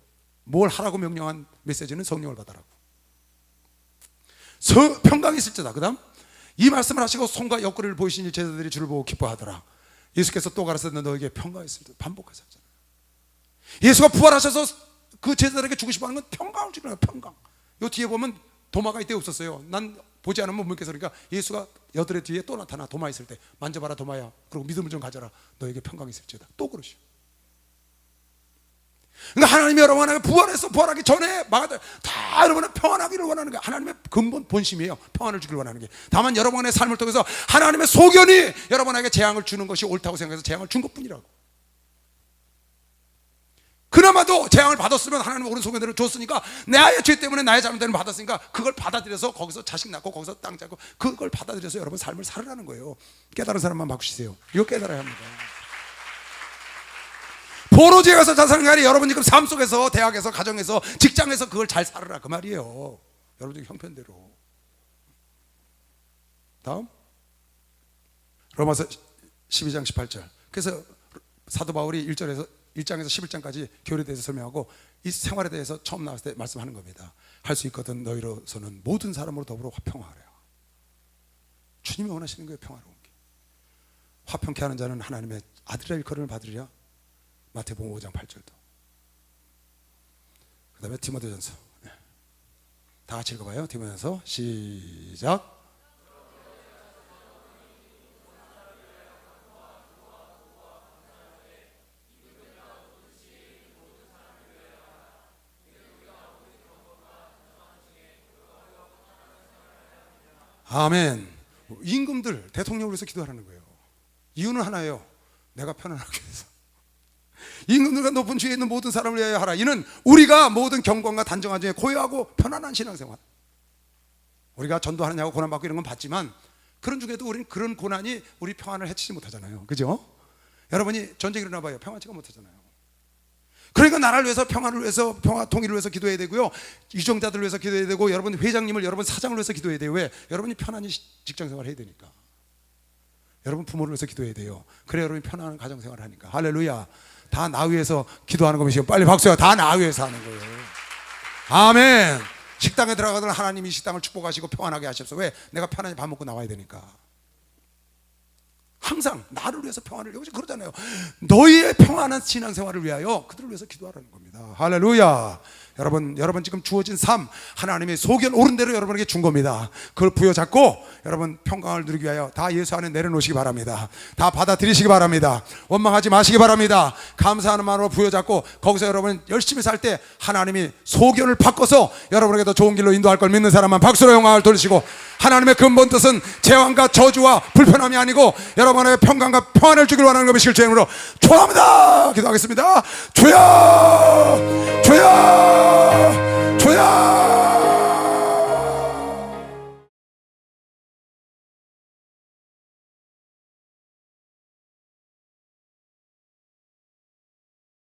뭘 하라고 명령한 메시지는 성령을 받으라고. 평강이 있을지어다. 그 다음, 이 말씀을 하시고 손과 옆구리를 보이시니 제자들이 주를 보고 기뻐하더라. 예수께서 또 가라사대 너에게 평강이 있을지어다. 반복하셨잖아요. 예수가 부활하셔서 그 제자들에게 주고 싶어하는 건 평강을 주는 거예요. 평강. 요 뒤에 보면 도마가 이때 없었어요. 난 보지 않으면 못 믿겠어. 그러니까 예수가 여드레 뒤에 또 나타나. 도마 있을 때 만져봐라 도마야. 그리고 믿음을 좀 가져라. 너에게 평강이 있을지어다. 또 그러시오. 그러니까 하나님이 여러분에게 부활하기 전에 다 여러분은 평안하기를 원하는 거예요. 하나님의 근본 본심이에요. 평안을 주기를 원하는 게. 다만 여러분의 삶을 통해서 하나님의 소견이 여러분에게 재앙을 주는 것이 옳다고 생각해서 재앙을 준 것뿐이라고. 그나마도 재앙을 받았으면 하나님은 옳은 소견대로 줬으니까 나의 죄 때문에 나의 잘못대로 받았으니까 그걸 받아들여서 거기서 자식 낳고 거기서 땅 잡고 그걸 받아들여서 여러분 삶을 살으라는 거예요. 깨달은 사람만 바꾸시세요. 이거 깨달아야 합니다. 포로지에 가서 잘 사는 게 아니라 여러분 지금 삶 속에서, 대학에서, 가정에서, 직장에서 그걸 잘 살아라 그 말이에요. 여러분 형편대로. 다음, 로마서 12장 18절. 그래서 사도 바울이 1장에서 11장까지 교회에 대해서 설명하고 이 생활에 대해서 처음 나왔을 때 말씀하는 겁니다. 할 수 있거든 너희로서는 모든 사람으로 더불어 화평하라. 주님이 원하시는 거예요. 평화로운 게. 화평케 하는 자는 하나님의 아들의 일컬음을 받으리라. 마태복음 5장 8절도. 그 다음에 디모데전서. 다 같이 읽어봐요. 디모데전서 시작. 아멘. 임금들, 대통령을 위해서 기도하라는 거예요. 이유는 하나예요. 내가 편안하기 위해서. 임금들과 높은 주위에 있는 모든 사람을 위하여 하라. 이는 우리가 모든 경건과 단정한 중에 고요하고 편안한 신앙생활. 우리가 전도하느냐고 고난받고 이런 건 받지만 그런 중에도 우리는 그런 고난이 우리 평안을 해치지 못하잖아요. 그죠? 여러분이 전쟁이 일어나 봐요. 평안치가 못하잖아요. 그러니까 나라를 위해서, 평안을 위해서, 평화 통일을 위해서 기도해야 되고요. 유정자들을 위해서 기도해야 되고, 여러분 회장님을, 여러분 사장을 위해서 기도해야 돼요. 왜? 여러분이 편안히 직장생활을 해야 되니까. 여러분 부모를 위해서 기도해야 돼요. 그래 여러분이 편안한 가정생활을 하니까. 할렐루야. 다 나 위해서 기도하는 거면 빨리 박수야. 다 나 위해서 하는 거예요. 아멘. 식당에 들어가던 하나님이 식당을 축복하시고 평안하게 하셨어. 왜? 내가 편안히 밥 먹고 나와야 되니까. 항상 나를 위해서 평안을, 여기서 그러잖아요. 너희의 평안한 신앙생활을 위하여 그들을 위해서 기도하라는 겁니다. 할렐루야. 여러분 지금 주어진 삶, 하나님의 소견 옳은 대로 여러분에게 준 겁니다. 그걸 부여잡고 여러분 평강을 누리기 위하여 다 예수 안에 내려놓으시기 바랍니다. 다 받아들이시기 바랍니다. 원망하지 마시기 바랍니다. 감사하는 마음으로 부여잡고 거기서 여러분 열심히 살 때 하나님이 소견을 바꿔서 여러분에게 더 좋은 길로 인도할 걸 믿는 사람만 박수로 영광을 돌리시고, 하나님의 근본 뜻은 재앙과 저주와 불편함이 아니고 여러분의 평강과 평안을 주기를 원하는 것이 실제 이름으로 축원합니다. 기도하겠습니다. 주여